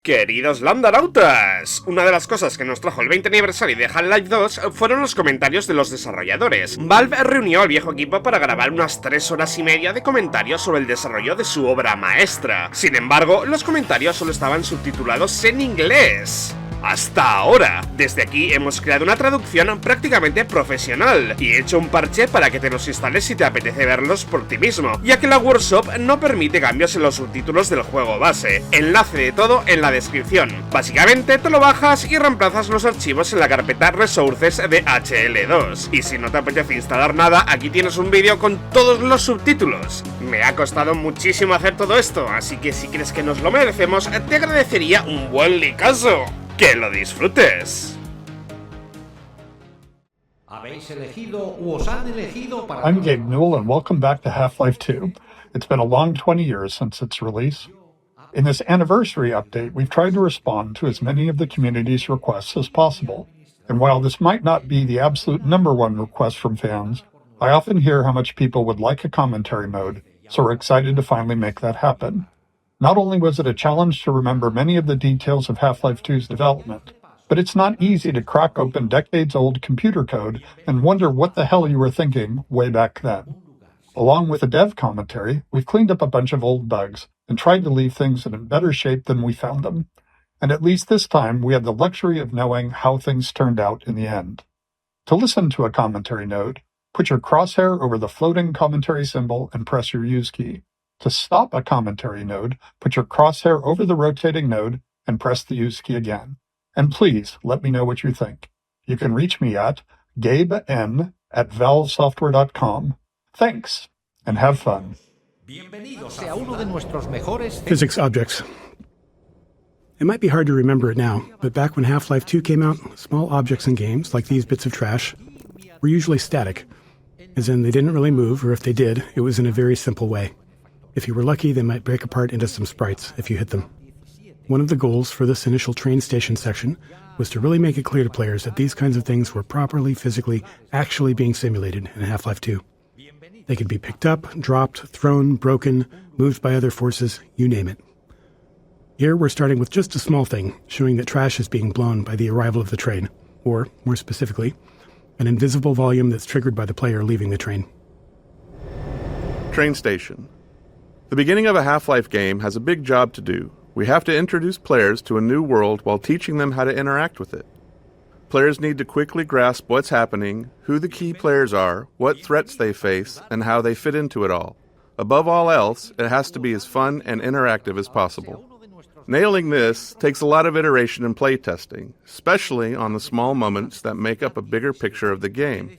Queridos landanautas, una de las cosas que nos trajo el 20 aniversario de Half-Life 2 fueron los comentarios de los desarrolladores. Valve reunió al viejo equipo para grabar unas 3 horas y media de comentarios sobre el desarrollo de su obra maestra. Sin embargo, los comentarios solo estaban subtitulados en inglés. Hasta ahora. Desde aquí hemos creado una traducción prácticamente profesional y he hecho un parche para que te los instales si te apetece verlos por ti mismo, ya que la workshop no permite cambios en los subtítulos del juego base. Enlace de todo en la descripción. Básicamente te lo bajas y reemplazas los archivos en la carpeta Resources de HL2. Y si no te apetece instalar nada, aquí tienes un vídeo con todos los subtítulos. Me ha costado muchísimo hacer todo esto, así que si crees que nos lo merecemos, te agradecería un buen likeazo. ¡Que lo disfrutes! I'm Gabe Newell and welcome back to Half-Life 2. It's been a long 20 years since its release. In this anniversary update, we've tried to respond to as many of the community's requests as possible. And while this might not be the absolute #1 request from fans, I often hear how much people would like a commentary mode, so we're excited to finally make that happen. Not only was it a challenge to remember many of the details of Half-Life 2's development, but it's not easy to crack open decades-old computer code and wonder what the hell you were thinking way back then. Along with a dev commentary, we've cleaned up a bunch of old bugs and tried to leave things in better shape than we found them. And at least this time, we had the luxury of knowing how things turned out in the end. To listen to a commentary node, put your crosshair over the floating commentary symbol and press your use key. To stop a commentary node, put your crosshair over the rotating node and press the use key again. And please, let me know what you think. You can reach me at gaben@valvesoftware.com. Thanks, and have fun. Physics objects. It might be hard to remember it now, but back when Half-Life 2 came out, small objects in games, like these bits of trash, were usually static, as in they didn't really move, or if they did, it was in a very simple way. If you were lucky, they might break apart into some sprites if you hit them. One of the goals for this initial train station section was to really make it clear to players that these kinds of things were properly, physically, actually being simulated in Half-Life 2. They could be picked up, dropped, thrown, broken, moved by other forces, you name it. Here we're starting with just a small thing, showing that trash is being blown by the arrival of the train, or, more specifically, an invisible volume that's triggered by the player leaving the train. Train station. The beginning of a Half-Life game has a big job to do. We have to introduce players to a new world while teaching them how to interact with it. Players need to quickly grasp what's happening, who the key players are, what threats they face, and how they fit into it all. Above all else, it has to be as fun and interactive as possible. Nailing this takes a lot of iteration and playtesting, especially on the small moments that make up a bigger picture of the game.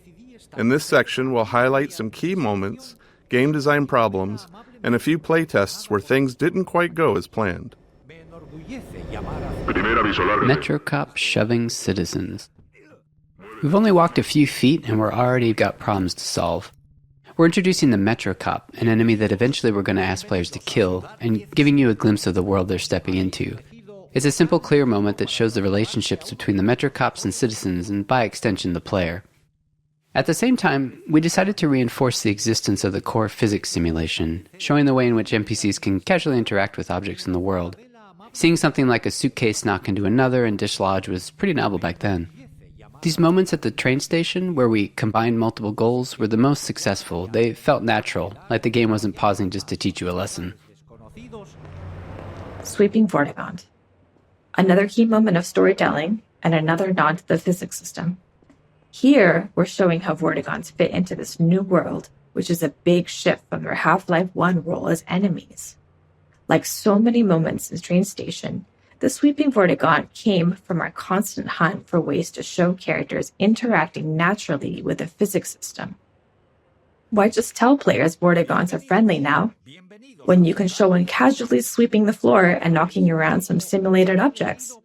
In this section, we'll highlight some key moments, game design problems, and a few playtests where things didn't quite go as planned. Metrocop shoving citizens. We've only walked a few feet and we're already got problems to solve. We're introducing the Metrocop, an enemy that eventually we're going to ask players to kill, and giving you a glimpse of the world they're stepping into. It's a simple, clear moment that shows the relationships between the Metrocops and citizens, and by extension the player. At the same time, we decided to reinforce the existence of the core physics simulation, showing the way in which NPCs can casually interact with objects in the world. Seeing something like a suitcase knock into another and dislodge was pretty novel back then. These moments at the train station, where we combined multiple goals, were the most successful. They felt natural, like the game wasn't pausing just to teach you a lesson. Sweeping Vortigaunt. Another key moment of storytelling, and another nod to the physics system. Here, we're showing how Vortigaunts fit into this new world, which is a big shift from their Half-Life 1 role as enemies. Like so many moments in Train Station, the Sweeping Vortigaunt came from our constant hunt for ways to show characters interacting naturally with the physics system. Why just tell players Vortigaunts are friendly now, when you can show one casually sweeping the floor and knocking around some simulated objects?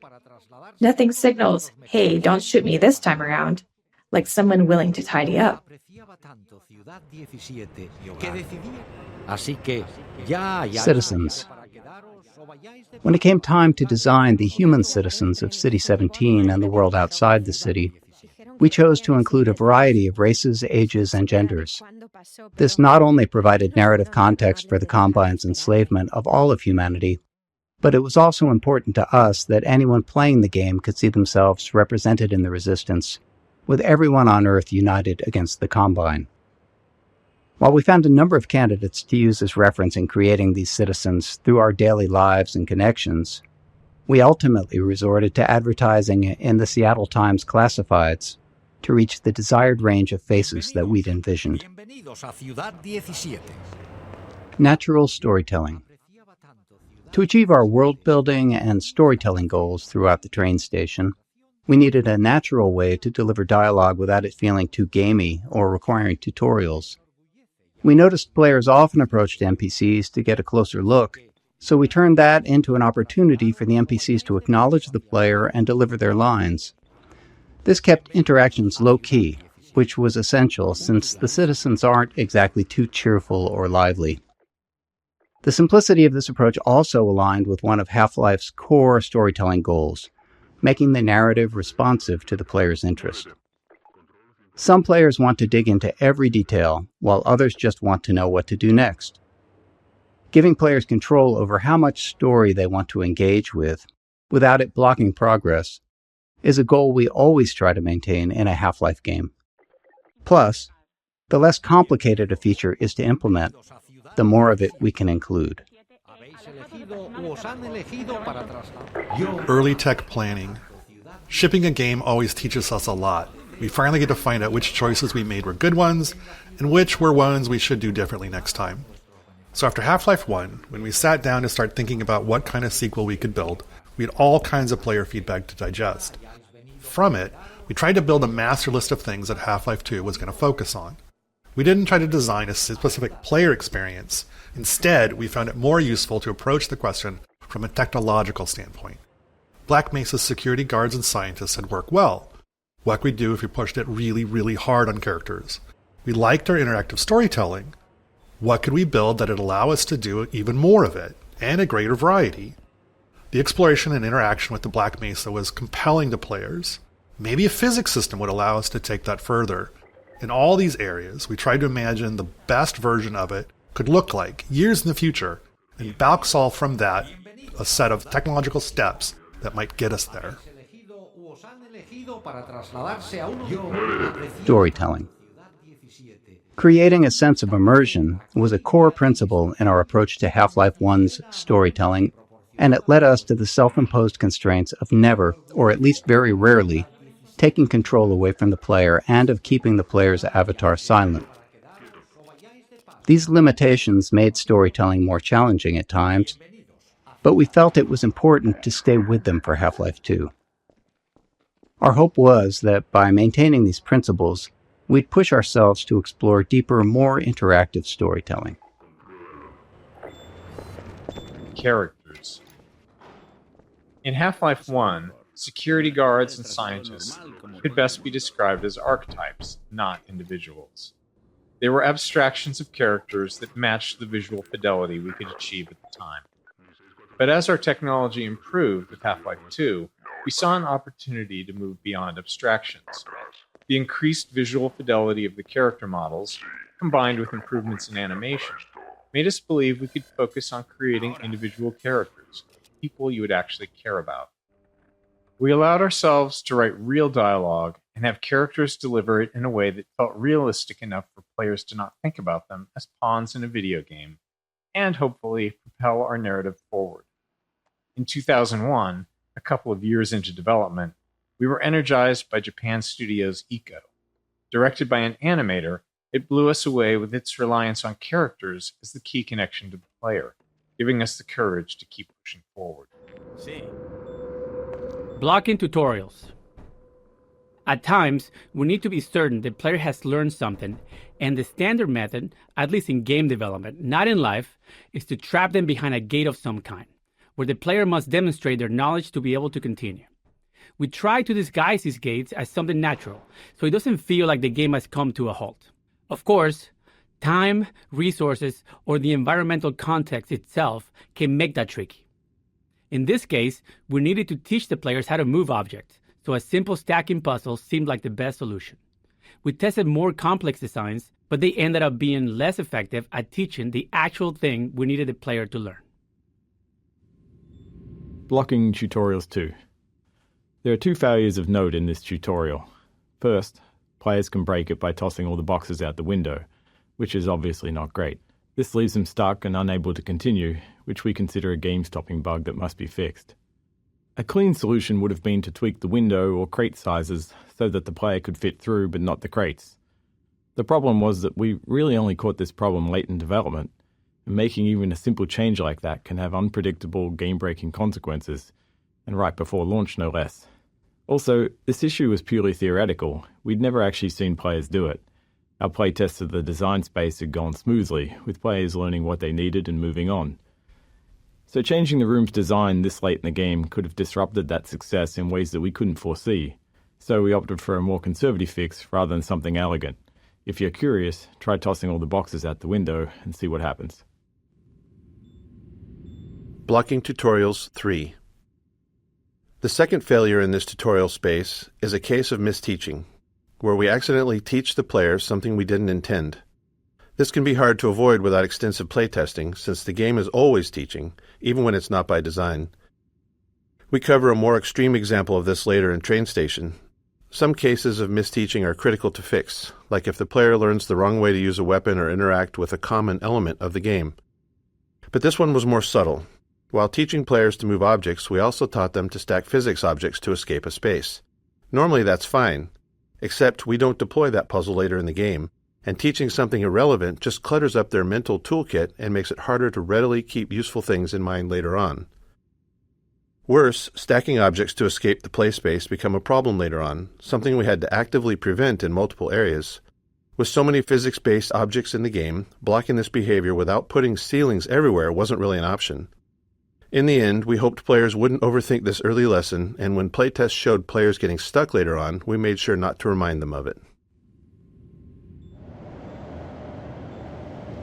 Nothing signals, hey, don't shoot me this time around, like someone willing to tidy up. Citizens. When it came time to design the human citizens of City 17 and the world outside the city, we chose to include a variety of races, ages, and genders. This not only provided narrative context for the Combine's enslavement of all of humanity, But it was also important to us that anyone playing the game could see themselves represented in the resistance, with everyone on Earth united against the Combine. While we found a number of candidates to use as reference in creating these citizens through our daily lives and connections, we ultimately resorted to advertising in the Seattle Times classifieds to reach the desired range of faces that we'd envisioned. Natural storytelling. To achieve our world-building and storytelling goals throughout the train station, we needed a natural way to deliver dialogue without it feeling too gamey or requiring tutorials. We noticed players often approached NPCs to get a closer look, so we turned that into an opportunity for the NPCs to acknowledge the player and deliver their lines. This kept interactions low-key, which was essential since the citizens aren't exactly too cheerful or lively. The simplicity of this approach also aligned with one of Half-Life's core storytelling goals, making the narrative responsive to the player's interest. Some players want to dig into every detail, while others just want to know what to do next. Giving players control over how much story they want to engage with, without it blocking progress, is a goal we always try to maintain in a Half-Life game. Plus, the less complicated a feature is to implement, the more of it we can include. Early tech planning. Shipping a game always teaches us a lot. We finally get to find out which choices we made were good ones, and which were ones we should do differently next time. So after Half-Life 1, when we sat down to start thinking about what kind of sequel we could build, we had all kinds of player feedback to digest. From it, we tried to build a master list of things that Half-Life 2 was going to focus on. We didn't try to design a specific player experience. Instead, we found it more useful to approach the question from a technological standpoint. Black Mesa's security guards and scientists had worked well. What could we do if we pushed it really, really hard on characters? We liked our interactive storytelling. What could we build that would allow us to do even more of it, and a greater variety? The exploration and interaction with the Black Mesa was compelling to players. Maybe a physics system would allow us to take that further. In all these areas, we tried to imagine the best version of it could look like years in the future, and back solve from that a set of technological steps that might get us there. Storytelling. Creating a sense of immersion was a core principle in our approach to Half-Life 1's storytelling, and it led us to the self-imposed constraints of never, or at least very rarely, taking control away from the player and of keeping the player's avatar silent. These limitations made storytelling more challenging at times, but we felt it was important to stay with them for Half-Life 2. Our hope was that by maintaining these principles, we'd push ourselves to explore deeper, more interactive storytelling. Characters. In Half-Life 1, security guards and scientists could best be described as archetypes, not individuals. They were abstractions of characters that matched the visual fidelity we could achieve at the time. But as our technology improved with Half-Life 2, we saw an opportunity to move beyond abstractions. The increased visual fidelity of the character models, combined with improvements in animation, made us believe we could focus on creating individual characters, people you would actually care about. We allowed ourselves to write real dialogue and have characters deliver it in a way that felt realistic enough for players to not think about them as pawns in a video game, and hopefully propel our narrative forward. In 2001, a couple of years into development, we were energized by Japan Studios' Ico. Directed by an animator, it blew us away with its reliance on characters as the key connection to the player, giving us the courage to keep pushing forward. Blocking tutorials. At times, we need to be certain the player has learned something, and the standard method, at least in game development, not in life, is to trap them behind a gate of some kind, where the player must demonstrate their knowledge to be able to continue. We try to disguise these gates as something natural, so it doesn't feel like the game has come to a halt. Of course, time, resources, or the environmental context itself can make that tricky. In this case, we needed to teach the players how to move objects, so a simple stacking puzzle seemed like the best solution. We tested more complex designs, but they ended up being less effective at teaching the actual thing we needed the player to learn. Blocking Tutorials 2. There are two failures of note in this tutorial. First, players can break it by tossing all the boxes out the window, which is obviously not great. This leaves them stuck and unable to continue, which we consider a game-stopping bug that must be fixed. A clean solution would have been to tweak the window or crate sizes so that the player could fit through but not the crates. The problem was that we really only caught this problem late in development, and making even a simple change like that can have unpredictable game-breaking consequences, and right before launch no less. Also, this issue was purely theoretical. We'd never actually seen players do it. Our playtests of the design space had gone smoothly, with players learning what they needed and moving on. So changing the room's design this late in the game could have disrupted that success in ways that we couldn't foresee, so we opted for a more conservative fix rather than something elegant. If you're curious, try tossing all the boxes out the window and see what happens. Blocking Tutorials 3. The second failure in this tutorial space is a case of misteaching, where we accidentally teach the player something we didn't intend. This can be hard to avoid without extensive playtesting, since the game is always teaching, even when it's not by design. We cover a more extreme example of this later in Train Station. Some cases of misteaching are critical to fix, like if the player learns the wrong way to use a weapon or interact with a common element of the game. But this one was more subtle. While teaching players to move objects, we also taught them to stack physics objects to escape a space. Normally that's fine, except we don't deploy that puzzle later in the game, and teaching something irrelevant just clutters up their mental toolkit and makes it harder to readily keep useful things in mind later on. Worse, stacking objects to escape the play space become a problem later on, something we had to actively prevent in multiple areas. With so many physics-based objects in the game, blocking this behavior without putting ceilings everywhere wasn't really an option. In the end, we hoped players wouldn't overthink this early lesson, and when playtests showed players getting stuck later on, we made sure not to remind them of it.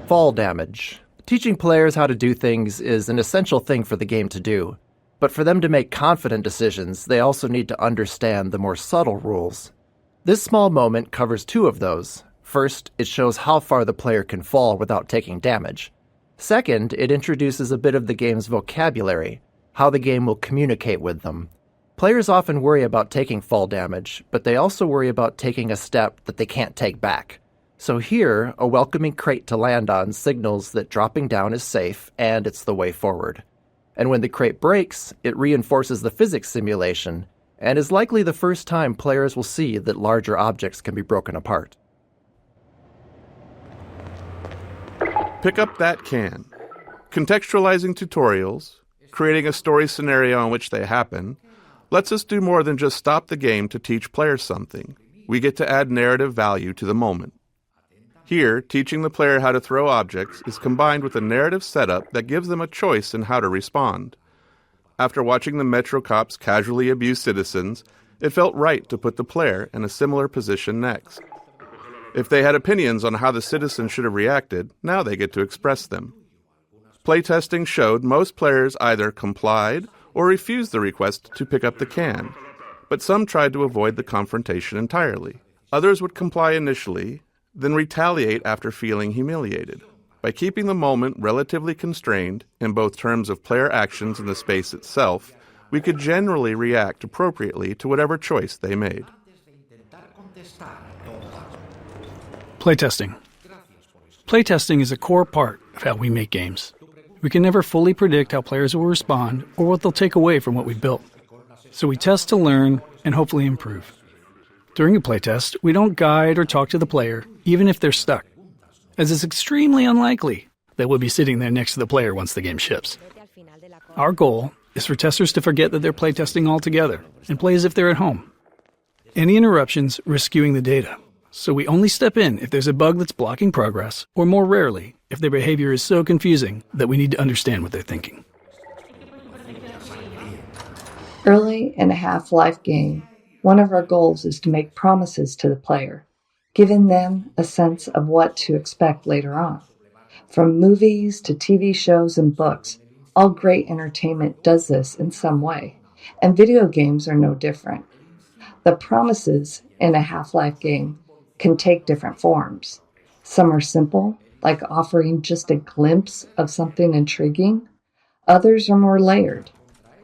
Fall damage. Teaching players how to do things is an essential thing for the game to do, but for them to make confident decisions, they also need to understand the more subtle rules. This small moment covers two of those. First, it shows how far the player can fall without taking damage. Second, it introduces a bit of the game's vocabulary, how the game will communicate with them. Players often worry about taking fall damage, but they also worry about taking a step that they can't take back. So here, a welcoming crate to land on signals that dropping down is safe and it's the way forward. And when the crate breaks, it reinforces the physics simulation, and is likely the first time players will see that larger objects can be broken apart. Pick up that can. Contextualizing tutorials, creating a story scenario in which they happen, lets us do more than just stop the game to teach players something. We get to add narrative value to the moment. Here, teaching the player how to throw objects is combined with a narrative setup that gives them a choice in how to respond. After watching the Metro cops casually abuse citizens, it felt right to put the player in a similar position next. If they had opinions on how the citizens should have reacted, now they get to express them. Playtesting showed most players either complied or refused the request to pick up the can, but some tried to avoid the confrontation entirely. Others would comply initially, then retaliate after feeling humiliated. By keeping the moment relatively constrained, in both terms of player actions and the space itself, we could generally react appropriately to whatever choice they made. Playtesting. Playtesting is a core part of how we make games. We can never fully predict how players will respond or what they'll take away from what we built. So we test to learn and hopefully improve. During a playtest, we don't guide or talk to the player, even if they're stuck, as it's extremely unlikely that we'll be sitting there next to the player once the game ships. Our goal is for testers to forget that they're playtesting altogether and play as if they're at home. Any interruptions risk skewing the data, so we only step in if there's a bug that's blocking progress, or more rarely, if their behavior is so confusing that we need to understand what they're thinking. Early in a Half-Life game, one of our goals is to make promises to the player, giving them a sense of what to expect later on. From movies to TV shows and books, all great entertainment does this in some way, and video games are no different. The promises in a Half-Life game can take different forms. Some are simple, like offering just a glimpse of something intriguing. Others are more layered,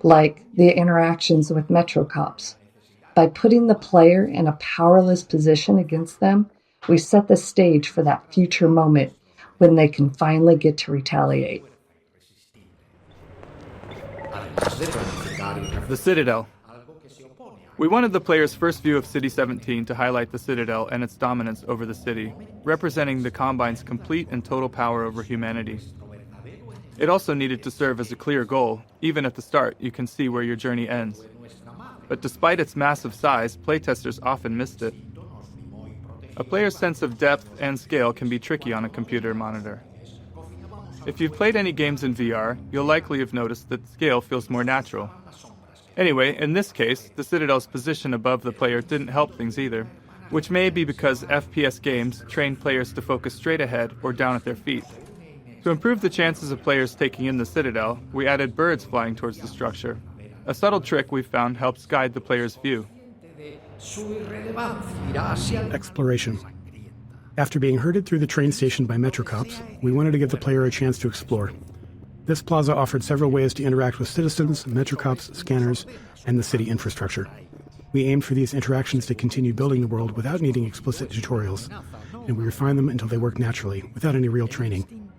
like the interactions with Metro cops. By putting the player in a powerless position against them, we set the stage for that future moment when they can finally get to retaliate. The Citadel. We wanted the player's first view of City 17 to highlight the Citadel and its dominance over the city, representing the Combine's complete and total power over humanity. It also needed to serve as a clear goal. Even at the start, you can see where your journey ends. But despite its massive size, playtesters often missed it. A player's sense of depth and scale can be tricky on a computer monitor. If you've played any games in VR, you'll likely have noticed that scale feels more natural. Anyway, in this case, the Citadel's position above the player didn't help things either, which may be because FPS games train players to focus straight ahead or down at their feet. To improve the chances of players taking in the Citadel, we added birds flying towards the structure. A subtle trick we've found helps guide the player's view. Exploration. After being herded through the train station by Metro cops, we wanted to give the player a chance to explore. This plaza offered several ways to interact with citizens, Metro cops, scanners, and the city infrastructure. We aimed for these interactions to continue building the world without needing explicit tutorials, and we refined them until they worked naturally, without any real training.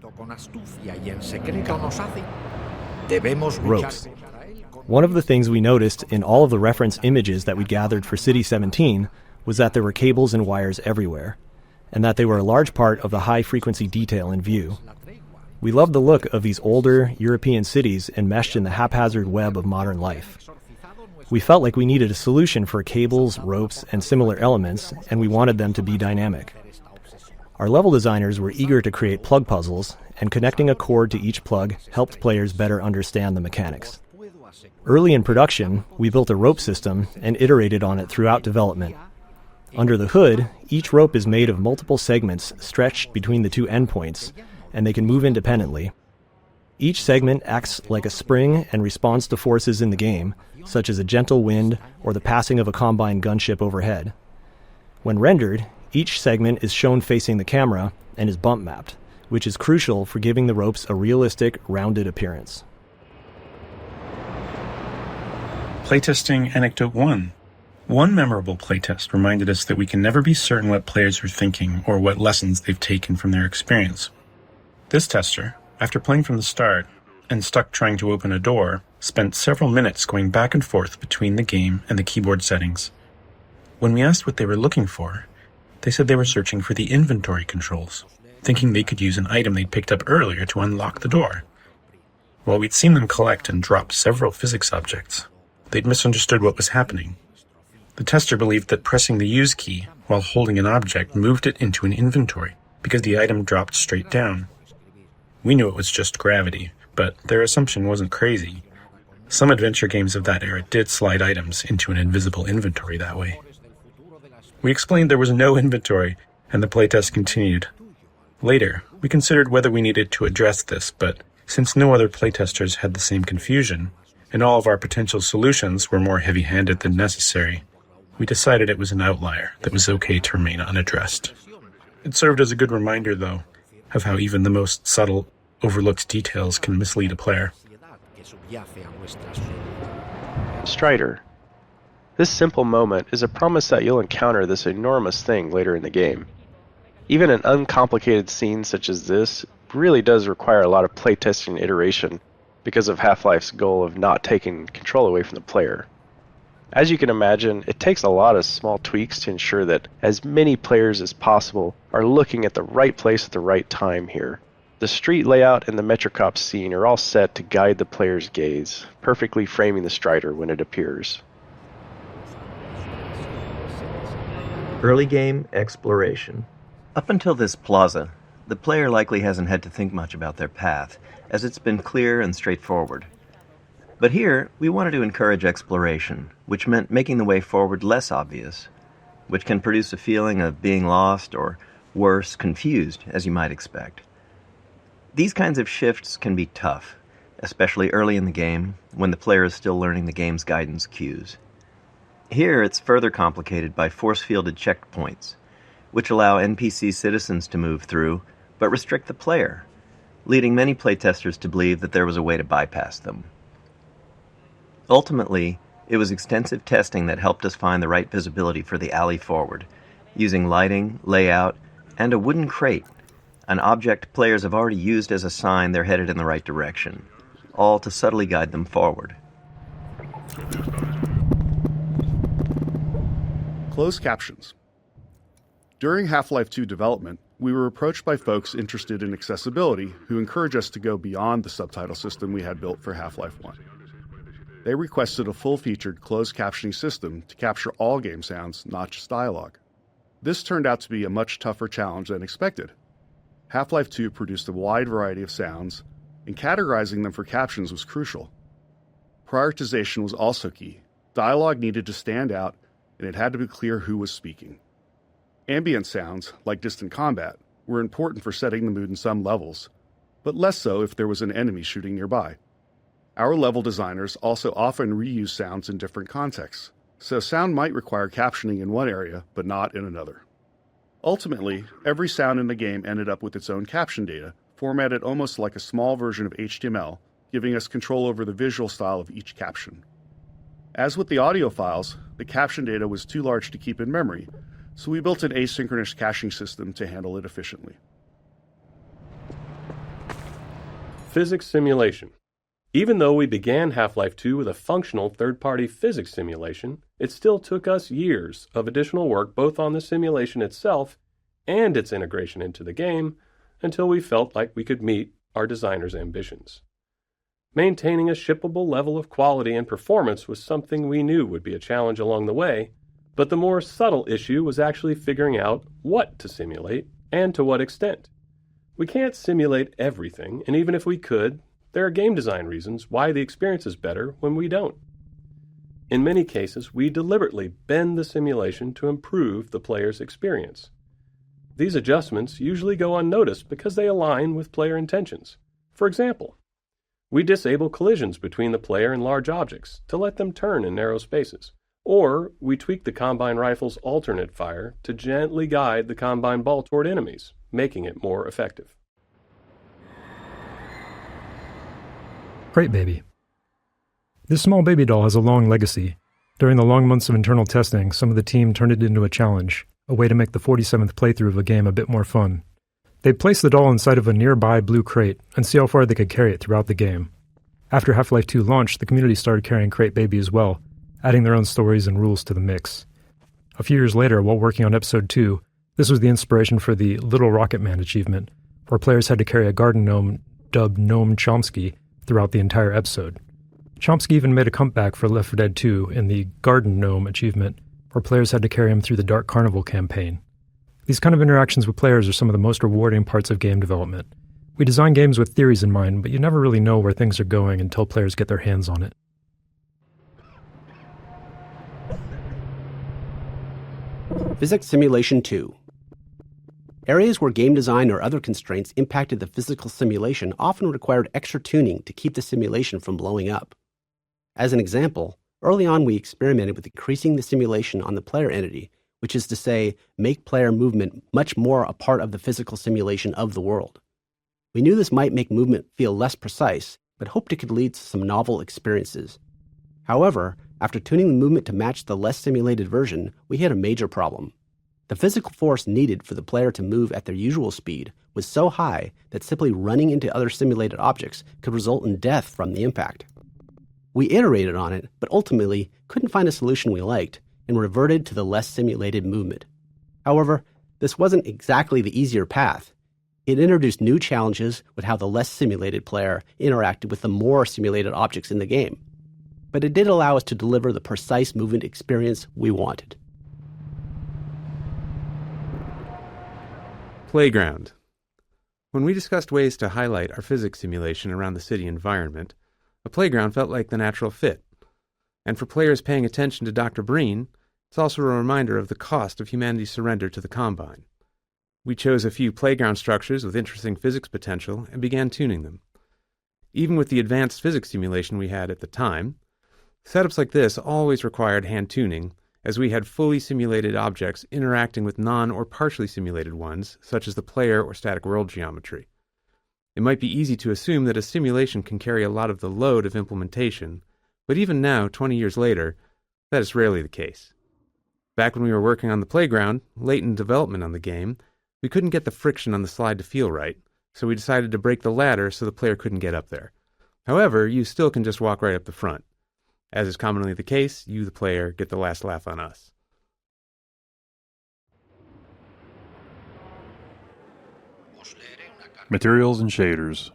Ropes. One of the things we noticed in all of the reference images that we gathered for City 17 was that there were cables and wires everywhere, and that they were a large part of the high-frequency detail in view. We loved the look of these older European cities enmeshed in the haphazard web of modern life. We felt like we needed a solution for cables, ropes, and similar elements, and we wanted them to be dynamic. Our level designers were eager to create plug puzzles, and connecting a cord to each plug helped players better understand the mechanics. Early in production, we built a rope system and iterated on it throughout development. Under the hood, each rope is made of multiple segments stretched between the two endpoints, and they can move independently. Each segment acts like a spring and responds to forces in the game, such as a gentle wind or the passing of a Combine gunship overhead. When rendered, each segment is shown facing the camera and is bump mapped, which is crucial for giving the ropes a realistic, rounded appearance. Playtesting Anecdote 1. One memorable playtest reminded us that we can never be certain what players are thinking or what lessons they've taken from their experience. This tester, after playing from the start and stuck trying to open a door, spent several minutes going back and forth between the game and the keyboard settings. When we asked what they were looking for, they said they were searching for the inventory controls, thinking they could use an item they'd picked up earlier to unlock the door. While we'd seen them collect and drop several physics objects, they'd misunderstood what was happening. The tester believed that pressing the use key while holding an object moved it into an inventory because the item dropped straight down. We knew it was just gravity, but their assumption wasn't crazy. Some adventure games of that era did slide items into an invisible inventory that way. We explained there was no inventory, and the playtest continued. Later, we considered whether we needed to address this, but since no other playtesters had the same confusion, and all of our potential solutions were more heavy-handed than necessary, we decided it was an outlier that was okay to remain unaddressed. It served as a good reminder, though, of how even the most subtle, overlooked details can mislead a player. Strider. This simple moment is a promise that you'll encounter this enormous thing later in the game. Even an uncomplicated scene such as this really does require a lot of playtesting and iteration because of Half-Life's goal of not taking control away from the player. As you can imagine, it takes a lot of small tweaks to ensure that as many players as possible are looking at the right place at the right time here. The street layout and the Metrocop scene are all set to guide the player's gaze, perfectly framing the Strider when it appears. Early game exploration. Up until this plaza, the player likely hasn't had to think much about their path, as it's been clear and straightforward. But here, we wanted to encourage exploration, which meant making the way forward less obvious, which can produce a feeling of being lost or, worse, confused, as you might expect. These kinds of shifts can be tough, especially early in the game, when the player is still learning the game's guidance cues. Here, it's further complicated by force-fielded checkpoints, which allow NPC citizens to move through, but restrict the player, leading many playtesters to believe that there was a way to bypass them. Ultimately, it was extensive testing that helped us find the right visibility for the alley forward, using lighting, layout, and a wooden crate, an object players have already used as a sign they're headed in the right direction, all to subtly guide them forward. Closed captions. During Half-Life 2 development, we were approached by folks interested in accessibility who encouraged us to go beyond the subtitle system we had built for Half-Life 1. They requested a full-featured closed captioning system to capture all game sounds, not just dialogue. This turned out to be a much tougher challenge than expected. Half-Life 2 produced a wide variety of sounds, and categorizing them for captions was crucial. Prioritization was also key. Dialogue needed to stand out, and it had to be clear who was speaking. Ambient sounds, like distant combat, were important for setting the mood in some levels, but less so if there was an enemy shooting nearby. Our level designers also often reuse sounds in different contexts, so sound might require captioning in one area, but not in another. Ultimately, every sound in the game ended up with its own caption data, formatted almost like a small version of HTML, giving us control over the visual style of each caption. As with the audio files, the caption data was too large to keep in memory, so we built an asynchronous caching system to handle it efficiently. Physics simulation. Even though we began Half-Life 2 with a functional third-party physics simulation, it still took us years of additional work both on the simulation itself and its integration into the game until we felt like we could meet our designers' ambitions. Maintaining a shippable level of quality and performance was something we knew would be a challenge along the way, but the more subtle issue was actually figuring out what to simulate and to what extent. We can't simulate everything, and even if we could, there are game design reasons why the experience is better when we don't. In many cases, we deliberately bend the simulation to improve the player's experience. These adjustments usually go unnoticed because they align with player intentions. For example, we disable collisions between the player and large objects to let them turn in narrow spaces. Or we tweak the Combine rifle's alternate fire to gently guide the Combine ball toward enemies, making it more effective. Crate Baby. This small baby doll has a long legacy. During the long months of internal testing, some of the team turned it into a challenge, a way to make the 47th playthrough of a game a bit more fun. They'd place the doll inside of a nearby blue crate and see how far they could carry it throughout the game. After Half-Life 2 launched, the community started carrying Crate Baby as well, adding their own stories and rules to the mix. A few years later, while working on Episode 2, this was the inspiration for the Little Rocket Man achievement, where players had to carry a garden gnome dubbed Gnome Chomsky throughout the entire episode. Chomsky even made a comeback for Left 4 Dead 2 in the Garden Gnome achievement, where players had to carry him through the Dark Carnival campaign. These kind of interactions with players are some of the most rewarding parts of game development. We design games with theories in mind, but you never really know where things are going until players get their hands on it. Physics Simulation 2. Areas where game design or other constraints impacted the physical simulation often required extra tuning to keep the simulation from blowing up. As an example, early on we experimented with increasing the simulation on the player entity, which is to say, make player movement much more a part of the physical simulation of the world. We knew this might make movement feel less precise, but hoped it could lead to some novel experiences. However, after tuning the movement to match the less simulated version, we hit a major problem. The physical force needed for the player to move at their usual speed was so high that simply running into other simulated objects could result in death from the impact. We iterated on it, but ultimately couldn't find a solution we liked and reverted to the less simulated movement. However, this wasn't exactly the easier path. It introduced new challenges with how the less simulated player interacted with the more simulated objects in the game. But it did allow us to deliver the precise movement experience we wanted. Playground. When we discussed ways to highlight our physics simulation around the city environment, a playground felt like the natural fit. And for players paying attention to Dr. Breen, it's also a reminder of the cost of humanity's surrender to the Combine. We chose a few playground structures with interesting physics potential and began tuning them. Even with the advanced physics simulation we had at the time, setups like this always required hand tuning, as we had fully simulated objects interacting with non- or partially simulated ones, such as the player or static world geometry. It might be easy to assume that a simulation can carry a lot of the load of implementation, But even now, 20 years later, that is rarely the case. Back when we were working on the playground, late in development on the game, we couldn't get the friction on the slide to feel right, so we decided to break the ladder so the player couldn't get up there. However, you still can just walk right up the front. As is commonly the case, you, the player, get the last laugh on us. Materials and shaders.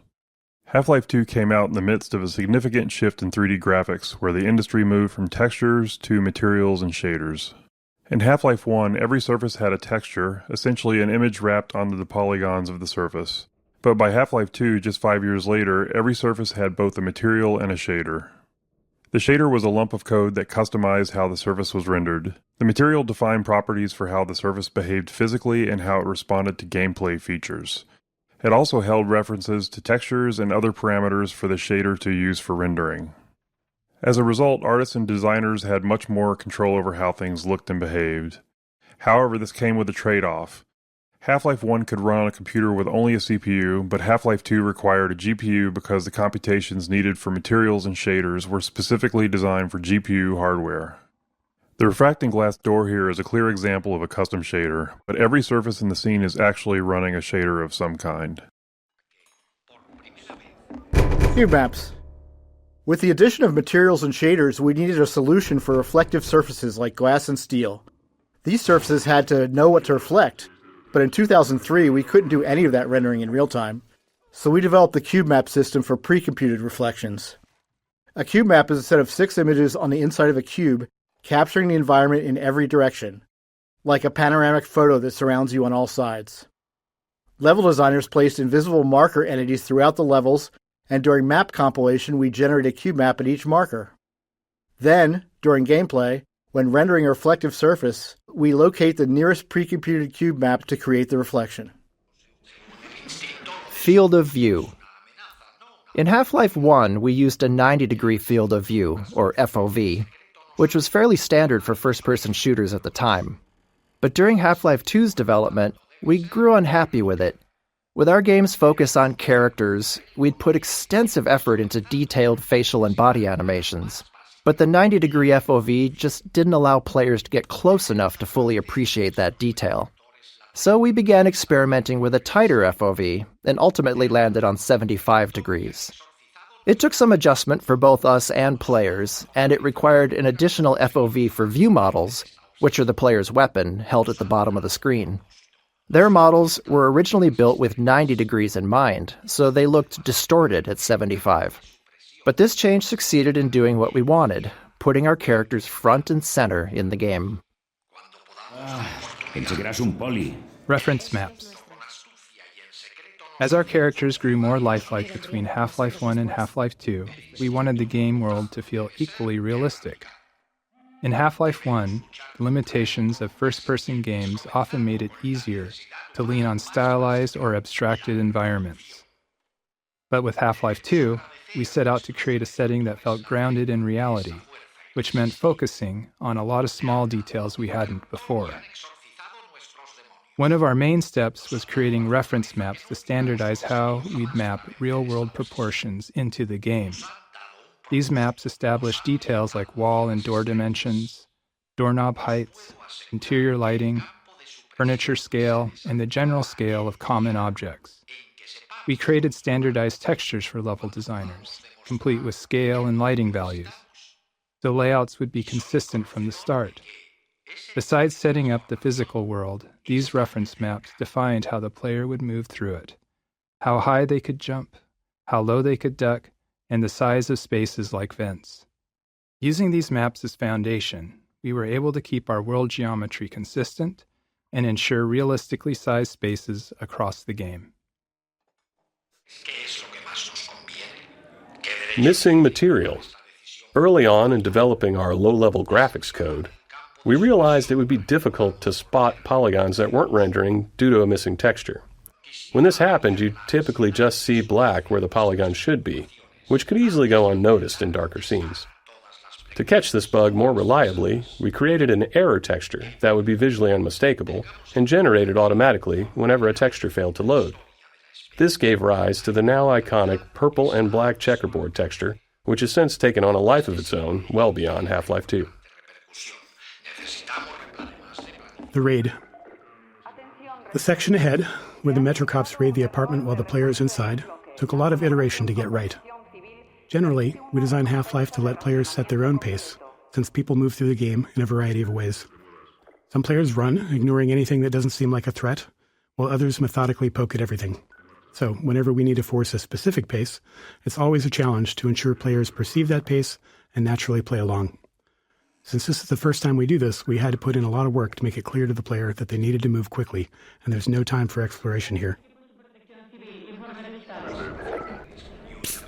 Half-Life 2 came out in the midst of a significant shift in 3D graphics, where the industry moved from textures to materials and shaders. In Half-Life 1, every surface had a texture, essentially an image wrapped onto the polygons of the surface. But by Half-Life 2, just 5 years later, every surface had both a material and a shader. The shader was a lump of code that customized how the surface was rendered. The material defined properties for how the surface behaved physically and how it responded to gameplay features. It also held references to textures and other parameters for the shader to use for rendering. As a result, artists and designers had much more control over how things looked and behaved. However, this came with a trade-off. Half-Life 1 could run on a computer with only a CPU, but Half-Life 2 required a GPU because the computations needed for materials and shaders were specifically designed for GPU hardware. The refracting glass door here is a clear example of a custom shader, but every surface in the scene is actually running a shader of some kind. Cube maps. With the addition of materials and shaders, we needed a solution for reflective surfaces like glass and steel. These surfaces had to know what to reflect, but in 2003 we couldn't do any of that rendering in real time, so we developed the cube map system for pre-computed reflections. A cube map is a set of 6 images on the inside of a cube, capturing the environment in every direction, like a panoramic photo that surrounds you on all sides. Level designers placed invisible marker entities throughout the levels, and during map compilation we generate a cube map at each marker. Then, during gameplay, when rendering a reflective surface, we locate the nearest pre-computed cube map to create the reflection. Field of view. In Half-Life 1, we used a 90-degree field of view, or FOV, which was fairly standard for first-person shooters at the time. But during Half-Life 2's development, we grew unhappy with it. With our game's focus on characters, we'd put extensive effort into detailed facial and body animations. But the 90-degree FOV just didn't allow players to get close enough to fully appreciate that detail. So we began experimenting with a tighter FOV, and ultimately landed on 75 degrees. It took some adjustment for both us and players, and it required an additional FOV for view models, which are the player's weapon, held at the bottom of the screen. Their models were originally built with 90 degrees in mind, so they looked distorted at 75. But this change succeeded in doing what we wanted, putting our characters front and center in the game. Reference maps. As our characters grew more lifelike between Half-Life 1 and Half-Life 2, we wanted the game world to feel equally realistic. In Half-Life 1, the limitations of first-person games often made it easier to lean on stylized or abstracted environments. But with Half-Life 2, we set out to create a setting that felt grounded in reality, which meant focusing on a lot of small details we hadn't before. One of our main steps was creating reference maps to standardize how we'd map real-world proportions into the game. These maps establish details like wall and door dimensions, doorknob heights, interior lighting, furniture scale, and the general scale of common objects. We created standardized textures for level designers, complete with scale and lighting values. The layouts would be consistent from the start. Besides setting up the physical world, these reference maps defined how the player would move through it, how high they could jump, how low they could duck, and the size of spaces like vents. Using these maps as foundation, we were able to keep our world geometry consistent and ensure realistically sized spaces across the game. Missing material. Early on in developing our low-level graphics code, we realized it would be difficult to spot polygons that weren't rendering due to a missing texture. When this happened, you'd typically just see black where the polygon should be, which could easily go unnoticed in darker scenes. To catch this bug more reliably, we created an error texture that would be visually unmistakable and generated automatically whenever a texture failed to load. This gave rise to the now iconic purple and black checkerboard texture, which has since taken on a life of its own well beyond Half-Life 2. The raid. The section ahead, where the Metro cops raid the apartment while the player is inside, took a lot of iteration to get right. Generally, we design Half-Life to let players set their own pace, since people move through the game in a variety of ways. Some players run, ignoring anything that doesn't seem like a threat, while others methodically poke at everything. So, whenever we need to force a specific pace, it's always a challenge to ensure players perceive that pace and naturally play along. Since this is the first time we do this, we had to put in a lot of work to make it clear to the player that they needed to move quickly, and there's no time for exploration here.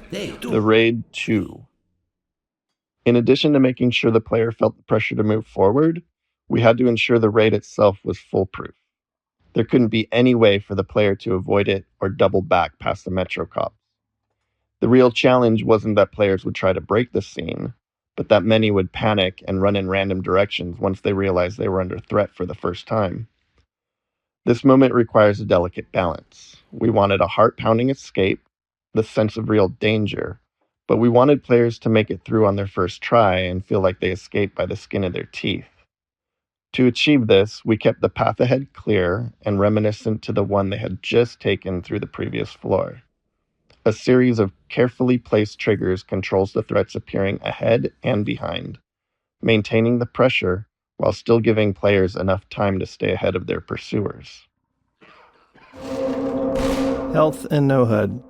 The Raid 2. In addition to making sure the player felt the pressure to move forward, we had to ensure the raid itself was foolproof. There couldn't be any way for the player to avoid it or double back past the Metro cops. The real challenge wasn't that players would try to break the scene, but that many would panic and run in random directions once they realized they were under threat for the first time. This moment requires a delicate balance. We wanted a heart-pounding escape, the sense of real danger, but we wanted players to make it through on their first try and feel like they escaped by the skin of their teeth. To achieve this, we kept the path ahead clear and reminiscent to the one they had just taken through the previous floor. A series of carefully placed triggers controls the threats appearing ahead and behind, maintaining the pressure while still giving players enough time to stay ahead of their pursuers. Health and no HUD.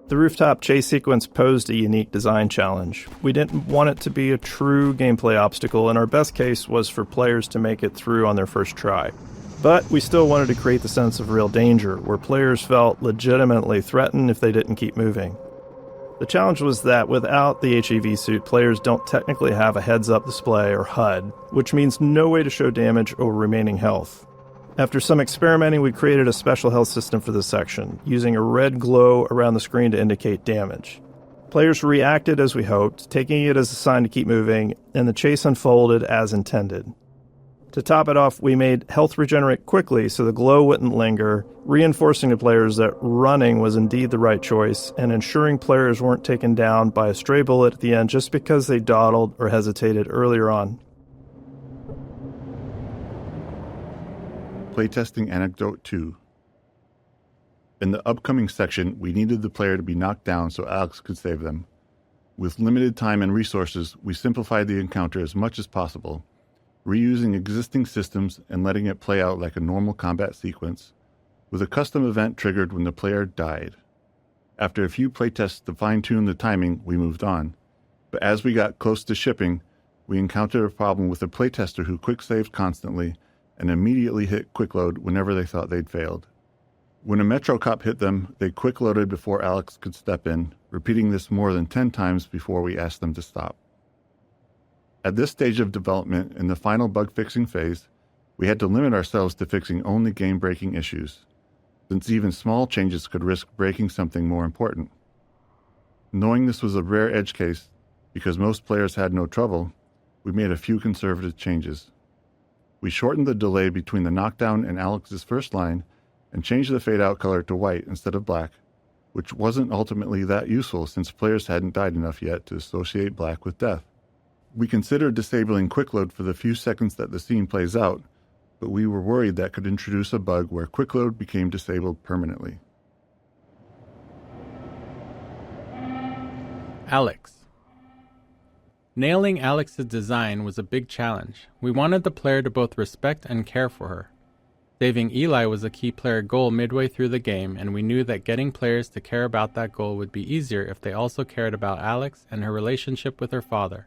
The rooftop chase sequence posed a unique design challenge. We didn't want it to be a true gameplay obstacle, and our best case was for players to make it through on their first try. But we still wanted to create the sense of real danger, where players felt legitimately threatened if they didn't keep moving. The challenge was that without the HEV suit, players don't technically have a heads-up display or HUD, which means no way to show damage or remaining health. After some experimenting, we created a special health system for this section, using a red glow around the screen to indicate damage. Players reacted as we hoped, taking it as a sign to keep moving, and the chase unfolded as intended. To top it off, we made health regenerate quickly so the glow wouldn't linger, reinforcing to players that running was indeed the right choice, and ensuring players weren't taken down by a stray bullet at the end just because they dawdled or hesitated earlier on. Playtesting Anecdote 2. In the upcoming section, we needed the player to be knocked down so Alex could save them. With limited time and resources, we simplified the encounter as much as possible, reusing existing systems and letting it play out like a normal combat sequence, with a custom event triggered when the player died. After a few playtests to fine-tune the timing, we moved on. But as we got close to shipping, we encountered a problem with a playtester who quick-saved constantly and immediately hit quick-load whenever they thought they'd failed. When a Metro cop hit them, they quick-loaded before Alex could step in, repeating this more than 10 times before we asked them to stop. At this stage of development, in the final bug-fixing phase, we had to limit ourselves to fixing only game-breaking issues, since even small changes could risk breaking something more important. Knowing this was a rare edge case, because most players had no trouble, we made a few conservative changes. We shortened the delay between the knockdown and Alex's first line and changed the fade-out color to white instead of black, which wasn't ultimately that useful since players hadn't died enough yet to associate black with death. We considered disabling quick load for the few seconds that the scene plays out, but we were worried that could introduce a bug where quick load became disabled permanently. Alex. Nailing Alex's design was a big challenge. We wanted the player to both respect and care for her. Saving Eli was a key player goal midway through the game, and we knew that getting players to care about that goal would be easier if they also cared about Alex and her relationship with her father.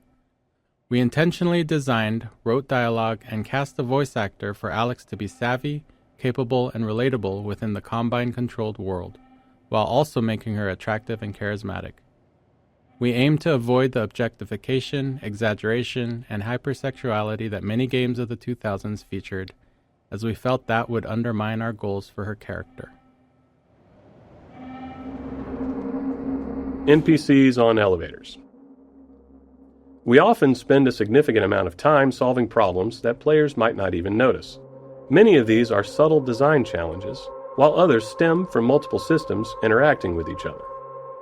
We intentionally designed, wrote dialogue, and cast a voice actor for Alex to be savvy, capable, and relatable within the Combine-controlled world, while also making her attractive and charismatic. We aimed to avoid the objectification, exaggeration, and hypersexuality that many games of the 2000s featured, as we felt that would undermine our goals for her character. NPCs on elevators. We often spend a significant amount of time solving problems that players might not even notice. Many of these are subtle design challenges, while others stem from multiple systems interacting with each other.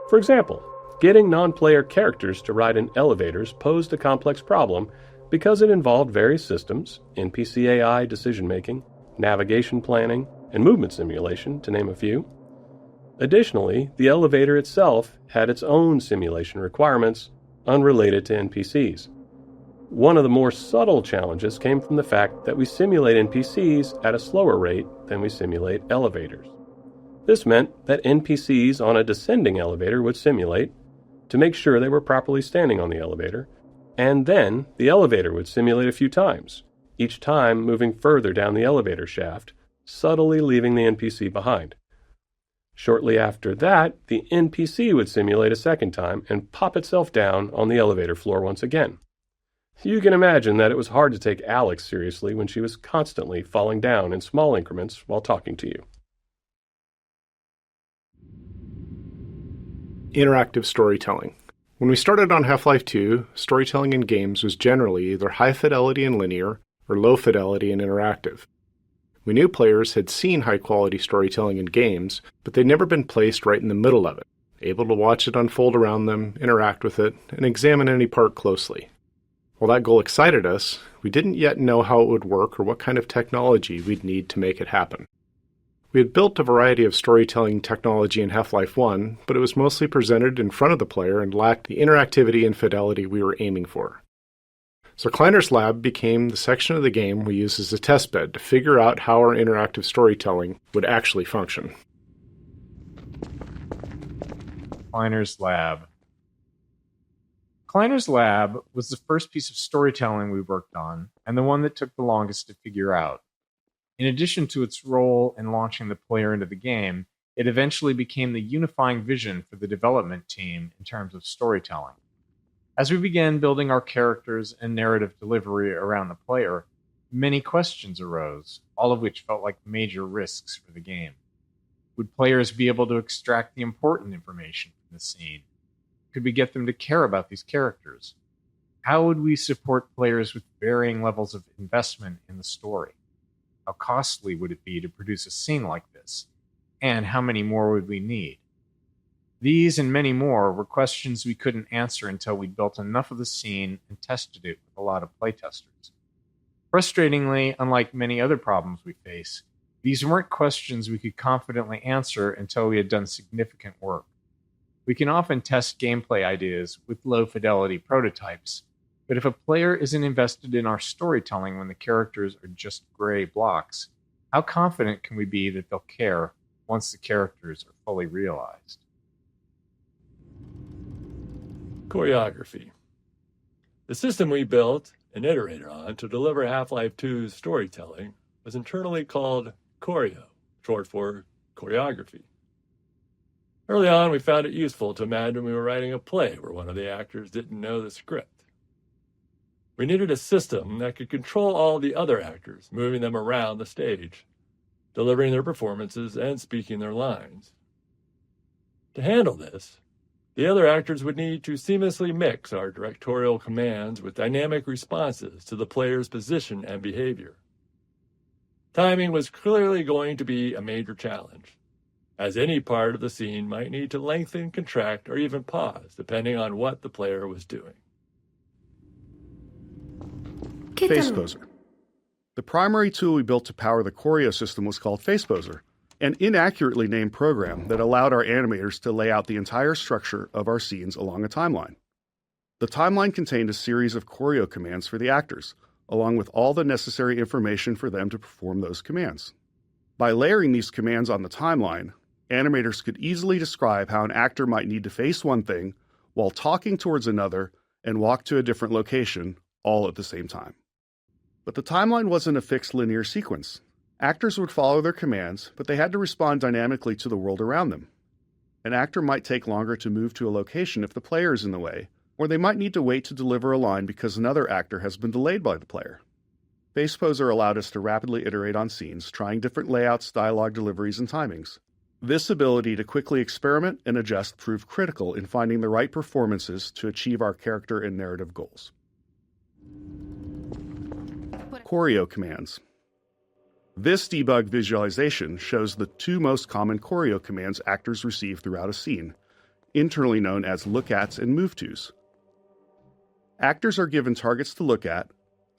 For example, Getting non-player characters to ride in elevators posed a complex problem because it involved various systems, NPC AI decision-making, navigation planning, and movement simulation, to name a few. Additionally, the elevator itself had its own simulation requirements unrelated to NPCs. One of the more subtle challenges came from the fact that we simulate NPCs at a slower rate than we simulate elevators. This meant that NPCs on a descending elevator would simulate to make sure they were properly standing on the elevator, and then the elevator would simulate a few times, each time moving further down the elevator shaft, subtly leaving the NPC behind. Shortly after that, the NPC would simulate a second time and pop itself down on the elevator floor once again. You can imagine that it was hard to take Alex seriously when she was constantly falling down in small increments while talking to you. Interactive storytelling. When we started on Half-Life 2, storytelling in games was generally either high fidelity and linear or low fidelity and interactive. We knew players had seen high-quality storytelling in games, but they'd never been placed right in the middle of it, able to watch it unfold around them, interact with it, and examine any part closely. While that goal excited us, we didn't yet know how it would work or what kind of technology we'd need to make it happen. We had built a variety of storytelling technology in Half-Life 1, but it was mostly presented in front of the player and lacked the interactivity and fidelity we were aiming for. So Kleiner's lab became the section of the game we used as a testbed to figure out how our interactive storytelling would actually function. Kleiner's lab. Kleiner's lab was the first piece of storytelling we worked on, and the one that took the longest to figure out. In addition to its role in launching the player into the game, it eventually became the unifying vision for the development team in terms of storytelling. As we began building our characters and narrative delivery around the player, many questions arose, all of which felt like major risks for the game. Would players be able to extract the important information from the scene? Could we get them to care about these characters? How would we support players with varying levels of investment in the story? How costly would it be to produce a scene like this? And how many more would we need? These and many more were questions we couldn't answer until we built enough of the scene and tested it with a lot of playtesters. Frustratingly, unlike many other problems we face, these weren't questions we could confidently answer until we had done significant work. We can often test gameplay ideas with low-fidelity prototypes, but if a player isn't invested in our storytelling when the characters are just gray blocks, how confident can we be that they'll care once the characters are fully realized? Choreography. The system we built and iterated on to deliver Half-Life 2's storytelling was internally called Choreo, short for choreography. Early on, we found it useful to imagine we were writing a play where one of the actors didn't know the script. We needed a system that could control all the other actors, moving them around the stage, delivering their performances and speaking their lines. To handle this, the other actors would need to seamlessly mix our directorial commands with dynamic responses to the player's position and behavior. Timing was clearly going to be a major challenge, as any part of the scene might need to lengthen, contract, or even pause, depending on what the player was doing. FacePoser. The primary tool we built to power the Choreo system was called FacePoser, an inaccurately named program that allowed our animators to lay out the entire structure of our scenes along a timeline. The timeline contained a series of Choreo commands for the actors, along with all the necessary information for them to perform those commands. By layering these commands on the timeline, animators could easily describe how an actor might need to face one thing while talking towards another and walk to a different location, all at the same time. But the timeline wasn't a fixed linear sequence. Actors would follow their commands, but they had to respond dynamically to the world around them. An actor might take longer to move to a location if the player is in the way, or they might need to wait to deliver a line because another actor has been delayed by the player. FacePoser allowed us to rapidly iterate on scenes, trying different layouts, dialogue deliveries, and timings. This ability to quickly experiment and adjust proved critical in finding the right performances to achieve our character and narrative goals. Choreo commands. This debug visualization shows the two most common Choreo commands actors receive throughout a scene, internally known as look-ats and move-tos. Actors are given targets to look at,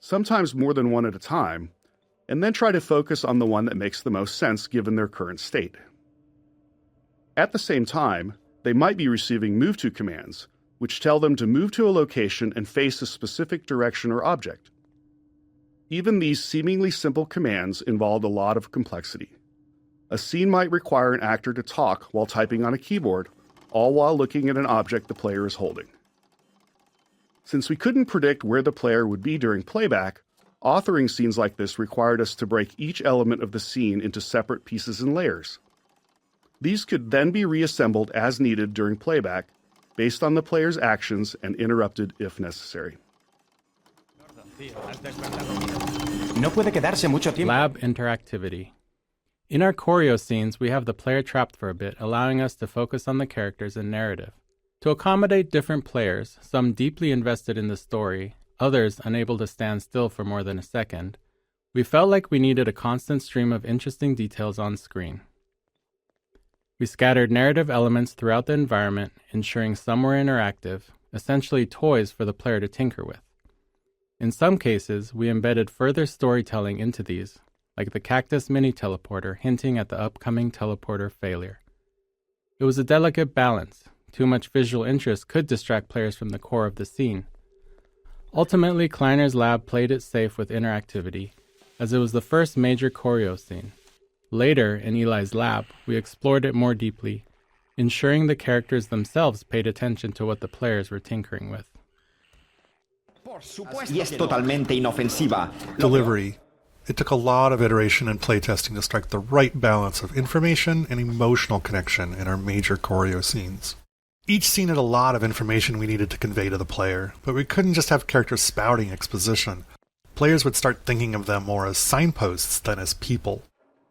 sometimes more than one at a time, and then try to focus on the one that makes the most sense given their current state. At the same time, they might be receiving move-to commands, which tell them to move to a location and face a specific direction or object. Even these seemingly simple commands involve a lot of complexity. A scene might require an actor to talk while typing on a keyboard, all while looking at an object the player is holding. Since we couldn't predict where the player would be during playback, authoring scenes like this required us to break each element of the scene into separate pieces and layers. These could then be reassembled as needed during playback, based on the player's actions and interrupted if necessary. Lab interactivity. In our choreo scenes, we have the player trapped for a bit, allowing us to focus on the characters and narrative. To accommodate different players, some deeply invested in the story, others unable to stand still for more than a second, we felt like we needed a constant stream of interesting details on screen. We scattered narrative elements throughout the environment, ensuring some were interactive, essentially toys for the player to tinker with. In some cases, we embedded further storytelling into these, like the cactus mini-teleporter hinting at the upcoming teleporter failure. It was a delicate balance. Too much visual interest could distract players from the core of the scene. Ultimately, Kleiner's lab played it safe with interactivity, as it was the first major choreo scene. Later, in Eli's lab, we explored it more deeply, ensuring the characters themselves paid attention to what the players were tinkering with. Delivery. It took a lot of iteration and playtesting to strike the right balance of information and emotional connection in our major choreo scenes. Each scene had a lot of information we needed to convey to the player, but we couldn't just have characters spouting exposition. Players would start thinking of them more as signposts than as people.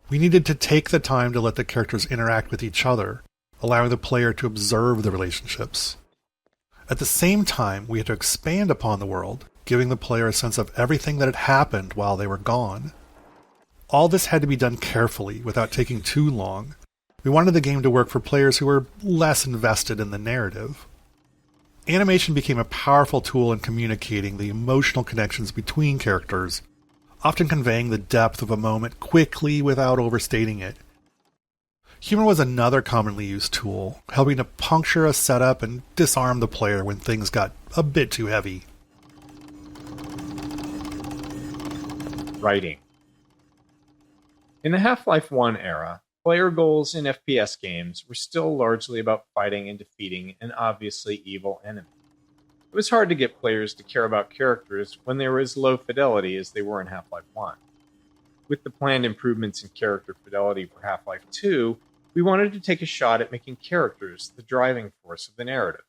We needed to take the time to let the characters interact with each other, allowing the player to observe the relationships. At the same time, we had to expand upon the world, giving the player a sense of everything that had happened while they were gone. All this had to be done carefully, without taking too long. We wanted the game to work for players who were less invested in the narrative. Animation became a powerful tool in communicating the emotional connections between characters, often conveying the depth of a moment quickly without overstating it. Humor was another commonly used tool, helping to puncture a setup and disarm the player when things got a bit too heavy. Writing. In the Half-Life 1 era, player goals in FPS games were still largely about fighting and defeating an obviously evil enemy. It was hard to get players to care about characters when they were as low fidelity as they were in Half-Life 1. With the planned improvements in character fidelity for Half-Life 2, we wanted to take a shot at making characters the driving force of the narrative.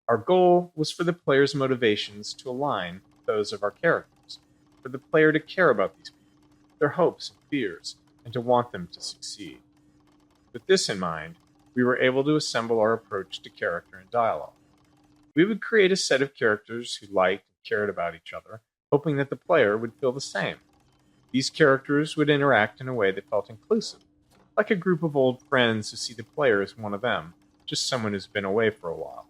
Our goal was for the player's motivations to align with those of our characters, for the player to care about these people, their hopes and fears, and to want them to succeed. With this in mind, we were able to assemble our approach to character and dialogue. We would create a set of characters who liked and cared about each other, hoping that the player would feel the same. These characters would interact in a way that felt inclusive, like a group of old friends who see the player as one of them, just someone who's been away for a while.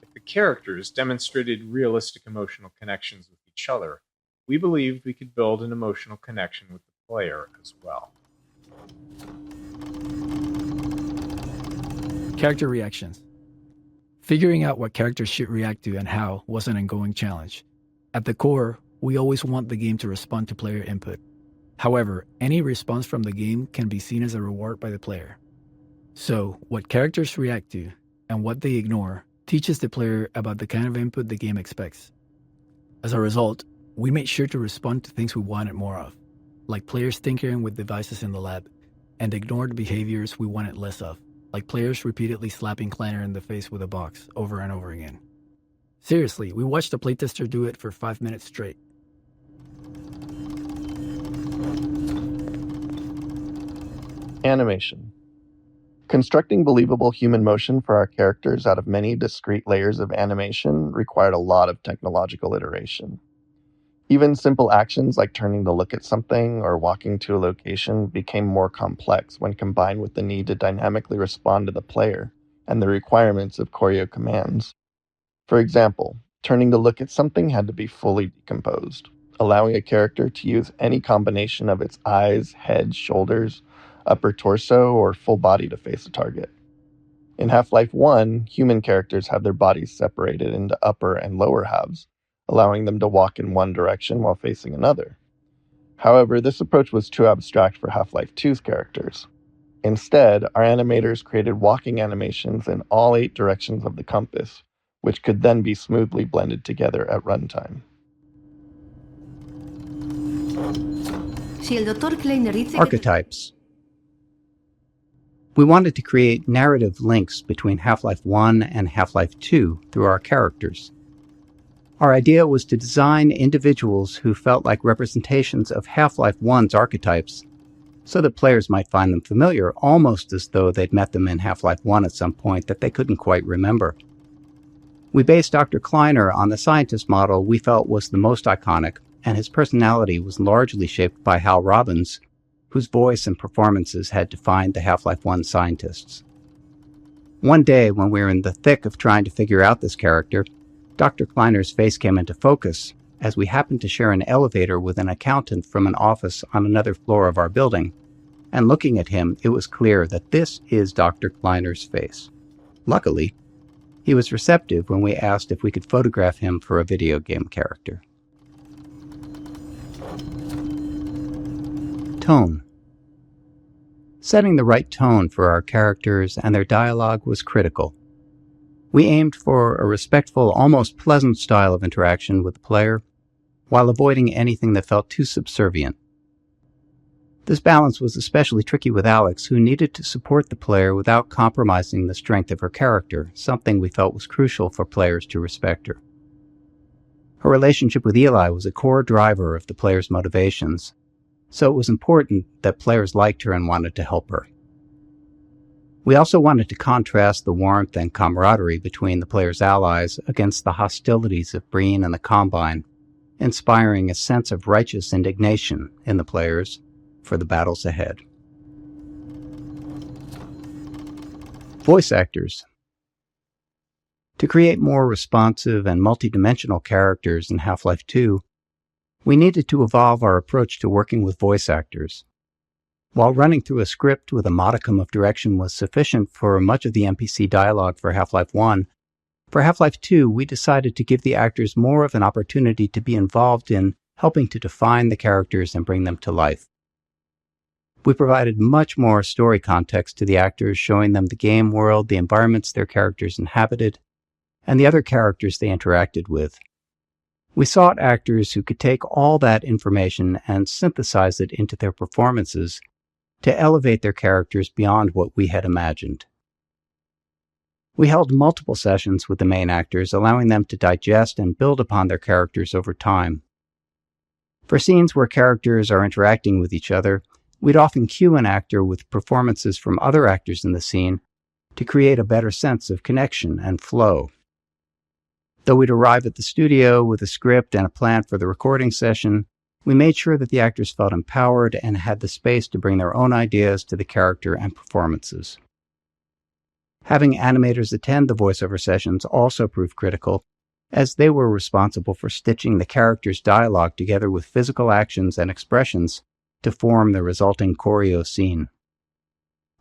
If the characters demonstrated realistic emotional connections with each other, we believed we could build an emotional connection with the player as well. Character reactions. Figuring out what characters should react to and how was an ongoing challenge. At the core, we always want the game to respond to player input. However, any response from the game can be seen as a reward by the player. So, what characters react to and what they ignore teaches the player about the kind of input the game expects. As a result, we made sure to respond to things we wanted more of, like players tinkering with devices in the lab, and ignored behaviors we wanted less of, like players repeatedly slapping Kleiner in the face with a box over and over again. Seriously, we watched a playtester do it for 5 minutes straight. Animation. Constructing believable human motion for our characters out of many discrete layers of animation required a lot of technological iteration. Even simple actions like turning to look at something or walking to a location became more complex when combined with the need to dynamically respond to the player, and the requirements of choreo commands. For example, turning to look at something had to be fully decomposed, allowing a character to use any combination of its eyes, head, shoulders, upper torso, or full body to face a target. In Half-Life 1, human characters have their bodies separated into upper and lower halves, allowing them to walk in one direction while facing another. However, this approach was too abstract for Half-Life 2's characters. Instead, our animators created walking animations in all 8 directions of the compass, which could then be smoothly blended together at runtime. Archetypes. We wanted to create narrative links between Half-Life 1 and Half-Life 2 through our characters. Our idea was to design individuals who felt like representations of Half-Life 1's archetypes, so that players might find them familiar, almost as though they'd met them in Half-Life 1 at some point that they couldn't quite remember. We based Dr. Kleiner on the scientist model we felt was the most iconic, and his personality was largely shaped by Hal Robbins, whose voice and performances had defined the Half-Life 1 scientists. One day, when we were in the thick of trying to figure out this character, Dr. Kleiner's face came into focus as we happened to share an elevator with an accountant from an office on another floor of our building, and looking at him, it was clear that this is Dr. Kleiner's face. Luckily, he was receptive when we asked if we could photograph him for a video game character. Tone. Setting the right tone for our characters and their dialogue was critical. We aimed for a respectful, almost pleasant style of interaction with the player, while avoiding anything that felt too subservient. This balance was especially tricky with Alex, who needed to support the player without compromising the strength of her character, something we felt was crucial for players to respect her. Her relationship with Eli was a core driver of the player's motivations, so it was important that players liked her and wanted to help her. We also wanted to contrast the warmth and camaraderie between the player's allies against the hostilities of Breen and the Combine, inspiring a sense of righteous indignation in the players for the battles ahead. Voice actors. To create more responsive and multidimensional characters in Half-Life 2, we needed to evolve our approach to working with voice actors. While running through a script with a modicum of direction was sufficient for much of the NPC dialogue for Half-Life 1, for Half-Life 2 we decided to give the actors more of an opportunity to be involved in helping to define the characters and bring them to life. We provided much more story context to the actors, showing them the game world, the environments their characters inhabited, and the other characters they interacted with. We sought actors who could take all that information and synthesize it into their performances to elevate their characters beyond what we had imagined. We held multiple sessions with the main actors, allowing them to digest and build upon their characters over time. For scenes where characters are interacting with each other, we'd often cue an actor with performances from other actors in the scene to create a better sense of connection and flow. Though we'd arrive at the studio with a script and a plan for the recording session, we made sure that the actors felt empowered and had the space to bring their own ideas to the character and performances. Having animators attend the voiceover sessions also proved critical, as they were responsible for stitching the characters' dialogue together with physical actions and expressions to form the resulting choreo scene.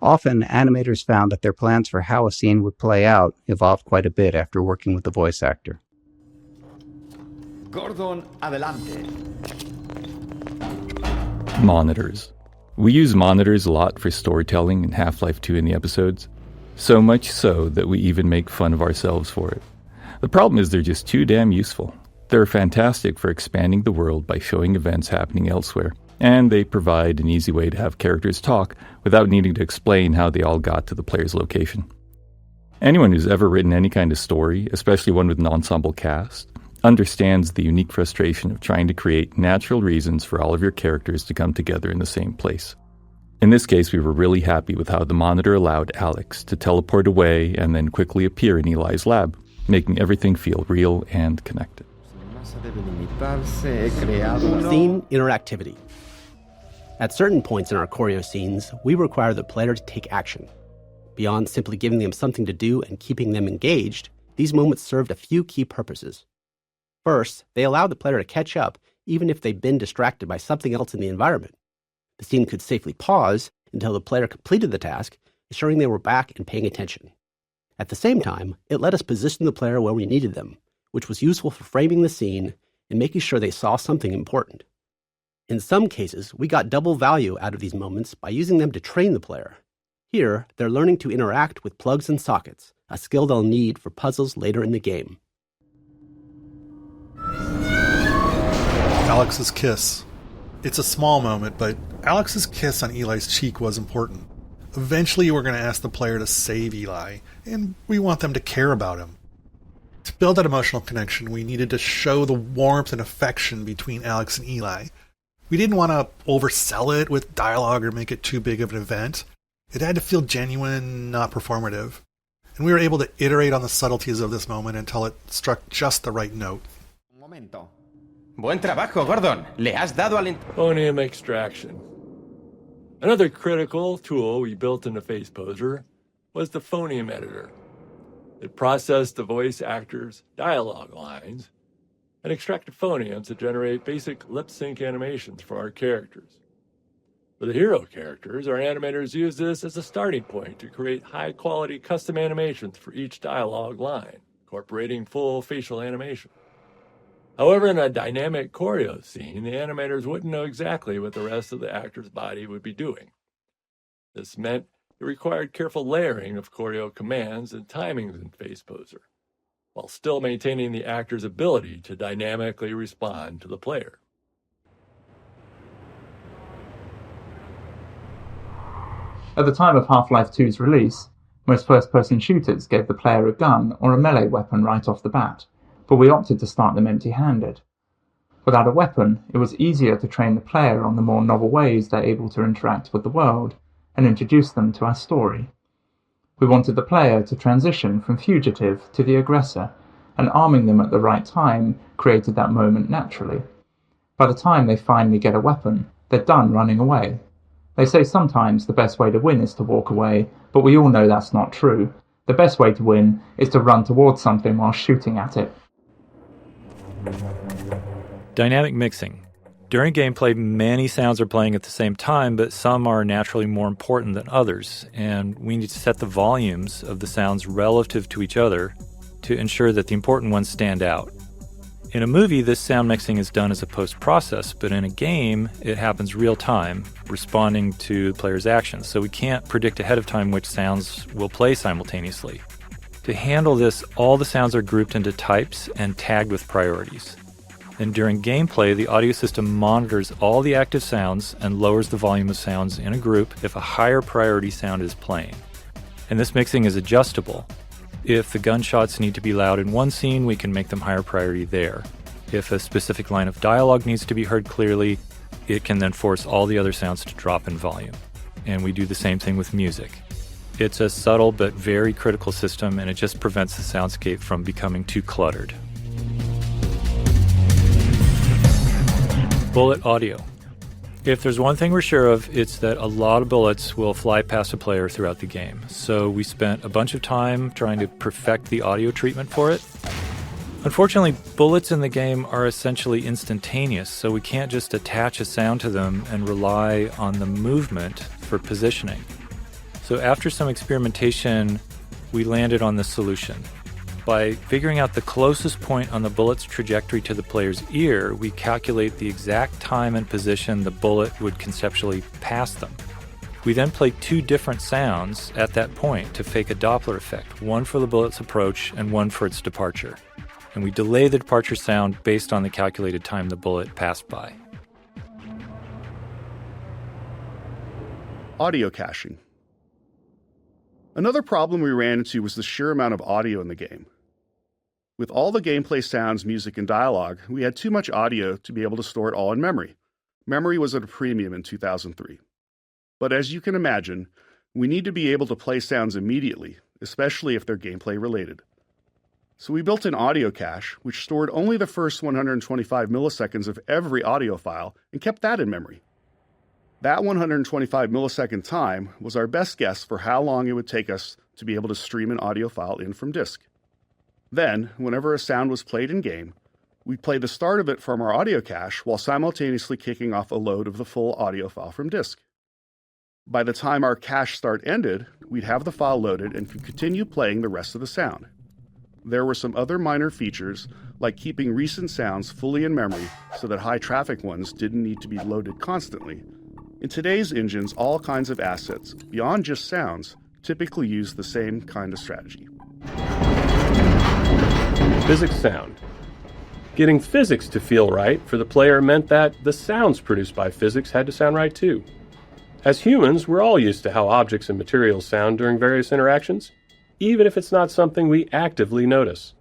Often, animators found that their plans for how a scene would play out evolved quite a bit after working with the voice actor. Gordon, adelante. Monitors. We use monitors a lot for storytelling in Half-Life 2 in the episodes, so much so that we even make fun of ourselves for it. The problem is they're just too damn useful. They're fantastic for expanding the world by showing events happening elsewhere, and they provide an easy way to have characters talk without needing to explain how they all got to the player's location. Anyone who's ever written any kind of story, especially one with an ensemble cast, understands the unique frustration of trying to create natural reasons for all of your characters to come together in the same place. In this case, we were really happy with how the monitor allowed Alex to teleport away and then quickly appear in Eli's lab, making everything feel real and connected. Scene interactivity. At certain points in our choreo scenes, we require the player to take action. Beyond simply giving them something to do and keeping them engaged, these moments served a few key purposes. First, they allowed the player to catch up even if they'd been distracted by something else in the environment. The scene could safely pause until the player completed the task, ensuring they were back and paying attention. At the same time, it let us position the player where we needed them, which was useful for framing the scene and making sure they saw something important. In some cases, we got double value out of these moments by using them to train the player. Here, they're learning to interact with plugs and sockets, a skill they'll need for puzzles later in the game. Alex's kiss. It's a small moment, but Alex's kiss on Eli's cheek was important. Eventually, we're going to ask the player to save Eli, and we want them to care about him. To build that emotional connection, we needed to show the warmth and affection between Alex and Eli. We didn't want to oversell it with dialogue or make it too big of an event. It had to feel genuine, not performative. And we were able to iterate on the subtleties of this moment until it struck just the right note. Un momento. Buen trabajo, Gordon. Le has dado al... Phoneme extraction. Another critical tool we built into FacePoser was the phoneme editor. It processed the voice actors' dialogue lines and extracted phonemes to generate basic lip-sync animations for our characters. For the hero characters, our animators use this as a starting point to create high-quality custom animations for each dialogue line, incorporating full facial animation. However, in a dynamic choreo scene, the animators wouldn't know exactly what the rest of the actor's body would be doing. This meant it required careful layering of choreo commands and timings in FacePoser, while still maintaining the actor's ability to dynamically respond to the player. At the time of Half-Life 2's release, most first-person shooters gave the player a gun or a melee weapon right off the bat, but we opted to start them empty-handed. Without a weapon, it was easier to train the player on the more novel ways they're able to interact with the world, and introduce them to our story. We wanted the player to transition from fugitive to the aggressor, and arming them at the right time created that moment naturally. By the time they finally get a weapon, they're done running away. They say sometimes the best way to win is to walk away, but we all know that's not true. The best way to win is to run towards something while shooting at it. Dynamic mixing. During gameplay, many sounds are playing at the same time, but some are naturally more important than others, and we need to set the volumes of the sounds relative to each other to ensure that the important ones stand out. In a movie, this sound mixing is done as a post-process, but in a game, it happens real-time, responding to the player's actions, so we can't predict ahead of time which sounds will play simultaneously. To handle this, all the sounds are grouped into types and tagged with priorities. And during gameplay, the audio system monitors all the active sounds and lowers the volume of sounds in a group if a higher priority sound is playing. And this mixing is adjustable. If the gunshots need to be loud in one scene, we can make them higher priority there. If a specific line of dialogue needs to be heard clearly, it can then force all the other sounds to drop in volume. And we do the same thing with music. It's a subtle but very critical system, and it just prevents the soundscape from becoming too cluttered. Bullet audio. If there's one thing we're sure of, it's that a lot of bullets will fly past a player throughout the game. So we spent a bunch of time trying to perfect the audio treatment for it. Unfortunately, bullets in the game are essentially instantaneous, so we can't just attach a sound to them and rely on the movement for positioning. So after some experimentation, we landed on this solution. By figuring out the closest point on the bullet's trajectory to the player's ear, we calculate the exact time and position the bullet would conceptually pass them. We then play two different sounds at that point to fake a Doppler effect, one for the bullet's approach and one for its departure. And we delay the departure sound based on the calculated time the bullet passed by. Audio caching. Another problem we ran into was the sheer amount of audio in the game. With all the gameplay sounds, music, and dialogue, we had too much audio to be able to store it all in memory. Memory was at a premium in 2003. But as you can imagine, we need to be able to play sounds immediately, especially if they're gameplay related. So we built an audio cache, which stored only the first 125 milliseconds of every audio file and kept that in memory. That 125 millisecond time was our best guess for how long it would take us to be able to stream an audio file in from disk. Then, whenever a sound was played in-game, we'd play the start of it from our audio cache while simultaneously kicking off a load of the full audio file from disk. By the time our cache start ended, we'd have the file loaded and could continue playing the rest of the sound. There were some other minor features, like keeping recent sounds fully in memory so that high-traffic ones didn't need to be loaded constantly. In today's engines, all kinds of assets, beyond just sounds, typically use the same kind of strategy. Physics sound. Getting physics to feel right for the player meant that the sounds produced by physics had to sound right too. As humans, we're all used to how objects and materials sound during various interactions, even if it's not something we actively notice.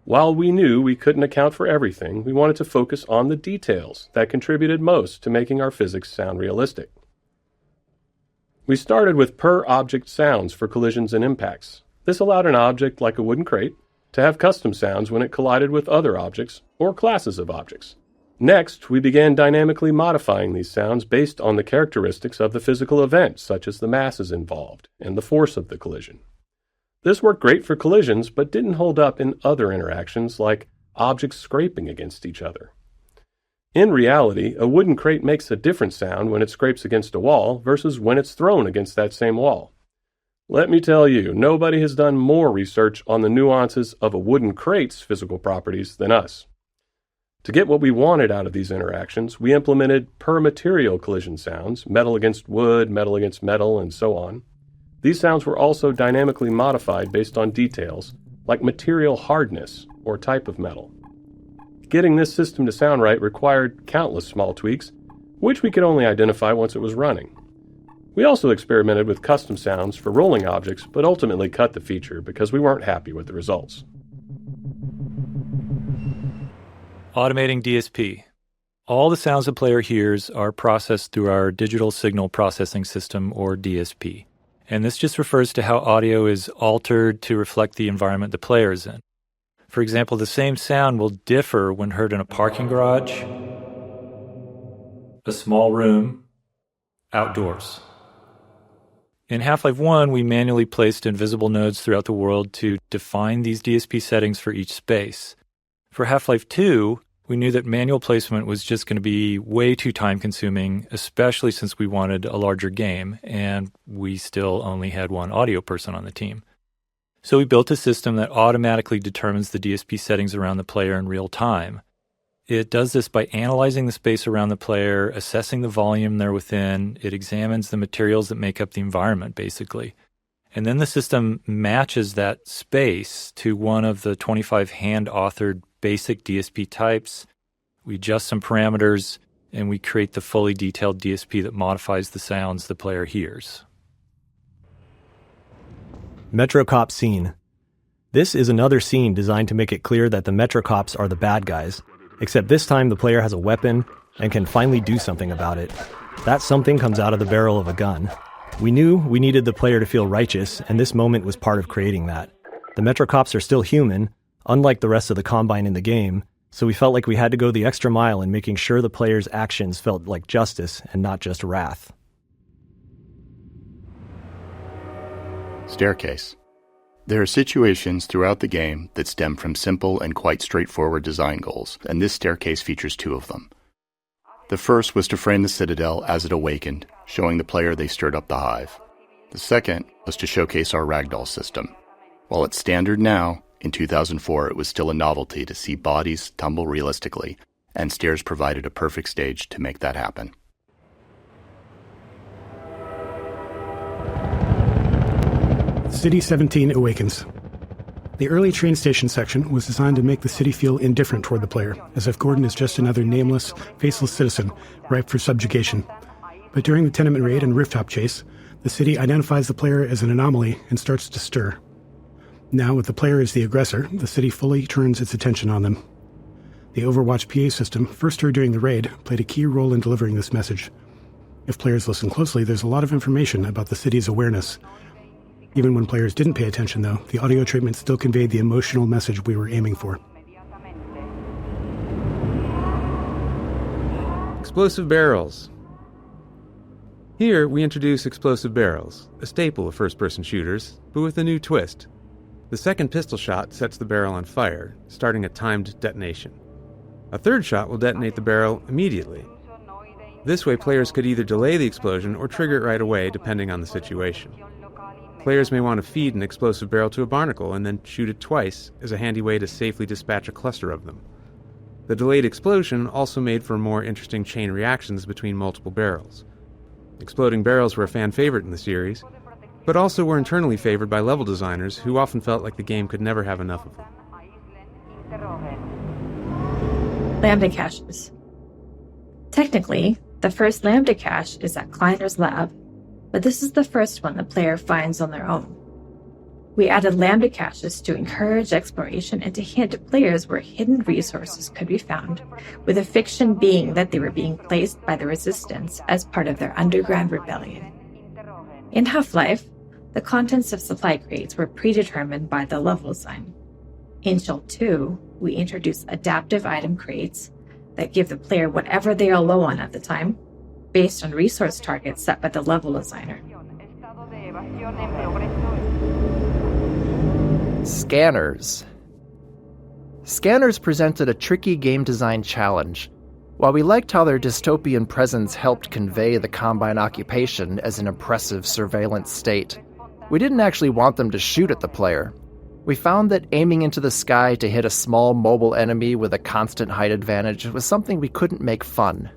While we knew we couldn't account for everything, we wanted to focus on the details that contributed most to making our physics sound realistic. We started with per-object sounds for collisions and impacts. This allowed an object like a wooden crate to have custom sounds when it collided with other objects or classes of objects. Next, we began dynamically modifying these sounds based on the characteristics of the physical event, such as the masses involved and the force of the collision. This worked great for collisions, but didn't hold up in other interactions like objects scraping against each other. In reality, a wooden crate makes a different sound when it scrapes against a wall versus when it's thrown against that same wall. Let me tell you, nobody has done more research on the nuances of a wooden crate's physical properties than us. To get what we wanted out of these interactions, we implemented per-material collision sounds, metal against wood, metal against metal, and so on. These sounds were also dynamically modified based on details, like material hardness or type of metal. Getting this system to sound right required countless small tweaks, which we could only identify once it was running. We also experimented with custom sounds for rolling objects, but ultimately cut the feature because we weren't happy with the results. Automating DSP. All the sounds the player hears are processed through our Digital Signal Processing System, or DSP. And this just refers to how audio is altered to reflect the environment the player is in. For example, the same sound will differ when heard in a parking garage, a small room, outdoors. In Half-Life 1, we manually placed invisible nodes throughout the world to define these DSP settings for each space. For Half-Life 2, we knew that manual placement was just going to be way too time-consuming, especially since we wanted a larger game, and we still only had one audio person on the team. So we built a system that automatically determines the DSP settings around the player in real time. It does this by analyzing the space around the player, assessing the volume they're within. It examines the materials that make up the environment, basically. And then the system matches that space to one of the 25 hand-authored basic DSP types. We adjust some parameters, and we create the fully detailed DSP that modifies the sounds the player hears. Metro Cop Scene. This is another scene designed to make it clear that the Metro Cops are the bad guys, except this time the player has a weapon and can finally do something about it. That something comes out of the barrel of a gun. We knew we needed the player to feel righteous, and this moment was part of creating that. The Metro Cops are still human, unlike the rest of the Combine in the game, so we felt like we had to go the extra mile in making sure the player's actions felt like justice and not just wrath. Staircase. There are situations throughout the game that stem from simple and quite straightforward design goals, and this staircase features two of them. The first was to frame the Citadel as it awakened, showing the player they stirred up the hive. The second was to showcase our ragdoll system. While it's standard now, in 2004 it was still a novelty to see bodies tumble realistically, and stairs provided a perfect stage to make that happen. City 17 awakens. The early train station section was designed to make the city feel indifferent toward the player, as if Gordon is just another nameless, faceless citizen, ripe for subjugation. But during the tenement raid and rooftop chase, the city identifies the player as an anomaly and starts to stir. Now, with the player as the aggressor, the city fully turns its attention on them. The Overwatch PA system, first heard during the raid, played a key role in delivering this message. If players listen closely, there's a lot of information about the city's awareness. Even when players didn't pay attention, though, the audio treatment still conveyed the emotional message we were aiming for. Explosive barrels. Here, we introduce explosive barrels, a staple of first-person shooters, but with a new twist. The second pistol shot sets the barrel on fire, starting a timed detonation. A third shot will detonate the barrel immediately. This way, players could either delay the explosion or trigger it right away, depending on the situation. Players may want to feed an explosive barrel to a barnacle and then shoot it twice as a handy way to safely dispatch a cluster of them. The delayed explosion also made for more interesting chain reactions between multiple barrels. Exploding barrels were a fan favorite in the series, but also were internally favored by level designers who often felt like the game could never have enough of them. Lambda caches. Technically, the first Lambda cache is at Kleiner's lab, but this is the first one the player finds on their own. We added Lambda caches to encourage exploration and to hint players where hidden resources could be found, with a fiction being that they were being placed by the Resistance as part of their underground rebellion. In Half-Life, the contents of supply crates were predetermined by the level design. In Shell 2, we introduced adaptive item crates that give the player whatever they are low on at the time, based on resource targets set by the level designer. Scanners. Scanners presented a tricky game design challenge. While we liked how their dystopian presence helped convey the Combine occupation as an oppressive surveillance state, we didn't actually want them to shoot at the player. We found that aiming into the sky to hit a small mobile enemy with a constant height advantage was something we couldn't make fun.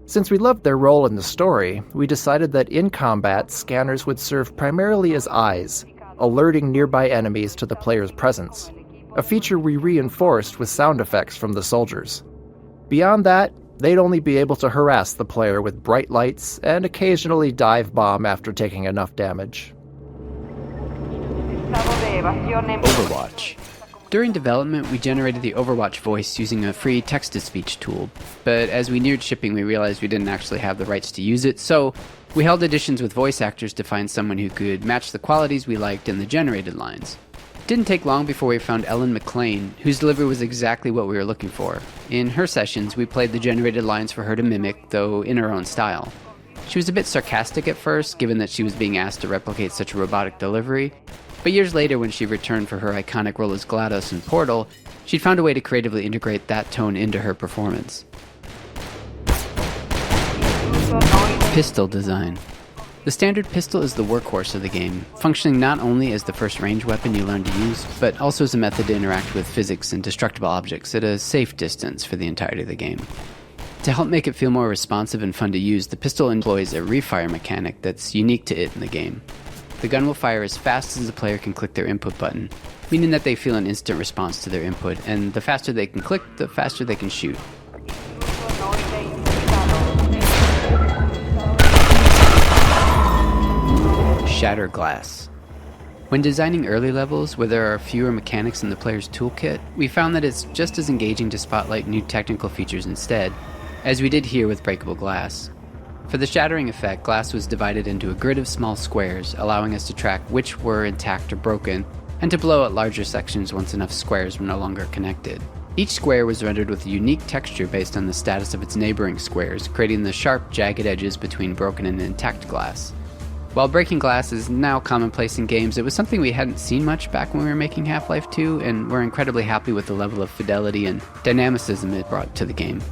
Since we loved their role in the story, we decided that in combat, scanners would serve primarily as eyes, alerting nearby enemies to the player's presence, a feature we reinforced with sound effects from the soldiers. Beyond that, they'd only be able to harass the player with bright lights and occasionally dive bomb after taking enough damage. Overwatch. During development, we generated the Overwatch voice using a free text-to-speech tool, but as we neared shipping, we realized we didn't actually have the rights to use it, so we held auditions with voice actors to find someone who could match the qualities we liked in the generated lines. It didn't take long before we found Ellen McLean, whose delivery was exactly what we were looking for. In her sessions, we played the generated lines for her to mimic, though in her own style. She was a bit sarcastic at first, given that she was being asked to replicate such a robotic delivery, but years later, when she returned for her iconic role as GLaDOS in Portal, she'd found a way to creatively integrate that tone into her performance. Pistol design. The standard pistol is the workhorse of the game, functioning not only as the first range weapon you learn to use, but also as a method to interact with physics and destructible objects at a safe distance for the entirety of the game. To help make it feel more responsive and fun to use, the pistol employs a refire mechanic that's unique to it in the game. The gun will fire as fast as the player can click their input button, meaning that they feel an instant response to their input, and the faster they can click, the faster they can shoot. Shatter glass. When designing early levels where there are fewer mechanics in the player's toolkit, we found that it's just as engaging to spotlight new technical features instead, as we did here with breakable glass. For the shattering effect, glass was divided into a grid of small squares, allowing us to track which were intact or broken, and to blow at larger sections once enough squares were no longer connected. Each square was rendered with a unique texture based on the status of its neighboring squares, creating the sharp, jagged edges between broken and intact glass. While breaking glass is now commonplace in games, it was something we hadn't seen much back when we were making Half-Life 2, and we're incredibly happy with the level of fidelity and dynamicism it brought to the game.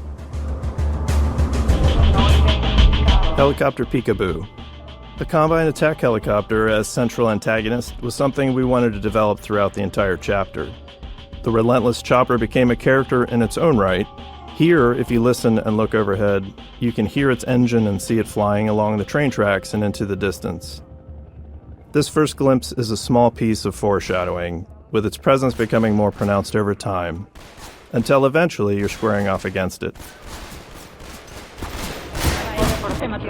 Helicopter Peekaboo. The Combine attack helicopter as central antagonist was something we wanted to develop throughout the entire chapter. The relentless chopper became a character in its own right. Here, if you listen and look overhead, you can hear its engine and see it flying along the train tracks and into the distance. This first glimpse is a small piece of foreshadowing, with its presence becoming more pronounced over time, until eventually you're squaring off against it.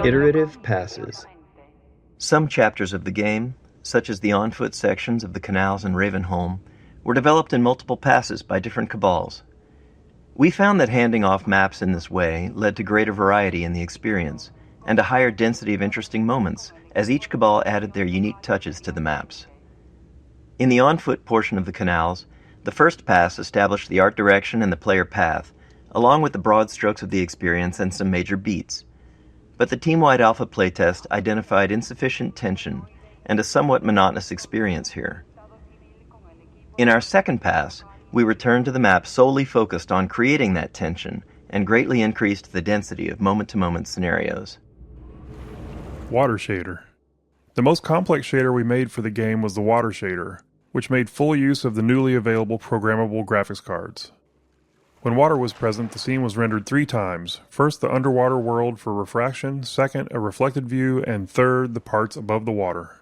Iterative passes. Some chapters of the game, such as the on-foot sections of the canals in Ravenholm, were developed in multiple passes by different cabals. We found that handing off maps in this way led to greater variety in the experience, and a higher density of interesting moments, as each cabal added their unique touches to the maps. In the on-foot portion of the canals, the first pass established the art direction and the player path, along with the broad strokes of the experience and some major beats. but the team-wide alpha playtest identified insufficient tension and a somewhat monotonous experience here. In our second pass, we returned to the map solely focused on creating that tension and greatly increased the density of moment-to-moment scenarios. Water shader. The most complex shader we made for the game was the water shader, which made full use of the newly available programmable graphics cards. When water was present, the scene was rendered 3 times. First, the underwater world for refraction, second, a reflected view, and third, the parts above the water.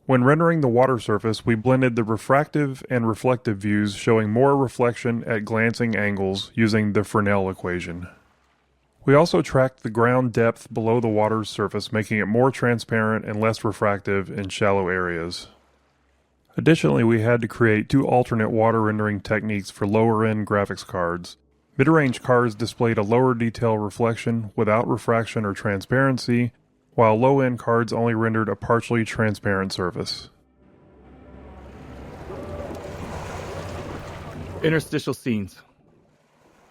When rendering the water surface, we blended the refractive and reflective views, showing more reflection at glancing angles using the Fresnel equation. We also tracked the ground depth below the water's surface, making it more transparent and less refractive in shallow areas. Additionally, we had to create 2 alternate water rendering techniques for lower-end graphics cards. Mid-range cards displayed a lower detail reflection without refraction or transparency, while low-end cards only rendered a partially transparent surface. Interstitial scenes.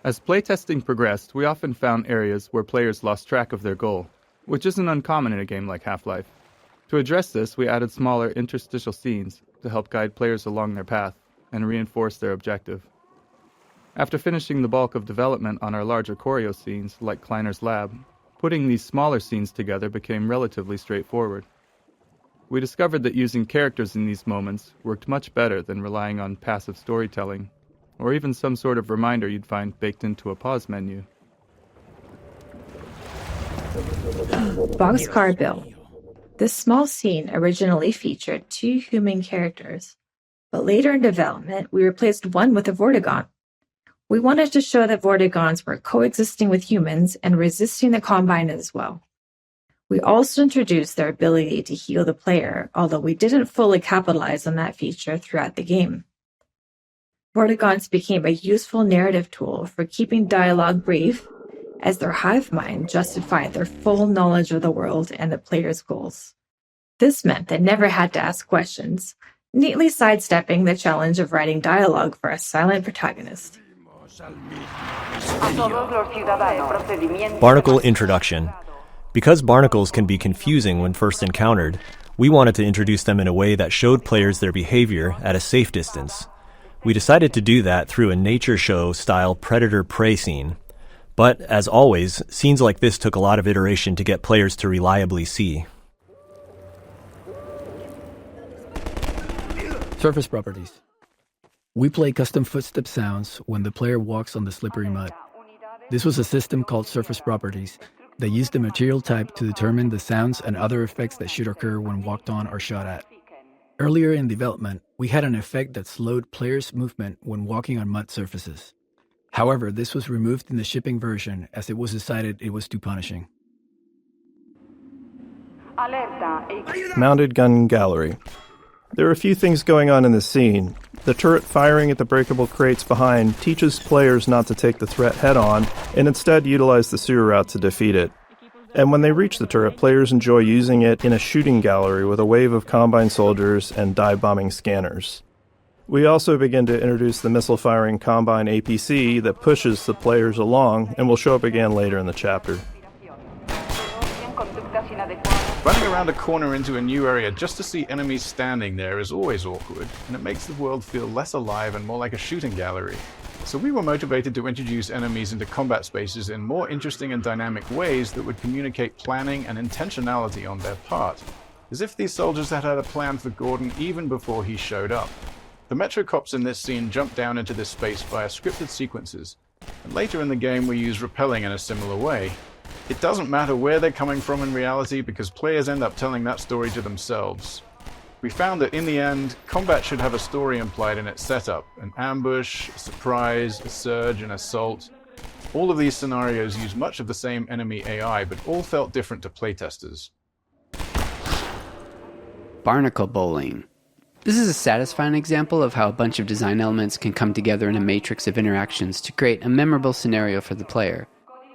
As playtesting progressed, we often found areas where players lost track of their goal, which isn't uncommon in a game like Half-Life. To address this, we added smaller interstitial scenes to help guide players along their path and reinforce their objective. After finishing the bulk of development on our larger choreo scenes, like Kleiner's Lab, putting these smaller scenes together became relatively straightforward. We discovered that using characters in these moments worked much better than relying on passive storytelling, or even some sort of reminder you'd find baked into a pause menu. Boxcar Bill. This small scene originally featured 2 human characters, but later in development we replaced one with a Vortigaunt. We wanted to show that Vortigaunts were coexisting with humans and resisting the Combine as well. We also introduced their ability to heal the player, although we didn't fully capitalize on that feature throughout the game. Vortigaunts became a useful narrative tool for keeping dialogue brief, as their hive mind justified their full knowledge of the world and the player's goals. This meant they never had to ask questions, neatly sidestepping the challenge of writing dialogue for a silent protagonist. Barnacle Introduction. Because barnacles can be confusing when first encountered, we wanted to introduce them in a way that showed players their behavior at a safe distance. We decided to do that through a nature show-style predator-prey scene. But, as always, scenes like this took a lot of iteration to get players to reliably see. Surface properties. We play custom footstep sounds when the player walks on the slippery mud. This was a system called Surface Properties that used the material type to determine the sounds and other effects that should occur when walked on or shot at. Earlier in development, we had an effect that slowed players' movement when walking on mud surfaces. However, this was removed in the shipping version as it was decided it was too punishing. Mounted gun gallery. There are a few things going on in this scene. The turret firing at the breakable crates behind teaches players not to take the threat head-on and instead utilize the sewer route to defeat it. And when they reach the turret, players enjoy using it in a shooting gallery with a wave of Combine soldiers and dive-bombing scanners. We also begin to introduce the missile-firing Combine APC that pushes the players along and will show up again later in the chapter. Running around a corner into a new area just to see enemies standing there is always awkward, and it makes the world feel less alive and more like a shooting gallery. So we were motivated to introduce enemies into combat spaces in more interesting and dynamic ways that would communicate planning and intentionality on their part, as if these soldiers had had a plan for Gordon even before he showed up. The Metro Cops in this scene jump down into this space via scripted sequences, and later in the game we use rappelling in a similar way. It doesn't matter where they're coming from in reality because players end up telling that story to themselves. We found that in the end, combat should have a story implied in its setup, an ambush, a surprise, a surge, an assault. All of these scenarios use much of the same enemy AI, but all felt different to playtesters. Barnacle bowling. This is a satisfying example of how a bunch of design elements can come together in a matrix of interactions to create a memorable scenario for the player.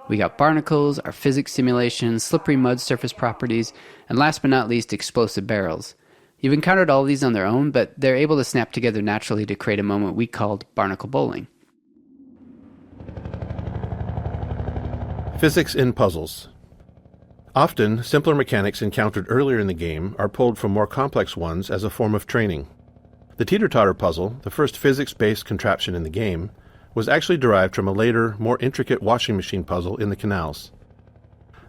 We got barnacles, our physics simulation, slippery mud surface properties, and last but not least, explosive barrels. You've encountered all these on their own, but they're able to snap together naturally to create a moment we called Barnacle Bowling. Physics in puzzles. Often, simpler mechanics encountered earlier in the game are pulled from more complex ones as a form of training. The teeter-totter puzzle, the first physics-based contraption in the game, was actually derived from a later, more intricate washing machine puzzle in the canals.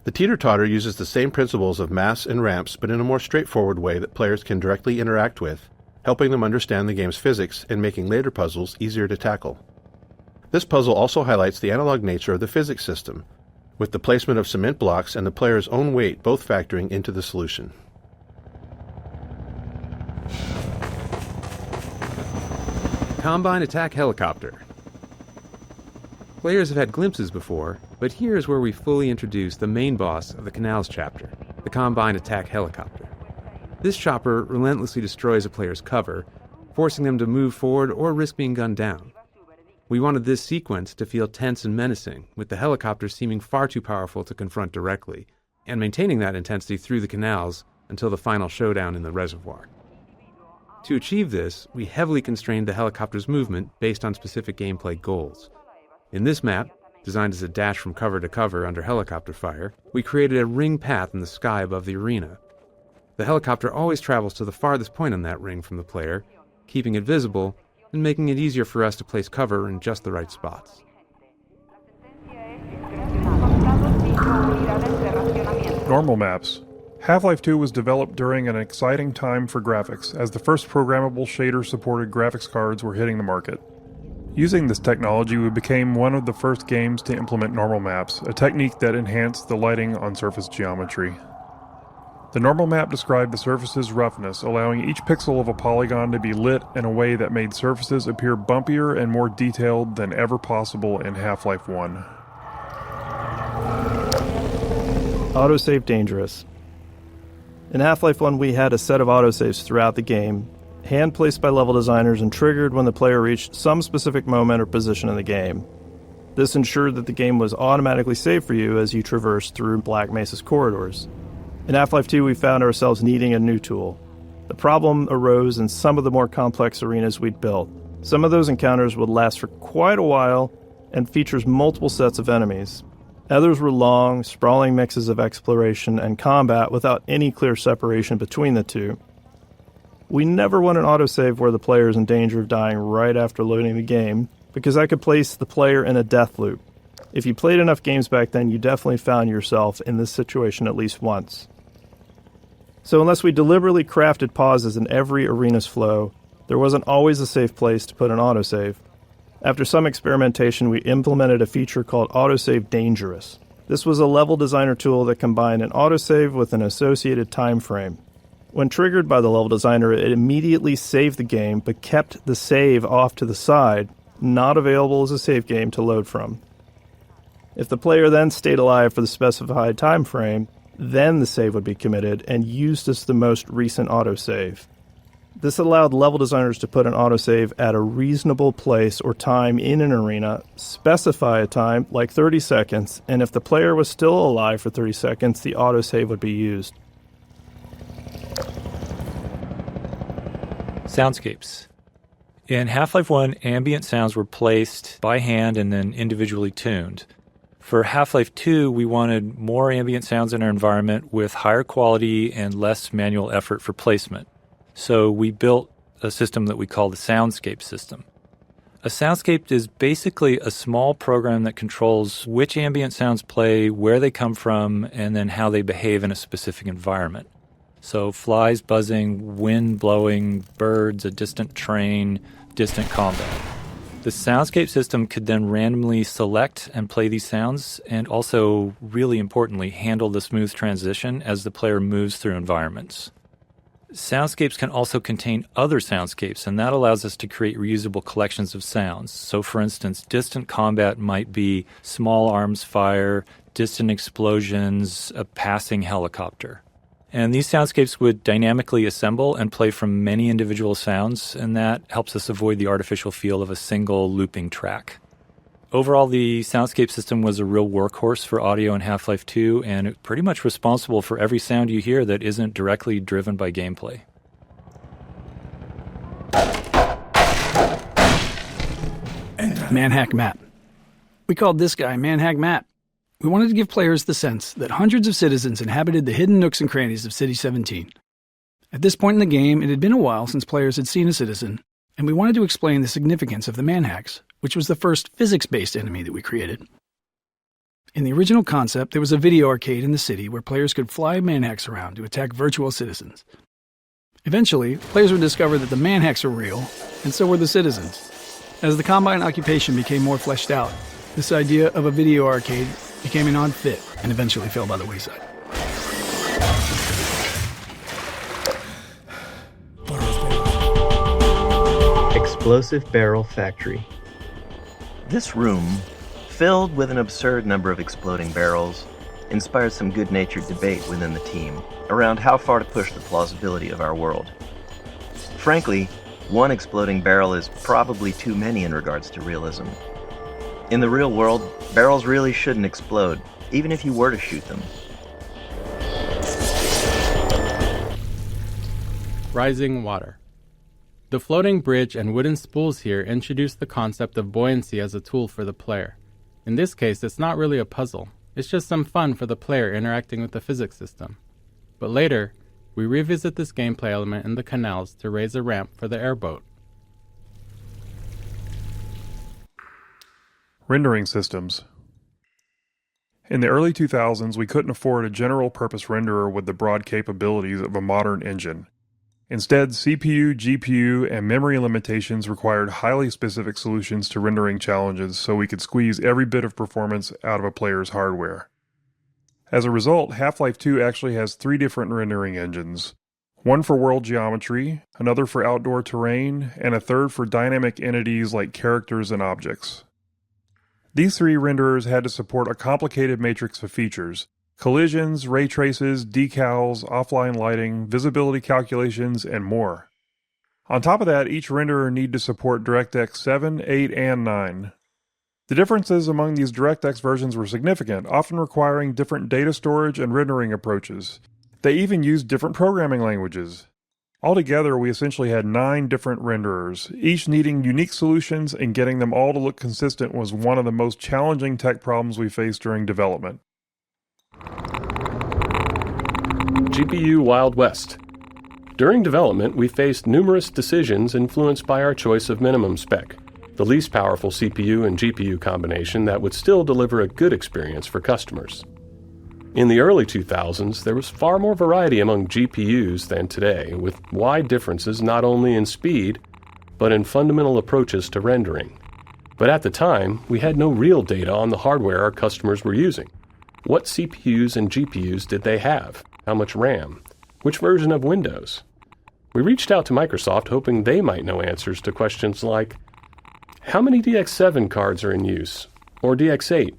The teeter-totter uses the same principles of mass and ramps, but in a more straightforward way that players can directly interact with, helping them understand the game's physics and making later puzzles easier to tackle. This puzzle also highlights the analog nature of the physics system, with the placement of cement blocks and the player's own weight both factoring into the solution. Combine Attack Helicopter. Players have had glimpses before, but here is where we fully introduce the main boss of the Canals chapter, the Combine Attack Helicopter. This chopper relentlessly destroys a player's cover, forcing them to move forward or risk being gunned down. We wanted this sequence to feel tense and menacing, with the helicopter seeming far too powerful to confront directly, and maintaining that intensity through the canals until the final showdown in the reservoir. To achieve this, we heavily constrained the helicopter's movement based on specific gameplay goals. In this map, designed as a dash from cover to cover under helicopter fire, we created a ring path in the sky above the arena. The helicopter always travels to the farthest point on that ring from the player, keeping it visible and making it easier for us to place cover in just the right spots. Normal maps. Half-Life 2 was developed during an exciting time for graphics, as the first programmable shader-supported graphics cards were hitting the market. Using this technology, we became one of the first games to implement normal maps, a technique that enhanced the lighting on surface geometry. The normal map described the surface's roughness, allowing each pixel of a polygon to be lit in a way that made surfaces appear bumpier and more detailed than ever possible in Half-Life 1. Autosave dangerous. In Half-Life 1, we had a set of autosaves throughout the game, hand-placed by level designers and triggered when the player reached some specific moment or position in the game. This ensured that the game was automatically saved for you as you traversed through Black Mesa's corridors. In Half-Life 2, we found ourselves needing a new tool. The problem arose in some of the more complex arenas we'd built. Some of those encounters would last for quite a while and features multiple sets of enemies. Others were long, sprawling mixes of exploration and combat without any clear separation between the two. We never want an autosave where the player is in danger of dying right after loading the game, because that could place the player in a death loop. If you played enough games back then, you definitely found yourself in this situation at least once. So unless we deliberately crafted pauses in every arena's flow, there wasn't always a safe place to put an autosave. After some experimentation, we implemented a feature called Autosave Dangerous. This was a level designer tool that combined an autosave with an associated time frame. When triggered by the level designer, it immediately saved the game, but kept the save off to the side, not available as a save game to load from. If the player then stayed alive for the specified time frame, then the save would be committed and used as the most recent autosave. This allowed level designers to put an autosave at a reasonable place or time in an arena, specify a time, like 30 seconds, and if the player was still alive for 30 seconds, the autosave would be used. Soundscapes. In Half-Life 1, ambient sounds were placed by hand and then individually tuned. For Half-Life 2, we wanted more ambient sounds in our environment with higher quality and less manual effort for placement. So we built a system that we call the soundscape system. A soundscape is basically a small program that controls which ambient sounds play, where they come from, and then how they behave in a specific environment. So flies buzzing, wind blowing, birds, a distant train, distant combat. The soundscape system could then randomly select and play these sounds, and also, really importantly, handle the smooth transition as the player moves through environments. Soundscapes can also contain other soundscapes, and that allows us to create reusable collections of sounds. So, for instance, distant combat might be small arms fire, distant explosions, a passing helicopter. And these soundscapes would dynamically assemble and play from many individual sounds, and that helps us avoid the artificial feel of a single looping track. Overall, the soundscape system was a real workhorse for audio in Half-Life 2, and it's pretty much responsible for every sound you hear that isn't directly driven by gameplay. Manhack Map. We called this guy Manhack Map. We wanted to give players the sense that hundreds of citizens inhabited the hidden nooks and crannies of City 17. At this point in the game, it had been a while since players had seen a citizen, and we wanted to explain the significance of the manhacks, which was the first physics-based enemy that we created. In the original concept, there was a video arcade in the city where players could fly manhacks around to attack virtual citizens. Eventually, players would discover that the manhacks were real, and so were the citizens. As the Combine occupation became more fleshed out, this idea of a video arcade became an odd fit and eventually fell by the wayside. Explosive Barrel Factory. This room, filled with an absurd number of exploding barrels, inspired some good-natured debate within the team around how far to push the plausibility of our world. Frankly, one exploding barrel is probably too many in regards to realism. In the real world, barrels really shouldn't explode, even if you were to shoot them. Rising water. The floating bridge and wooden spools here introduce the concept of buoyancy as a tool for the player. In this case, it's not really a puzzle. It's just some fun for the player interacting with the physics system. But later, we revisit this gameplay element in the canals to raise a ramp for the airboat. Rendering systems. In the early 2000s, we couldn't afford a general-purpose renderer with the broad capabilities of a modern engine. Instead, CPU, GPU, and memory limitations required highly specific solutions to rendering challenges so we could squeeze every bit of performance out of a player's hardware. As a result, Half-Life 2 actually has 3 different rendering engines. One for world geometry, another for outdoor terrain, and a third for dynamic entities like characters and objects. These 3 renderers had to support a complicated matrix of features: collisions, ray traces, decals, offline lighting, visibility calculations, and more. On top of that, each renderer needed to support DirectX 7, 8, and 9. The differences among these DirectX versions were significant, often requiring different data storage and rendering approaches. They even used different programming languages. Altogether, we essentially had 9 different renderers, each needing unique solutions, and getting them all to look consistent was one of the most challenging tech problems we faced during development. GPU Wild West. During development, we faced numerous decisions influenced by our choice of minimum spec, the least powerful CPU and GPU combination that would still deliver a good experience for customers. In the early 2000s, there was far more variety among GPUs than today, with wide differences not only in speed, but in fundamental approaches to rendering. But at the time, we had no real data on the hardware our customers were using. What CPUs and GPUs did they have? How much RAM? Which version of Windows? We reached out to Microsoft hoping they might know answers to questions like, how many DX7 cards are in use? Or DX8?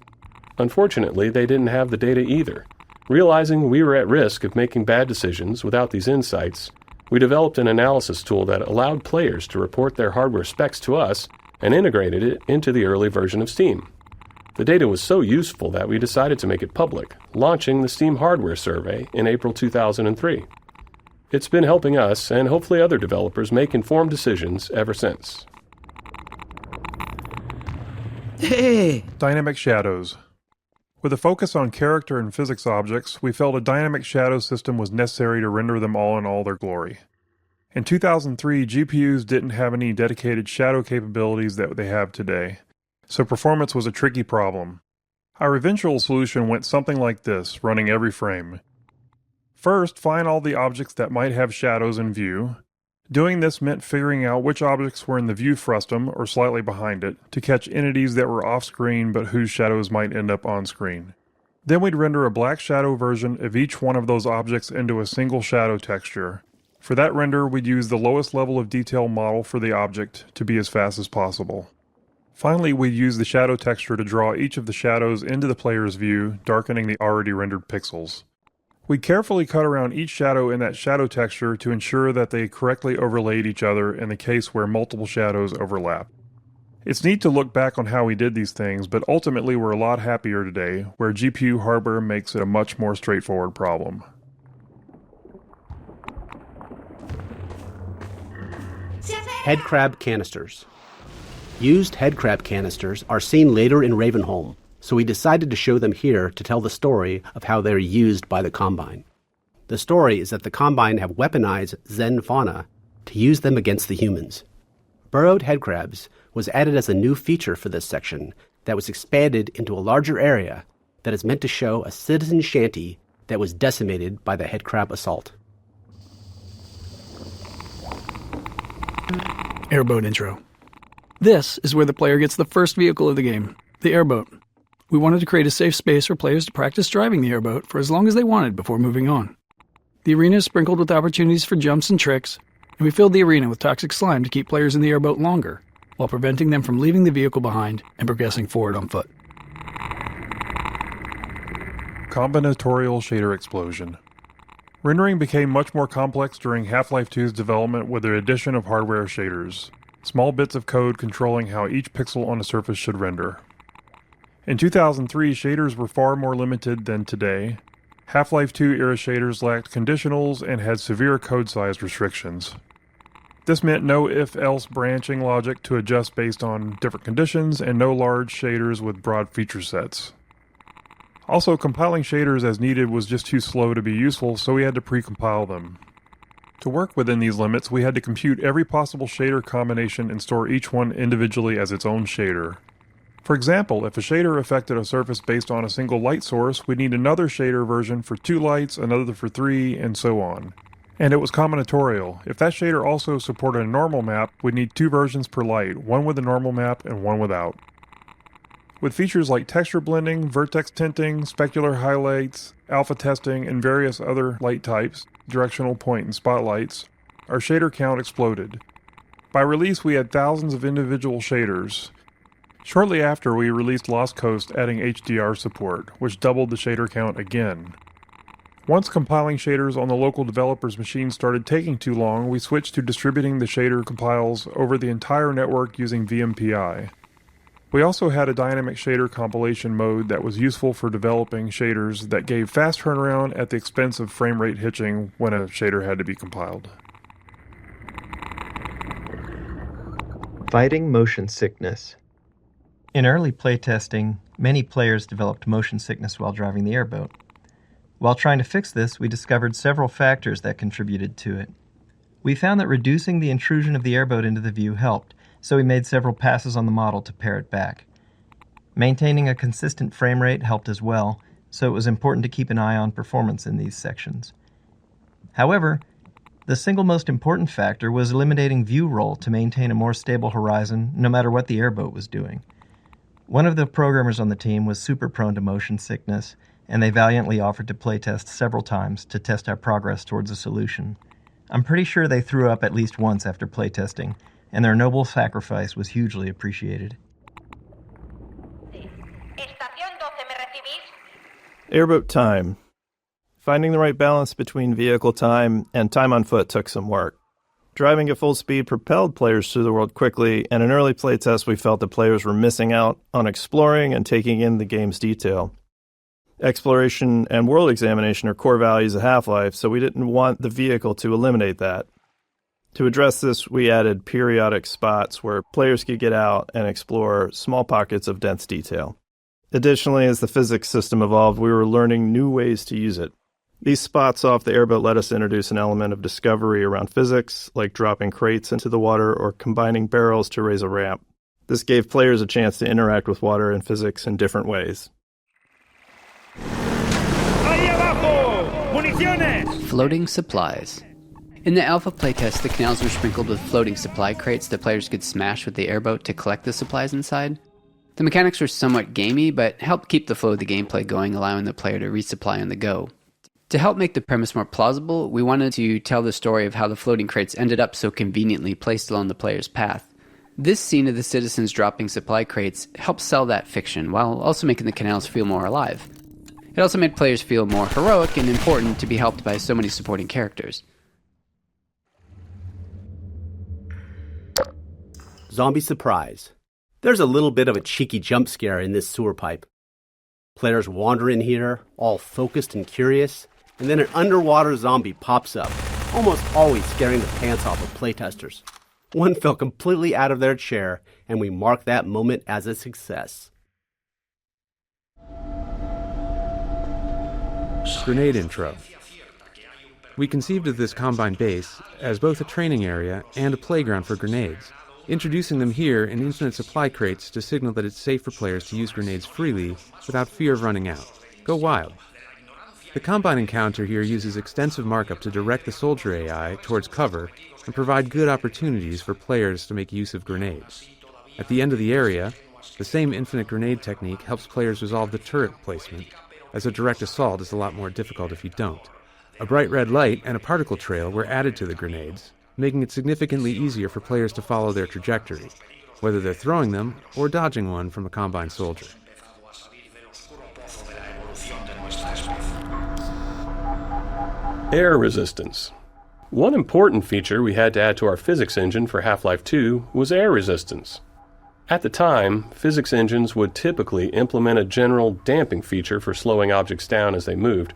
Unfortunately, they didn't have the data either. Realizing we were at risk of making bad decisions without these insights, we developed an analysis tool that allowed players to report their hardware specs to us and integrated it into the early version of Steam. The data was so useful that we decided to make it public, launching the Steam Hardware Survey in April 2003. It's been helping us and hopefully other developers make informed decisions ever since. Hey! Dynamic shadows. With a focus on character and physics objects, we felt a dynamic shadow system was necessary to render them all in all their glory. In 2003, GPUs didn't have any dedicated shadow capabilities that they have today, so performance was a tricky problem. Our eventual solution went something like this, running every frame. First, find all the objects that might have shadows in view. Doing this meant figuring out which objects were in the view frustum, or slightly behind it, to catch entities that were off-screen but whose shadows might end up on-screen. Then we'd render a black shadow version of each one of those objects into a single shadow texture. For that render, we'd use the lowest level of detail model for the object to be as fast as possible. Finally, we'd use the shadow texture to draw each of the shadows into the player's view, darkening the already rendered pixels. We carefully cut around each shadow in that shadow texture to ensure that they correctly overlaid each other in the case where multiple shadows overlap. It's neat to look back on how we did these things, but ultimately we're a lot happier today, where GPU hardware makes it a much more straightforward problem. Headcrab canisters. Used headcrab canisters are seen later in Ravenholm, so we decided to show them here to tell the story of how they're used by the Combine. The story is that the Combine have weaponized Zen fauna to use them against the humans. Burrowed headcrabs was added as a new feature for this section that was expanded into a larger area that is meant to show a citizen shanty that was decimated by the headcrab assault. Airboat intro. This is where the player gets the first vehicle of the game, the airboat. We wanted to create a safe space for players to practice driving the airboat for as long as they wanted before moving on. The arena is sprinkled with opportunities for jumps and tricks, and we filled the arena with toxic slime to keep players in the airboat longer, while preventing them from leaving the vehicle behind and progressing forward on foot. Combinatorial shader explosion. Rendering became much more complex during Half-Life 2's development with the addition of hardware shaders, small bits of code controlling how each pixel on a surface should render. In 2003, shaders were far more limited than today. Half-Life 2 era shaders lacked conditionals and had severe code size restrictions. This meant no if-else branching logic to adjust based on different conditions, and no large shaders with broad feature sets. Also, compiling shaders as needed was just too slow to be useful, so we had to pre-compile them. To work within these limits, we had to compute every possible shader combination and store each one individually as its own shader. For example, if a shader affected a surface based on a single light source, we'd need another shader version for 2 lights, another for 3, and so on. And it was combinatorial. If that shader also supported a normal map, we'd need 2 versions per light, one with a normal map and one without. With features like texture blending, vertex tinting, specular highlights, alpha testing, and various other light types, directional point and spotlights, our shader count exploded. By release, we had thousands of individual shaders. Shortly after, we released Lost Coast adding HDR support, which doubled the shader count again. Once compiling shaders on the local developer's machine started taking too long, we switched to distributing the shader compiles over the entire network using VMPI. We also had a dynamic shader compilation mode that was useful for developing shaders that gave fast turnaround at the expense of frame rate hitching when a shader had to be compiled. Fighting motion sickness. In early playtesting, many players developed motion sickness while driving the airboat. While trying to fix this, we discovered several factors that contributed to it. We found that reducing the intrusion of the airboat into the view helped, so we made several passes on the model to pare it back. Maintaining a consistent frame rate helped as well, so it was important to keep an eye on performance in these sections. However, the single most important factor was eliminating view roll to maintain a more stable horizon no matter what the airboat was doing. One of the programmers on the team was super prone to motion sickness, and they valiantly offered to playtest several times to test our progress towards a solution. I'm pretty sure they threw up at least once after playtesting, and their noble sacrifice was hugely appreciated. Airboat time. Finding the right balance between vehicle time and time on foot took some work. Driving at full speed propelled players through the world quickly, and in early playtests we felt the players were missing out on exploring and taking in the game's detail. Exploration and world examination are core values of Half-Life, so we didn't want the vehicle to eliminate that. To address this, we added periodic spots where players could get out and explore small pockets of dense detail. Additionally, as the physics system evolved, we were learning new ways to use it. These spots off the airboat let us introduce an element of discovery around physics, like dropping crates into the water or combining barrels to raise a ramp. This gave players a chance to interact with water and physics in different ways. Floating supplies. In the alpha playtest, the canals were sprinkled with floating supply crates that players could smash with the airboat to collect the supplies inside. The mechanics were somewhat gamey, but helped keep the flow of the gameplay going, allowing the player to resupply on the go. To help make the premise more plausible, we wanted to tell the story of how the floating crates ended up so conveniently placed along the player's path. This scene of the citizens dropping supply crates helped sell that fiction, while also making the canals feel more alive. It also made players feel more heroic and important to be helped by so many supporting characters. Zombie surprise. There's a little bit of a cheeky jump scare in this sewer pipe. Players wander in here, all focused and curious, and then an underwater zombie pops up, almost always scaring the pants off of playtesters. One fell completely out of their chair, and we marked that moment as a success. Grenade Intro. We conceived of this Combine base as both a training area and a playground for grenades, introducing them here in infinite supply crates to signal that it's safe for players to use grenades freely without fear of running out. Go wild. The Combine encounter here uses extensive markup to direct the soldier AI towards cover and provide good opportunities for players to make use of grenades. At the end of the area, the same infinite grenade technique helps players resolve the turret placement, as a direct assault is a lot more difficult if you don't. A bright red light and a particle trail were added to the grenades, making it significantly easier for players to follow their trajectory, whether they're throwing them or dodging one from a Combine soldier. Air resistance. One important feature we had to add to our physics engine for Half-Life 2 was air resistance. At the time, physics engines would typically implement a general damping feature for slowing objects down as they moved,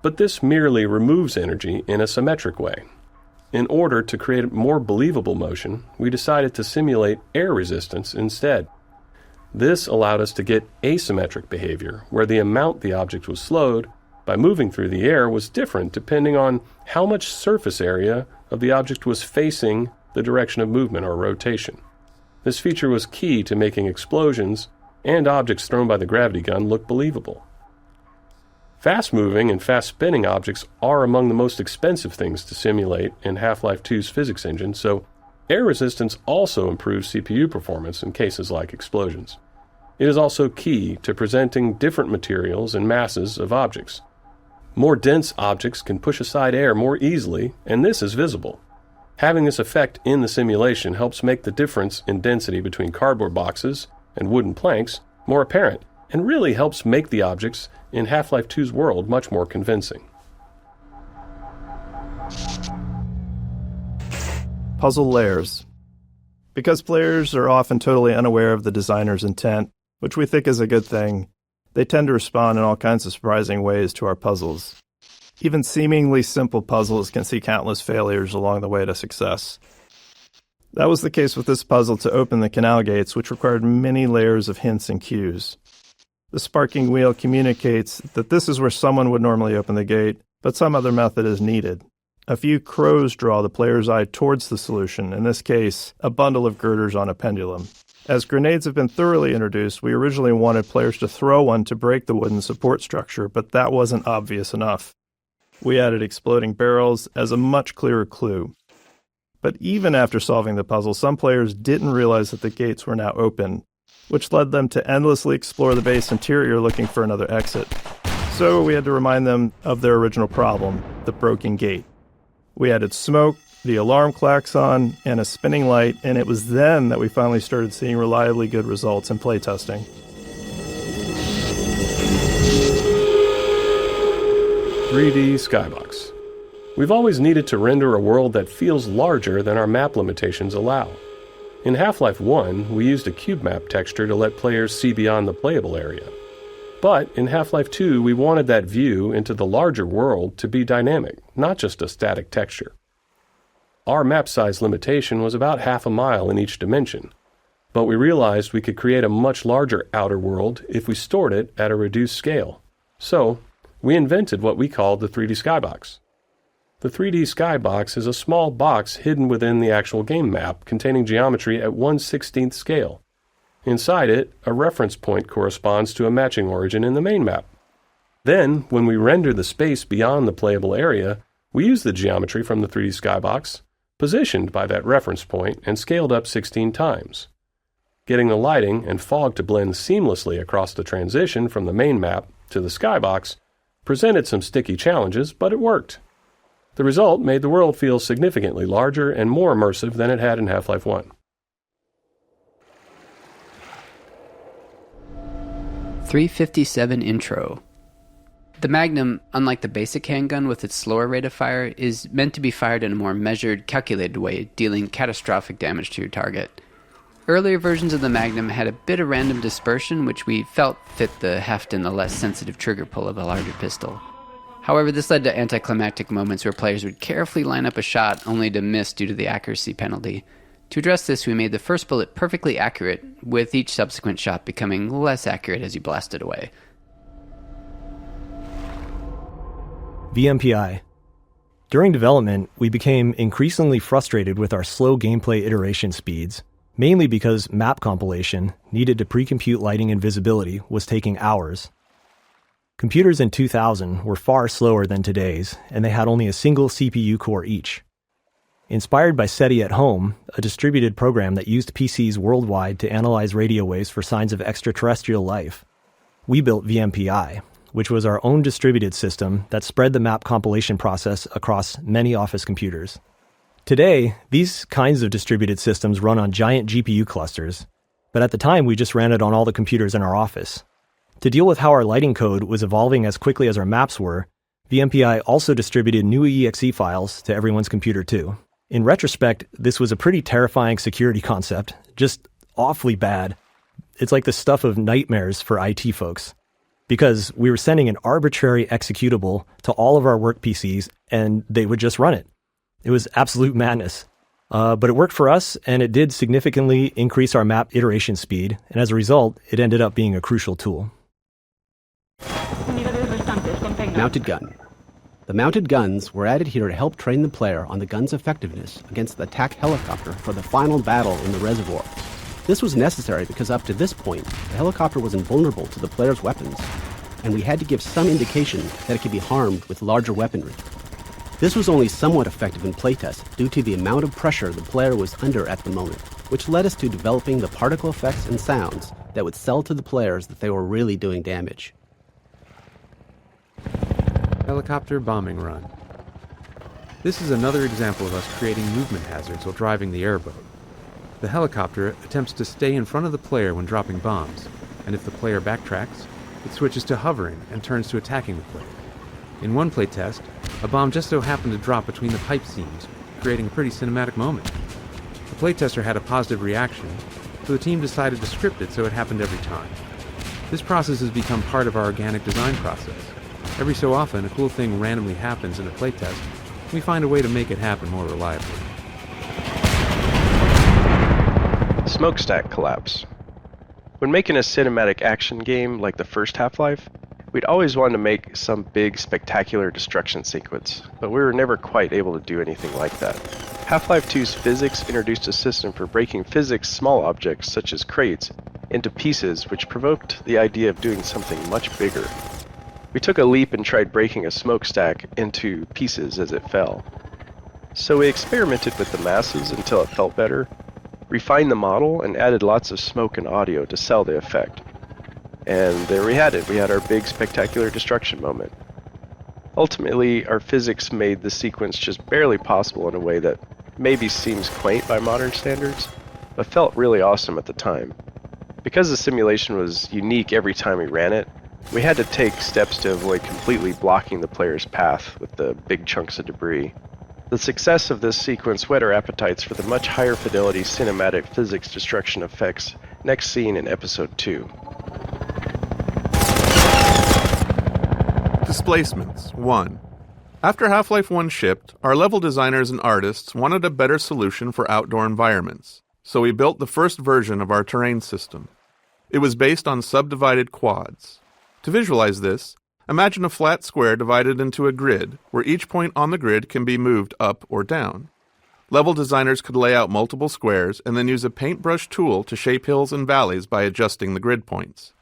but this merely removes energy in a symmetric way. In order to create more believable motion, we decided to simulate air resistance instead. This allowed us to get asymmetric behavior, where the amount the object was slowed by moving through the air was different depending on how much surface area of the object was facing the direction of movement or rotation. This feature was key to making explosions and objects thrown by the gravity gun look believable. Fast-moving and fast-spinning objects are among the most expensive things to simulate in Half-Life 2's physics engine, so air resistance also improves CPU performance in cases like explosions. It is also key to presenting different materials and masses of objects. More dense objects can push aside air more easily, and this is visible. Having this effect in the simulation helps make the difference in density between cardboard boxes and wooden planks more apparent, and really helps make the objects in Half-Life 2's world much more convincing. Puzzle layers. Because players are often totally unaware of the designer's intent, which we think is a good thing, they tend to respond in all kinds of surprising ways to our puzzles. Even seemingly simple puzzles can see countless failures along the way to success. That was the case with this puzzle to open the canal gates, which required many layers of hints and cues. The sparking wheel communicates that this is where someone would normally open the gate, but some other method is needed. A few crows draw the player's eye towards the solution, in this case, a bundle of girders on a pendulum. As grenades have been thoroughly introduced, we originally wanted players to throw one to break the wooden support structure, but that wasn't obvious enough. We added exploding barrels as a much clearer clue. But even after solving the puzzle, some players didn't realize that the gates were now open, which led them to endlessly explore the base interior looking for another exit. So we had to remind them of their original problem, the broken gate. We added smoke, the alarm klaxon, and a spinning light, and it was then that we finally started seeing reliably good results in playtesting. 3D skybox. We've always needed to render a world that feels larger than our map limitations allow. In Half-Life 1, we used a cube map texture to let players see beyond the playable area. But in Half-Life 2, we wanted that view into the larger world to be dynamic, not just a static texture. Our map size limitation was about half a mile in each dimension, but we realized we could create a much larger outer world if we stored it at a reduced scale. So, we invented what we called the 3D skybox. The 3D skybox is a small box hidden within the actual game map containing geometry at 1/16th scale. Inside it, a reference point corresponds to a matching origin in the main map. Then, when we render the space beyond the playable area, we use the geometry from the 3D skybox, positioned by that reference point and scaled up 16 times. Getting the lighting and fog to blend seamlessly across the transition from the main map to the skybox presented some sticky challenges, but it worked. The result made the world feel significantly larger and more immersive than it had in Half-Life 1. .357 Intro. The Magnum, unlike the basic handgun with its slower rate of fire, is meant to be fired in a more measured, calculated way, dealing catastrophic damage to your target. Earlier versions of the Magnum had a bit of random dispersion, which we felt fit the heft and the less sensitive trigger pull of a larger pistol. However, this led to anticlimactic moments where players would carefully line up a shot only to miss due to the accuracy penalty. To address this, we made the first bullet perfectly accurate, with each subsequent shot becoming less accurate as you blasted away. VMPI. During development, we became increasingly frustrated with our slow gameplay iteration speeds, mainly because map compilation, needed to pre-compute lighting and visibility, was taking hours. Computers in 2000 were far slower than today's, and they had only a single CPU core each. Inspired by SETI at Home, a distributed program that used PCs worldwide to analyze radio waves for signs of extraterrestrial life, we built VMPI, which was our own distributed system that spread the map compilation process across many office computers. Today, these kinds of distributed systems run on giant GPU clusters, but at the time we just ran it on all the computers in our office. To deal with how our lighting code was evolving as quickly as our maps were, VMPI also distributed new exe files to everyone's computer too. In retrospect, this was a pretty terrifying security concept, just awfully bad. It's like the stuff of nightmares for IT folks, because we were sending an arbitrary executable to all of our work PCs and they would just run it. It was absolute madness. But it worked for us, and it did significantly increase our map iteration speed, and as a result, it ended up being a crucial tool. Mounted gun. The mounted guns were added here to help train the player on the gun's effectiveness against the attack helicopter for the final battle in the reservoir. This was necessary because up to this point, the helicopter was invulnerable to the player's weapons, and we had to give some indication that it could be harmed with larger weaponry. This was only somewhat effective in playtest due to the amount of pressure the player was under at the moment, which led us to developing the particle effects and sounds that would sell to the players that they were really doing damage. Helicopter bombing run. This is another example of us creating movement hazards while driving the airboat. The helicopter attempts to stay in front of the player when dropping bombs, and if the player backtracks, it switches to hovering and turns to attacking the player. In one playtest, a bomb just so happened to drop between the pipe seams, creating a pretty cinematic moment. The playtester had a positive reaction, so the team decided to script it so it happened every time. This process has become part of our organic design process. Every so often, a cool thing randomly happens in a playtest, and we find a way to make it happen more reliably. Smokestack collapse. When making a cinematic action game like the first Half-Life, we'd always wanted to make some big, spectacular destruction sequence, but we were never quite able to do anything like that. Half-Life 2's physics introduced a system for breaking physics small objects, such as crates, into pieces, which provoked the idea of doing something much bigger. We took a leap and tried breaking a smokestack into pieces as it fell. So we experimented with the masses until it felt better, refined the model, and added lots of smoke and audio to sell the effect. And there we had it. We had our big spectacular destruction moment. Ultimately, our physics made the sequence just barely possible in a way that maybe seems quaint by modern standards, but felt really awesome at the time. Because the simulation was unique every time we ran it, we had to take steps to avoid completely blocking the player's path with the big chunks of debris. The success of this sequence whet our appetites for the much higher fidelity cinematic physics destruction effects next seen in Episode 2. Displacements 1. After Half-Life 1 shipped, our level designers and artists wanted a better solution for outdoor environments, so we built the first version of our terrain system. It was based on subdivided quads. To visualize this, imagine a flat square divided into a grid, where each point on the grid can be moved up or down. Level designers could lay out multiple squares and then use a paintbrush tool to shape hills and valleys by adjusting the grid points.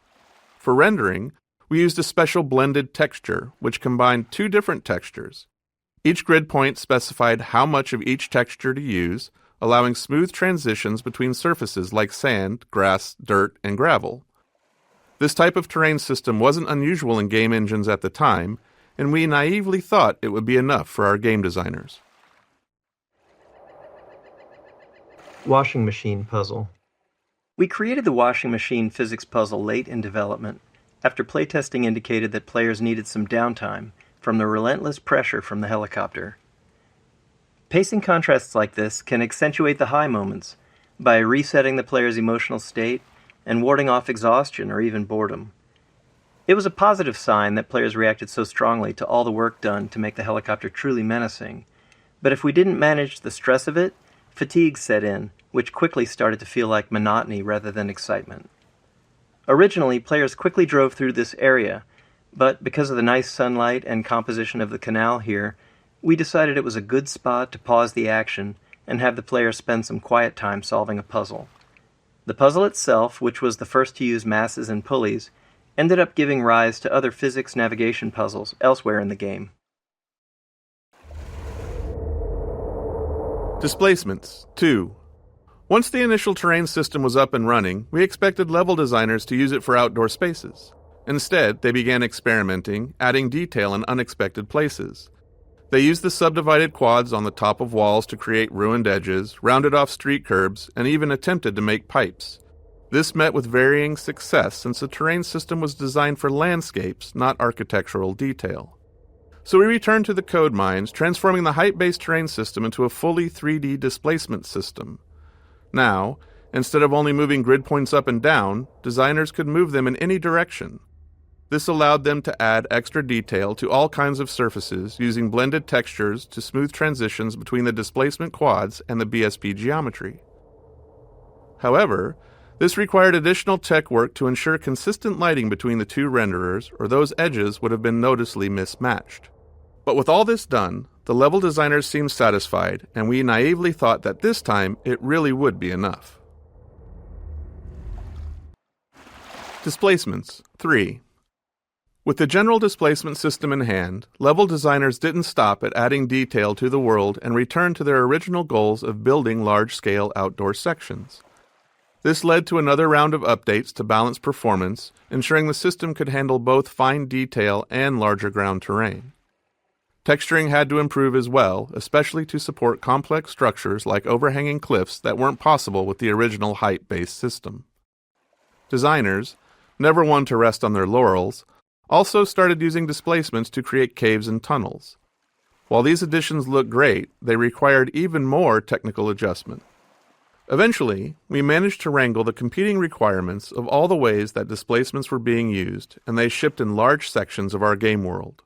For rendering, we used a special blended texture, which combined two different textures. Each grid point specified how much of each texture to use, allowing smooth transitions between surfaces like sand, grass, dirt, and gravel. This type of terrain system wasn't unusual in game engines at the time, and we naively thought it would be enough for our game designers. Washing machine puzzle. We created the washing machine physics puzzle late in development, after playtesting indicated that players needed some downtime from the relentless pressure from the helicopter. Pacing contrasts like this can accentuate the high moments by resetting the player's emotional state and warding off exhaustion or even boredom. It was a positive sign that players reacted so strongly to all the work done to make the helicopter truly menacing, but if we didn't manage the stress of it, fatigue set in, which quickly started to feel like monotony rather than excitement. Originally, players quickly drove through this area, But because of the nice sunlight and composition of the canal here, we decided it was a good spot to pause the action and have the player spend some quiet time solving a puzzle. The puzzle itself, which was the first to use masses and pulleys, ended up giving rise to other physics navigation puzzles elsewhere in the game. Displacements 2. Once the initial terrain system was up and running, we expected level designers to use it for outdoor spaces. Instead, they began experimenting, adding detail in unexpected places. They used the subdivided quads on the top of walls to create ruined edges, rounded off street curbs, and even attempted to make pipes. This met with varying success since the terrain system was designed for landscapes, not architectural detail. So we returned to the code mines, transforming the height-based terrain system into a fully 3D displacement system. Now, instead of only moving grid points up and down, designers could move them in any direction. This allowed them to add extra detail to all kinds of surfaces using blended textures to smooth transitions between the displacement quads and the BSP geometry. However, this required additional tech work to ensure consistent lighting between the two renderers, or those edges would have been noticeably mismatched. But with all this done, the level designers seemed satisfied, and we naively thought that this time it really would be enough. Displacements 3. With the general displacement system in hand, level designers didn't stop at adding detail to the world and returned to their original goals of building large-scale outdoor sections. This led to another round of updates to balance performance, ensuring the system could handle both fine detail and larger ground terrain. Texturing had to improve as well, especially to support complex structures like overhanging cliffs that weren't possible with the original height-based system. Designers, never one to rest on their laurels, also started using displacements to create caves and tunnels. While these additions looked great, they required even more technical adjustment. Eventually, we managed to wrangle the competing requirements of all the ways that displacements were being used, and they shipped in large sections of our game world.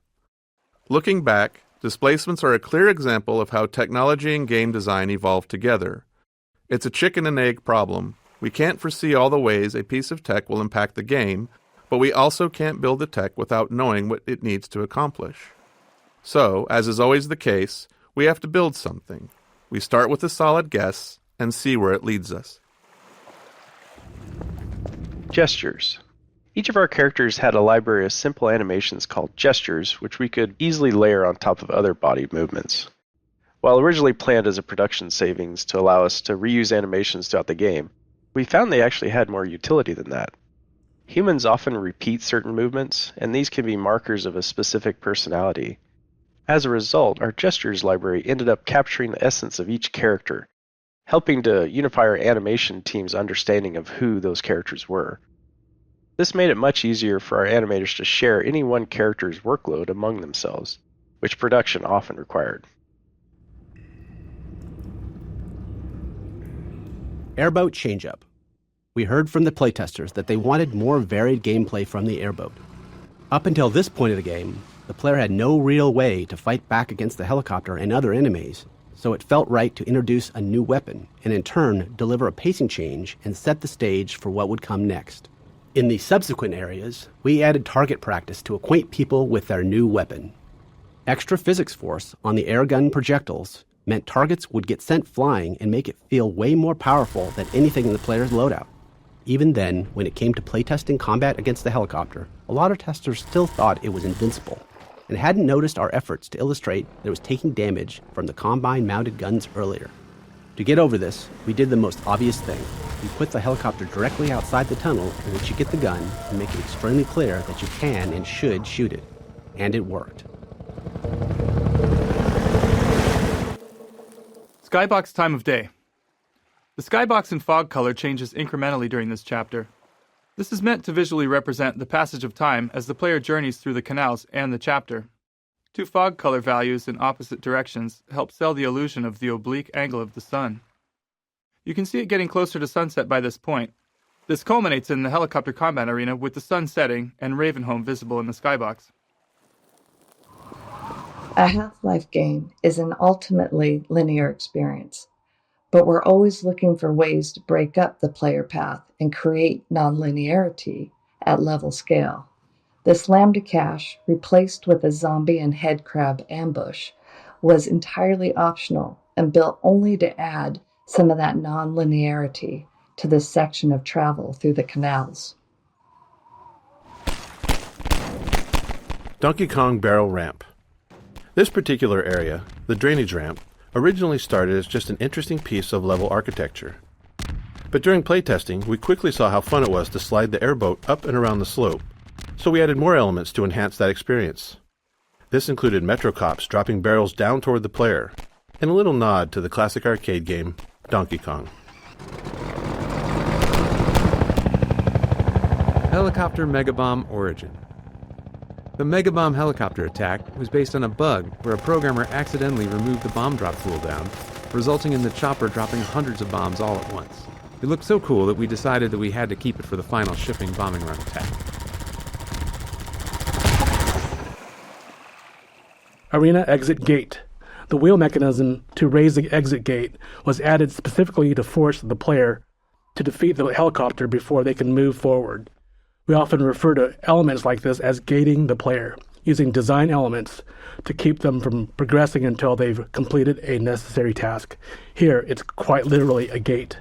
Looking back, displacements are a clear example of how technology and game design evolved together. It's a chicken and egg problem. We can't foresee all the ways a piece of tech will impact the game, but we also can't build the tech without knowing what it needs to accomplish. So, as is always the case, we have to build something. We start with a solid guess and see where it leads us. Gestures. Each of our characters had a library of simple animations called gestures, which we could easily layer on top of other body movements. While originally planned as a production savings to allow us to reuse animations throughout the game, we found they actually had more utility than that. Humans often repeat certain movements, and these can be markers of a specific personality. As a result, our gestures library ended up capturing the essence of each character, helping to unify our animation team's understanding of who those characters were. This made it much easier for our animators to share any one character's workload among themselves, which production often required. Airboat Changeup. We heard from the playtesters that they wanted more varied gameplay from the airboat. Up until this point of the game, the player had no real way to fight back against the helicopter and other enemies, so it felt right to introduce a new weapon and in turn deliver a pacing change and set the stage for what would come next. In the subsequent areas, we added target practice to acquaint people with their new weapon. Extra physics force on the airgun projectiles meant targets would get sent flying and make it feel way more powerful than anything in the player's loadout. Even then, when it came to playtesting combat against the helicopter, a lot of testers still thought it was invincible and hadn't noticed our efforts to illustrate that it was taking damage from the combine-mounted guns earlier. To get over this, we did the most obvious thing. We put the helicopter directly outside the tunnel in which you get the gun and make it extremely clear that you can and should shoot it. And it worked. Skybox time of day. The skybox and fog color changes incrementally during this chapter. This is meant to visually represent the passage of time as the player journeys through the canals and the chapter. Two fog color values in opposite directions help sell the illusion of the oblique angle of the sun. You can see it getting closer to sunset by this point. This culminates in the helicopter combat arena with the sun setting and Ravenholm visible in the skybox. A Half-Life game is an ultimately linear experience, but we're always looking for ways to break up the player path and create nonlinearity at level scale. This lambda cache, replaced with a zombie and headcrab ambush, was entirely optional and built only to add some of that non-linearity to this section of travel through the canals. Donkey Kong Barrel Ramp. This particular area, the drainage ramp, originally started as just an interesting piece of level architecture. But during playtesting, we quickly saw how fun it was to slide the airboat up and around the slope, so we added more elements to enhance that experience. This included Metro Cops dropping barrels down toward the player, and a little nod to the classic arcade game, Donkey Kong. Helicopter Megabomb Origin. The Megabomb helicopter attack was based on a bug where a programmer accidentally removed the bomb drop cooldown, resulting in the chopper dropping hundreds of bombs all at once. It looked so cool that we decided that we had to keep it for the final shipping bombing run attack. Arena Exit Gate. The wheel mechanism to raise the exit gate was added specifically to force the player to defeat the helicopter before they can move forward. We often refer to elements like this as gating the player, using design elements to keep them from progressing until they've completed a necessary task. Here, it's quite literally a gate.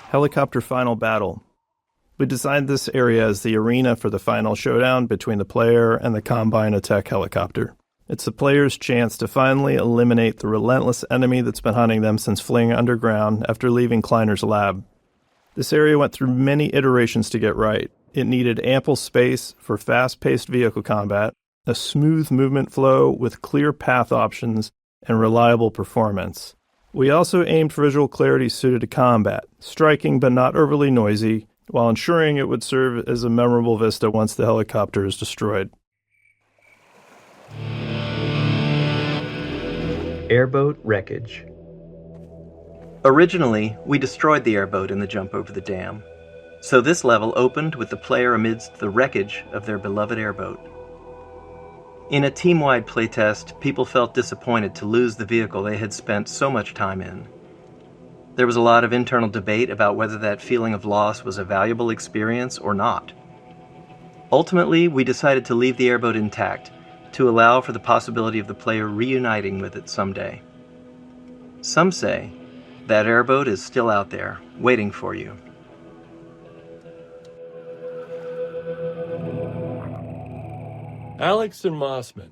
Helicopter Final Battle. We designed this area as the arena for the final showdown between the player and the Combine attack helicopter. It's the player's chance to finally eliminate the relentless enemy that's been hunting them since fleeing underground after leaving Kleiner's lab. This area went through many iterations to get right. It needed ample space for fast-paced vehicle combat, a smooth movement flow with clear path options, and reliable performance. We also aimed for visual clarity suited to combat, striking but not overly noisy, while ensuring it would serve as a memorable vista once the helicopter is destroyed. Airboat Wreckage. Originally, we destroyed the airboat in the jump over the dam, so this level opened with the player amidst the wreckage of their beloved airboat. In a team-wide playtest, people felt disappointed to lose the vehicle they had spent so much time in. There was a lot of internal debate about whether that feeling of loss was a valuable experience or not. Ultimately, we decided to leave the airboat intact to allow for the possibility of the player reuniting with it someday. Some say that airboat is still out there, waiting for you. Alex and Mossman.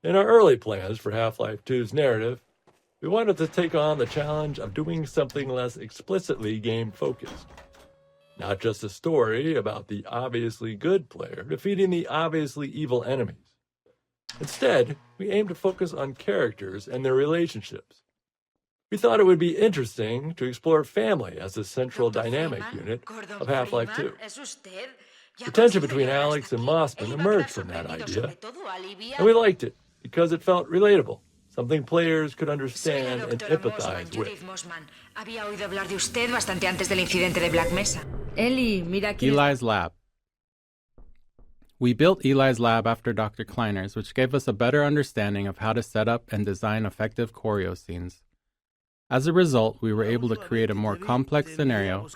In our early plans for Half-Life 2's narrative, we wanted to take on the challenge of doing something less explicitly game-focused. Not just a story about the obviously good player defeating the obviously evil enemies. Instead, we aimed to focus on characters and their relationships. We thought it would be interesting to explore family as a central dynamic unit of Half-Life 2. The tension between Alex and Mossman emerged from that idea, and we liked it because it felt relatable. Something players could understand and empathize with. Eli's lab. We built Eli's lab after Dr. Kleiner's, which gave us a better understanding of how to set up and design effective choreo scenes. As a result, we were able to create a more complex scenario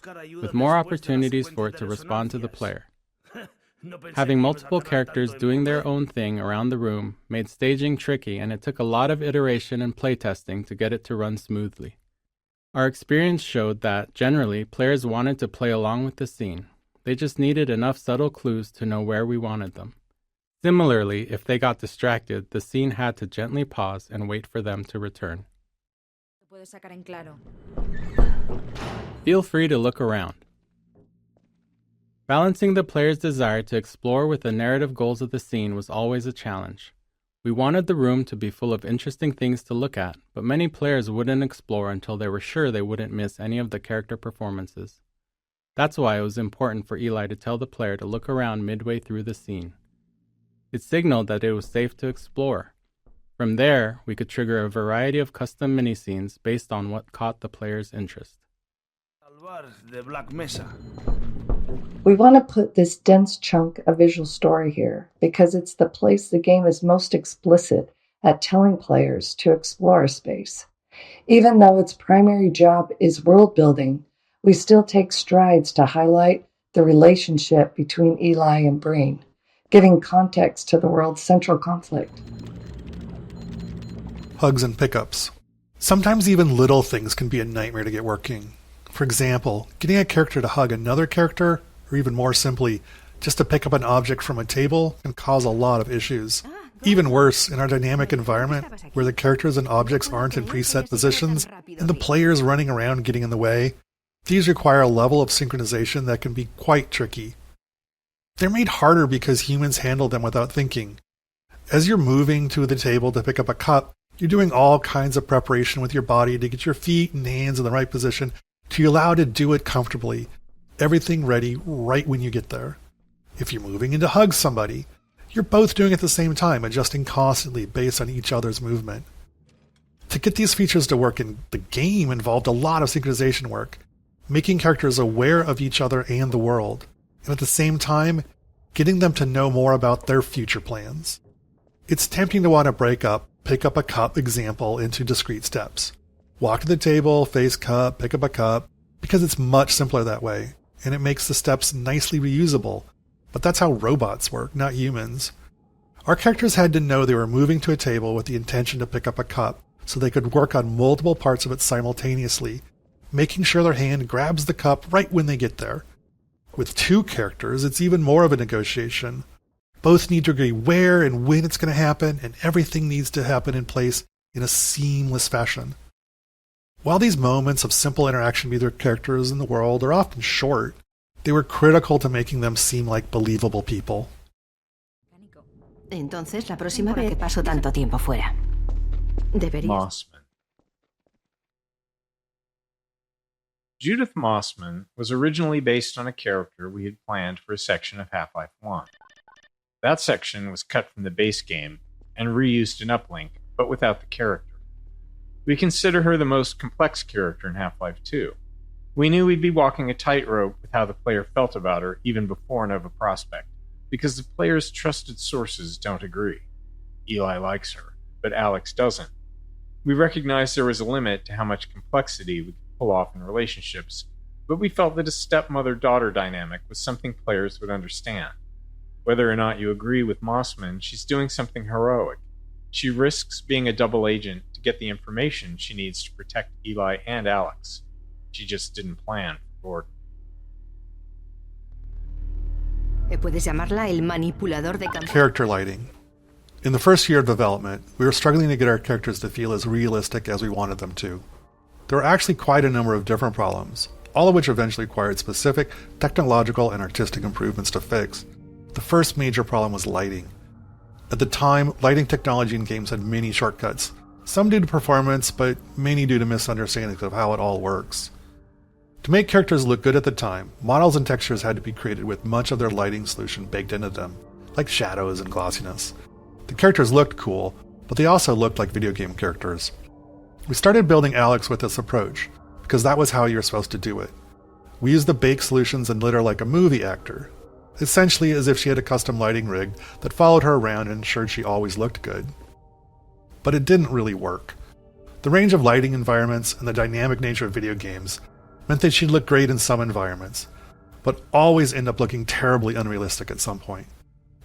with more opportunities for it to respond to the player. Having multiple characters doing their own thing around the room made staging tricky, and it took a lot of iteration and playtesting to get it to run smoothly. Our experience showed that, generally, players wanted to play along with the scene. They just needed enough subtle clues to know where we wanted them. Similarly, if they got distracted, the scene had to gently pause and wait for them to return. Feel free to look around. Balancing the player's desire to explore with the narrative goals of the scene was always a challenge. We wanted the room to be full of interesting things to look at, but many players wouldn't explore until they were sure they wouldn't miss any of the character performances. That's why it was important for Eli to tell the player to look around midway through the scene. It signaled that it was safe to explore. From there, we could trigger a variety of custom mini-scenes based on what caught the player's interest. We want to put this dense chunk of visual story here because it's the place the game is most explicit at telling players to explore a space. Even though its primary job is world building, we still take strides to highlight the relationship between Eli and Breen, giving context to the world's central conflict. Hugs and pickups. Sometimes even little things can be a nightmare to get working. For example, getting a character to hug another character, or even more simply, just to pick up an object from a table, can cause a lot of issues. Even worse, in our dynamic environment, where the characters and objects aren't in preset positions, and the players running around getting in the way, these require a level of synchronization that can be quite tricky. They're made harder because humans handle them without thinking. As you're moving to the table to pick up a cup, you're doing all kinds of preparation with your body to get your feet and hands in the right position to be allowed to do it comfortably. Everything ready right when you get there. If you're moving in to hug somebody, you're both doing it at the same time, adjusting constantly based on each other's movement. To get these features to work in the game involved a lot of synchronization work, making characters aware of each other and the world, and at the same time, getting them to know more about their future plans. It's tempting to want to break up pick up a cup example into discrete steps. Walk to the table, face cup, pick up a cup, because it's much simpler that way, and it makes the steps nicely reusable. But that's how robots work, not humans. Our characters had to know they were moving to a table with the intention to pick up a cup, so they could work on multiple parts of it simultaneously, making sure their hand grabs the cup right when they get there. With two characters, it's even more of a negotiation. Both need to agree where and when it's going to happen, and everything needs to happen in place in a seamless fashion. While these moments of simple interaction with their characters in the world are often short, they were critical to making them seem like believable people. Entonces, la próxima vez que paso tanto tiempo fuera. Mossman. Judith Mossman was originally based on a character we had planned for a section of Half-Life 1. That section was cut from the base game and reused in Uplink, but without the character. We consider her the most complex character in Half-Life 2. We knew we'd be walking a tightrope with how the player felt about her even before Nova Prospekt, because the player's trusted sources don't agree. Eli likes her, but Alex doesn't. We recognized there was a limit to how much complexity we could pull off in relationships, but we felt that a stepmother-daughter dynamic was something players would understand. Whether or not you agree with Mossman, she's doing something heroic. She risks being a double agent to get the information she needs to protect Eli and Alex. She just didn't plan for Gordon. Puedes llamarla el manipulador de campo. Character lighting. In the first year of development, we were struggling to get our characters to feel as realistic as we wanted them to. There were actually quite a number of different problems, all of which eventually required specific technological and artistic improvements to fix. The first major problem was lighting. At the time, lighting technology in games had many shortcuts, some due to performance, but many due to misunderstandings of how it all works. To make characters look good at the time, models and textures had to be created with much of their lighting solution baked into them, like shadows and glossiness. The characters looked cool, but they also looked like video game characters. We started building Alex with this approach, because that was how you were supposed to do it. We used the baked solutions and lit her like a movie actor, essentially as if she had a custom lighting rig that followed her around and ensured she always looked good. But it didn't really work. The range of lighting environments and the dynamic nature of video games meant that she'd look great in some environments, but always end up looking terribly unrealistic at some point.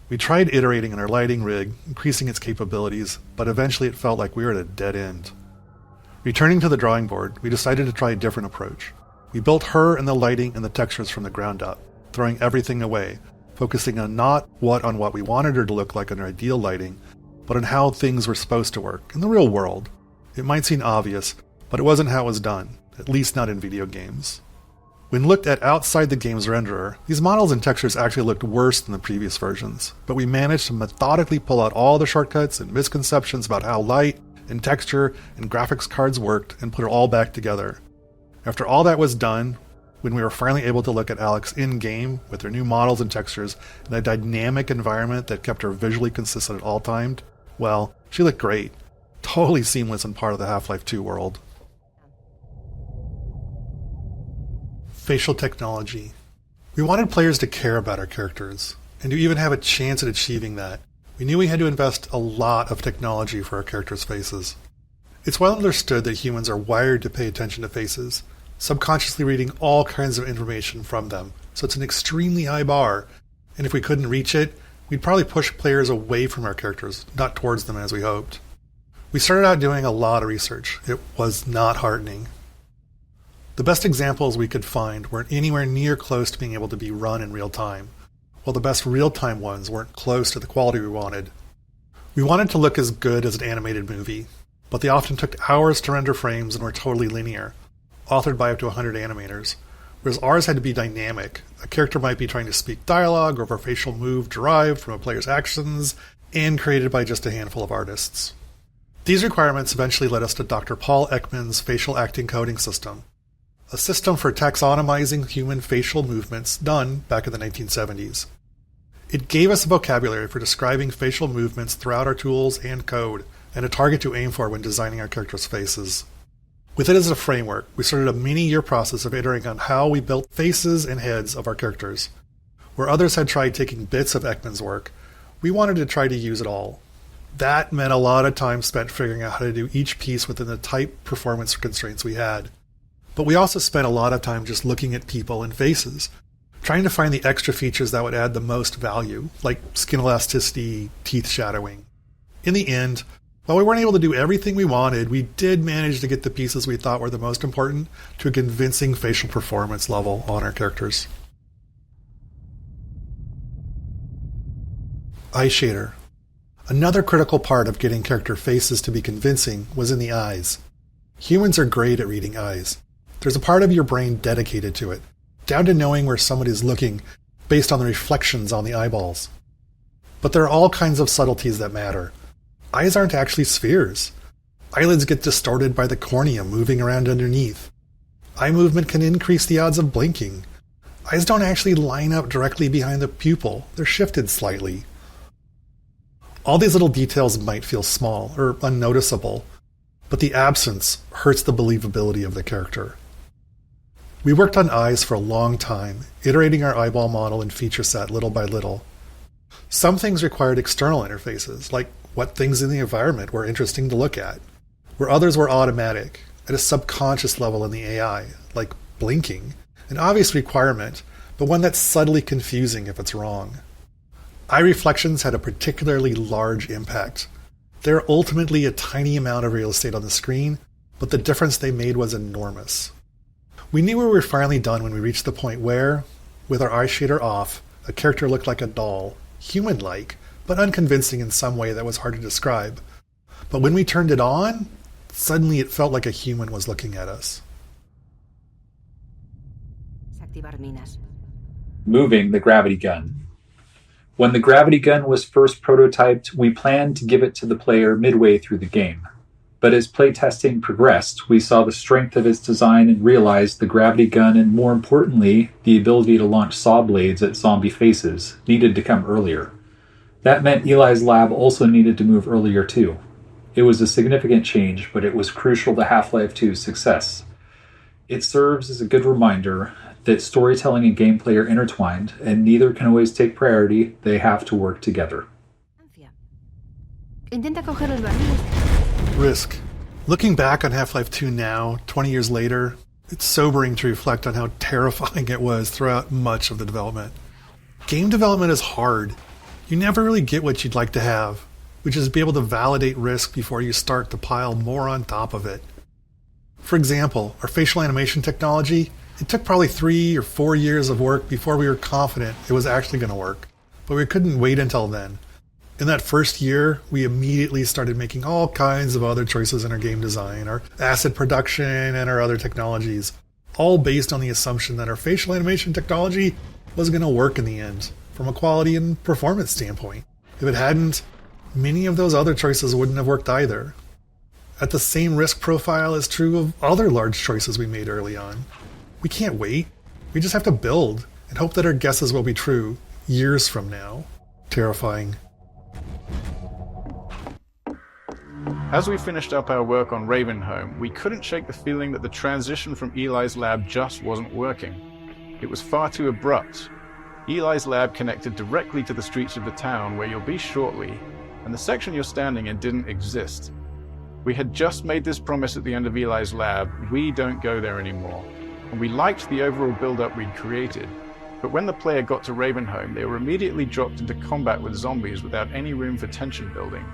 We tried iterating on our lighting rig, increasing its capabilities, but eventually it felt like we were at a dead end. Returning to the drawing board, we decided to try a different approach. We built her and the lighting and the textures from the ground up, throwing everything away, focusing on not on what we wanted her to look like in our ideal lighting, but on how things were supposed to work in the real world. It might seem obvious, but it wasn't how it was done, at least not in video games. When looked at outside the game's renderer, these models and textures actually looked worse than the previous versions, but we managed to methodically pull out all the shortcuts and misconceptions about how light and texture and graphics cards worked and put it all back together. After all that was done, when we were finally able to look at Alex in-game with her new models and textures in a dynamic environment that kept her visually consistent at all times, well, she looked great. Totally seamless and part of the Half-Life 2 world. Facial technology. We wanted players to care about our characters, and to even have a chance at achieving that, we knew we had to invest a lot of technology for our characters' faces. It's well understood that humans are wired to pay attention to faces, subconsciously reading all kinds of information from them. So it's an extremely high bar, and if we couldn't reach it, we'd probably push players away from our characters, not towards them as we hoped. We started out doing a lot of research. It was not heartening. The best examples we could find weren't anywhere near close to being able to be run in real time, while the best real-time ones weren't close to the quality we wanted. We wanted to look as good as an animated movie, but they often took hours to render frames and were totally linear, authored by up to 100 animators, whereas ours had to be dynamic. A character might be trying to speak dialogue or a facial move derived from a player's actions and created by just a handful of artists. These requirements eventually led us to Dr. Paul Ekman's facial acting coding system, a system for taxonomizing human facial movements done back in the 1970s. It gave us a vocabulary for describing facial movements throughout our tools and code, and a target to aim for when designing our characters' faces. With it as a framework, we started a many-year process of iterating on how we built faces and heads of our characters. Where others had tried taking bits of Ekman's work, we wanted to try to use it all. That meant a lot of time spent figuring out how to do each piece within the tight performance constraints we had. But we also spent a lot of time just looking at people and faces, trying to find the extra features that would add the most value, like skin elasticity, teeth shadowing. In the end, while we weren't able to do everything we wanted, we did manage to get the pieces we thought were the most important to a convincing facial performance level on our characters. Eye shader. Another critical part of getting character faces to be convincing was in the eyes. Humans are great at reading eyes. There's a part of your brain dedicated to it, down to knowing where somebody is looking based on the reflections on the eyeballs. But there are all kinds of subtleties that matter. Eyes aren't actually spheres. Eyelids get distorted by the cornea moving around underneath. Eye movement can increase the odds of blinking. Eyes don't actually line up directly behind the pupil. They're shifted slightly. All these little details might feel small or unnoticeable, but the absence hurts the believability of the character. We worked on eyes for a long time, iterating our eyeball model and feature set little by little. Some things required external interfaces, like what things in the environment were interesting to look at, where others were automatic, at a subconscious level in the AI, like blinking, an obvious requirement, but one that's subtly confusing if it's wrong. Eye reflections had a particularly large impact. They're ultimately a tiny amount of real estate on the screen, but the difference they made was enormous. We knew we were finally done when we reached the point where, with our eye shader off, a character looked like a doll, human-like, but unconvincing in some way that was hard to describe. But when we turned it on, suddenly it felt like a human was looking at us. Moving the gravity gun. When the gravity gun was first prototyped, we planned to give it to the player midway through the game. But as playtesting progressed, we saw the strength of its design and realized the gravity gun and, more importantly, the ability to launch saw blades at zombie faces needed to come earlier. That meant Eli's lab also needed to move earlier too. It was a significant change, but it was crucial to Half-Life 2's success. It serves as a good reminder that storytelling and gameplay are intertwined, and neither can always take priority. They have to work together. Risk. Looking back on Half-Life 2 now, 20 years later, it's sobering to reflect on how terrifying it was throughout much of the development. Game development is hard. You never really get what you'd like to have, which is to be able to validate risk before you start to pile more on top of it. For example, our facial animation technology, it took probably 3 or 4 years of work before we were confident it was actually going to work, but we couldn't wait until then. In that first year, we immediately started making all kinds of other choices in our game design, our asset production, and our other technologies, all based on the assumption that our facial animation technology was going to work in the end, from a quality and performance standpoint. If it hadn't, many of those other choices wouldn't have worked either. At the same risk profile is true of other large choices we made early on. We can't wait. We just have to build and hope that our guesses will be true years from now. Terrifying. As we finished up our work on Ravenholm, we couldn't shake the feeling that the transition from Eli's lab just wasn't working. It was far too abrupt. Eli's lab connected directly to the streets of the town where you'll be shortly, and the section you're standing in didn't exist. We had just made this promise at the end of Eli's lab: we don't go there anymore. and we liked the overall build-up we'd created. But when the player got to Ravenholm, they were immediately dropped into combat with zombies without any room for tension building.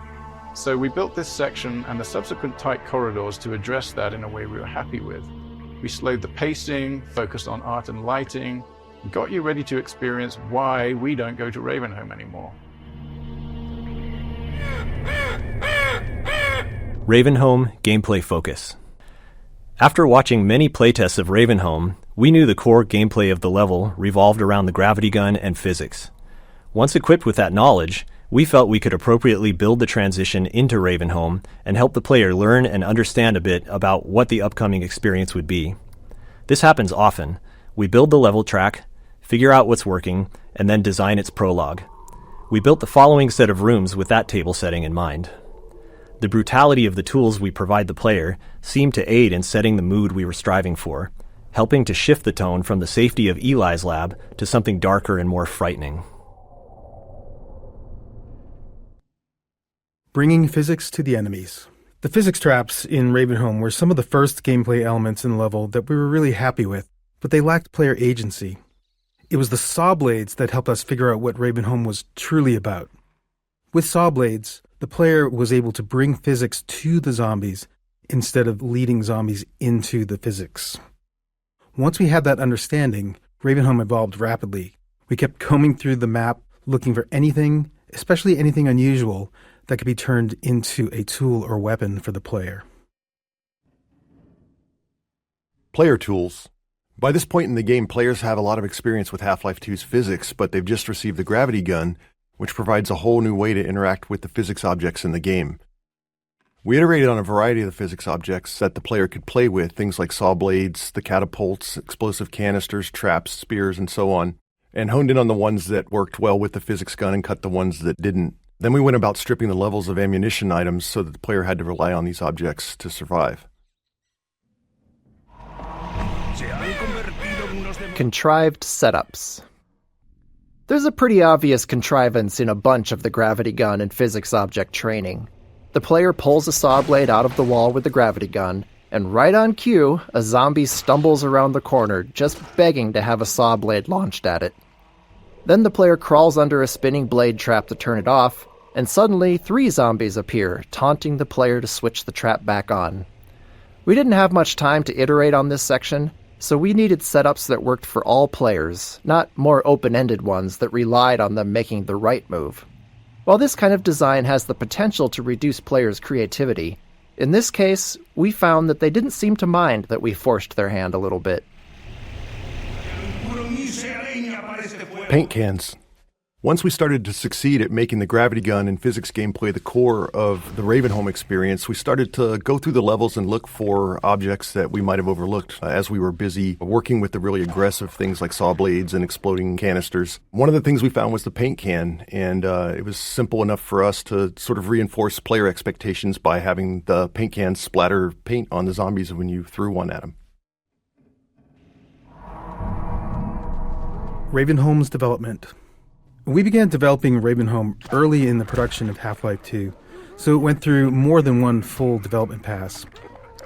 So we built this section and the subsequent tight corridors to address that in a way we were happy with. We slowed the pacing, focused on art and lighting, and got you ready to experience why we don't go to Ravenholm anymore. Ravenholm Gameplay Focus. After watching many playtests of Ravenholm, we knew the core gameplay of the level revolved around the gravity gun and physics. Once equipped with that knowledge, we felt we could appropriately build the transition into Ravenholm and help the player learn and understand a bit about what the upcoming experience would be. This happens often. We build the level track, figure out what's working, and then design its prologue. We built the following set of rooms with that table setting in mind. The brutality of the tools we provide the player seemed to aid in setting the mood we were striving for, helping to shift the tone from the safety of Eli's lab to something darker and more frightening. Bringing physics to the enemies. The physics traps in Ravenholm were some of the first gameplay elements in the level that we were really happy with, but they lacked player agency. It was the saw blades that helped us figure out what Ravenholm was truly about. With saw blades, the player was able to bring physics to the zombies instead of leading zombies into the physics. Once we had that understanding, Ravenholm evolved rapidly. We kept combing through the map, looking for anything, especially anything unusual, that could be turned into a tool or weapon for the player. Player tools. By this point in the game, players have a lot of experience with Half-Life 2's physics, but they've just received the gravity gun, which provides a whole new way to interact with the physics objects in the game. We iterated on a variety of the physics objects that the player could play with, things like saw blades, the catapults, explosive canisters, traps, spears, and so on, and honed in on the ones that worked well with the physics gun and cut the ones that didn't. Then we went about stripping the levels of ammunition items so that the player had to rely on these objects to survive. Contrived setups. There's a pretty obvious contrivance in a bunch of the gravity gun and physics object training. The player pulls a saw blade out of the wall with the gravity gun, and right on cue, a zombie stumbles around the corner, just begging to have a saw blade launched at it. Then the player crawls under a spinning blade trap to turn it off, and suddenly 3 zombies appear, taunting the player to switch the trap back on. We didn't have much time to iterate on this section, so we needed setups that worked for all players, not more open-ended ones that relied on them making the right move. While this kind of design has the potential to reduce players' creativity, in this case, we found that they didn't seem to mind that we forced their hand a little bit. Paint cans. Once we started to succeed at making the gravity gun and physics gameplay the core of the Ravenholm experience, we started to go through the levels and look for objects that we might have overlooked as we were busy working with the really aggressive things like saw blades and exploding canisters. One of the things we found was the paint can, and it was simple enough for us to sort of reinforce player expectations by having the paint can splatter paint on the zombies when you threw one at them. Ravenholm's development. We began developing Ravenholm early in the production of Half-Life 2, so it went through more than one full development pass.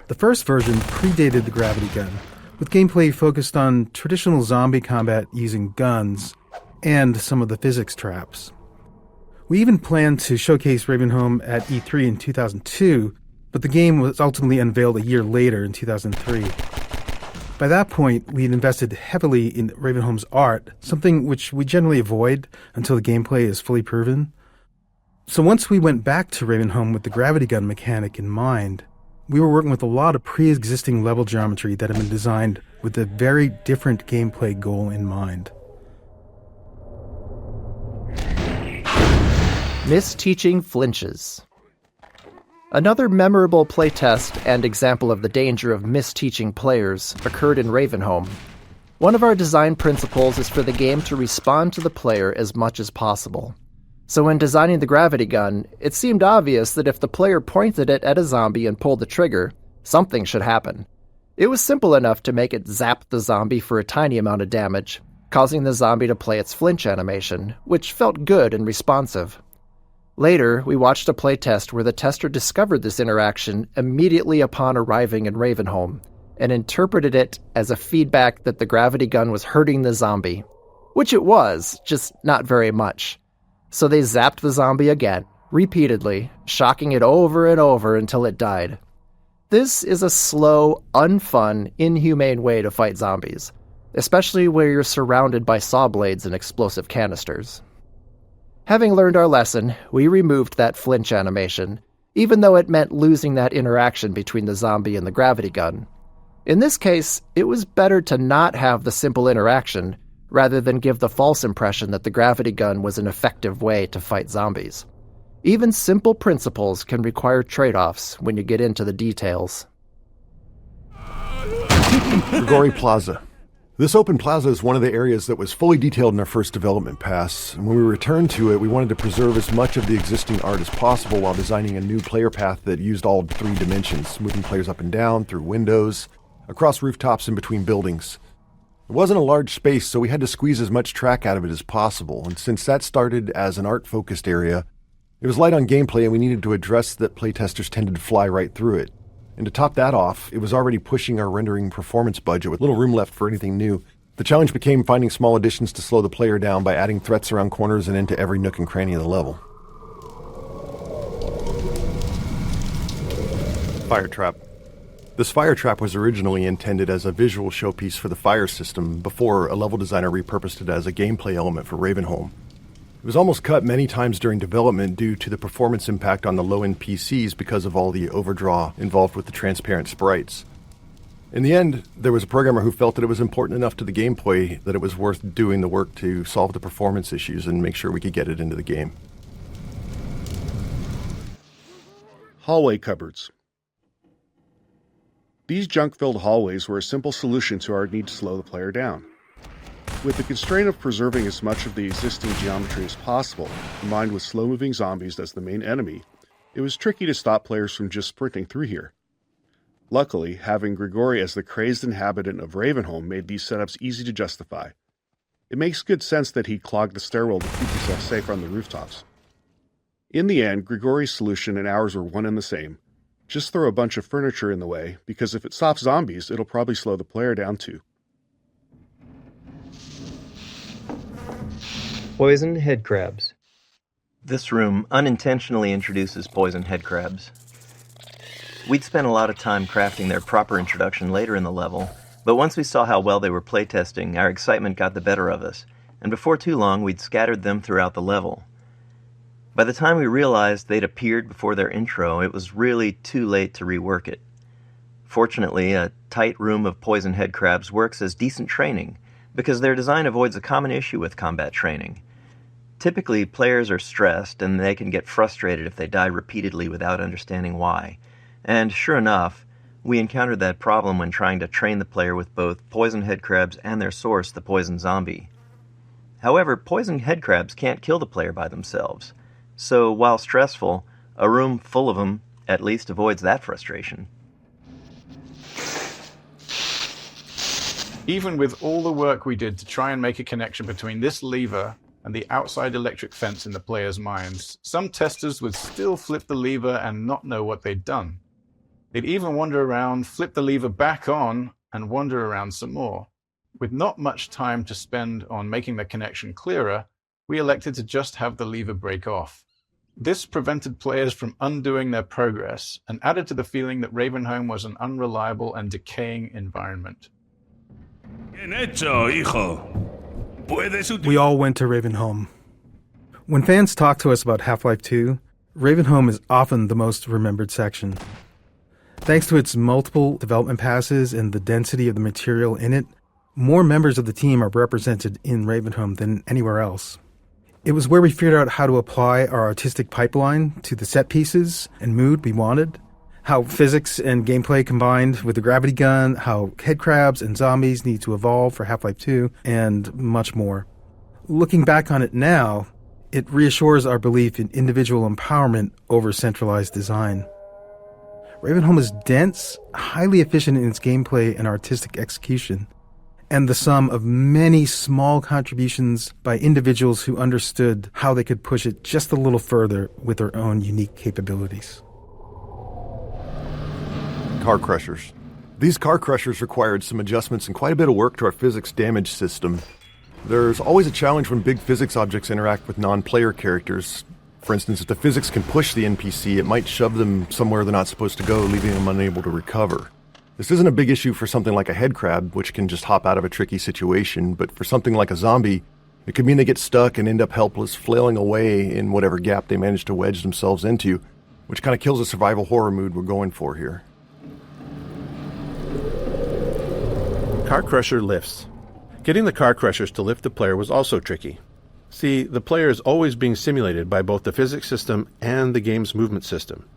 The first version predated the gravity gun, with gameplay focused on traditional zombie combat using guns and some of the physics traps. We even planned to showcase Ravenholm at E3 in 2002, but the game was ultimately unveiled a year later in 2003. By that point, we had invested heavily in Ravenholm's art, something which we generally avoid until the gameplay is fully proven. So once we went back to Ravenholm with the gravity gun mechanic in mind, we were working with a lot of pre-existing level geometry that had been designed with a very different gameplay goal in mind. Misteaching flinches. Another memorable playtest and example of the danger of misteaching players occurred in Ravenholm. One of our design principles is for the game to respond to the player as much as possible. So when designing the gravity gun, it seemed obvious that if the player pointed it at a zombie and pulled the trigger, something should happen. It was simple enough to make it zap the zombie for a tiny amount of damage, causing the zombie to play its flinch animation, which felt good and responsive. Later, we watched a playtest where the tester discovered this interaction immediately upon arriving in Ravenholm, and interpreted it as a feedback that the gravity gun was hurting the zombie, which it was, just not very much. So they zapped the zombie again, repeatedly, shocking it over and over until it died. This is a slow, unfun, inhumane way to fight zombies, especially where you're surrounded by saw blades and explosive canisters. Having learned our lesson, we removed that flinch animation, even though it meant losing that interaction between the zombie and the gravity gun. In this case, it was better to not have the simple interaction, rather than give the false impression that the gravity gun was an effective way to fight zombies. Even simple principles can require trade-offs when you get into the details. Grigori Plaza. This open plaza is one of the areas that was fully detailed in our first development pass, and when we returned to it, we wanted to preserve as much of the existing art as possible while designing a new player path that used all 3 dimensions, moving players up and down, through windows, across rooftops, and between buildings. It wasn't a large space, so we had to squeeze as much track out of it as possible, and since that started as an art-focused area, it was light on gameplay and we needed to address that playtesters tended to fly right through it. And to top that off, it was already pushing our rendering performance budget with little room left for anything new. The challenge became finding small additions to slow the player down by adding threats around corners and into every nook and cranny of the level. Fire trap. This fire trap was originally intended as a visual showpiece for the fire system before a level designer repurposed it as a gameplay element for Ravenholm. It was almost cut many times during development due to the performance impact on the low-end PCs because of all the overdraw involved with the transparent sprites. In the end, there was a programmer who felt that it was important enough to the gameplay that it was worth doing the work to solve the performance issues and make sure we could get it into the game. Hallway cupboards. These junk-filled hallways were a simple solution to our need to slow the player down. With the constraint of preserving as much of the existing geometry as possible, combined with slow-moving zombies as the main enemy, it was tricky to stop players from just sprinting through here. Luckily, having Grigori as the crazed inhabitant of Ravenholm made these setups easy to justify. It makes good sense that he'd clog the stairwell to keep himself safer on the rooftops. In the end, Grigori's solution and ours were one and the same. Just throw a bunch of furniture in the way, because if it stops zombies, it'll probably slow the player down too. Poison head crabs. This room unintentionally introduces poison head crabs. We'd spent a lot of time crafting their proper introduction later in the level, but once we saw how well they were playtesting, our excitement got the better of us, and before too long we'd scattered them throughout the level. By the time we realized they'd appeared before their intro, it was really too late to rework it. Fortunately, a tight room of poison head crabs works as decent training, because their design avoids a common issue with combat training. Typically, players are stressed and they can get frustrated if they die repeatedly without understanding why. And sure enough, we encountered that problem when trying to train the player with both poison head crabs and their source, the poison zombie. However, poison head crabs can't kill the player by themselves. So, while stressful, a room full of them at least avoids that frustration. Even with all the work we did to try and make a connection between this lever and the outside electric fence in the players' minds, some testers would still flip the lever and not know what they'd done. They'd even wander around, flip the lever back on, and wander around some more. With not much time to spend on making the connection clearer, we elected to just have the lever break off. This prevented players from undoing their progress and added to the feeling that Ravenholm was an unreliable and decaying environment. We all went to Ravenholm. When fans talk to us about Half-Life 2, Ravenholm is often the most remembered section. Thanks to its multiple development passes and the density of the material in it, more members of the team are represented in Ravenholm than anywhere else. It was where we figured out how to apply our artistic pipeline to the set pieces and mood we wanted, how physics and gameplay combined with the gravity gun, how headcrabs and zombies need to evolve for Half-Life 2, and much more. Looking back on it now, it reassures our belief in individual empowerment over centralized design. Ravenholm is dense, highly efficient in its gameplay and artistic execution, and the sum of many small contributions by individuals who understood how they could push it just a little further with their own unique capabilities. Car crushers. These car crushers required some adjustments and quite a bit of work to our physics damage system. There's always a challenge when big physics objects interact with non-player characters. For instance, if the physics can push the NPC, it might shove them somewhere they're not supposed to go, leaving them unable to recover. This isn't a big issue for something like a head crab, which can just hop out of a tricky situation, but for something like a zombie, it could mean they get stuck and end up helpless, flailing away in whatever gap they manage to wedge themselves into, which kind of kills the survival horror mood we're going for here. Car Crusher lifts. Getting the car crushers to lift the player was also tricky. See, the player is always being simulated by both the physics system and the game's movement system.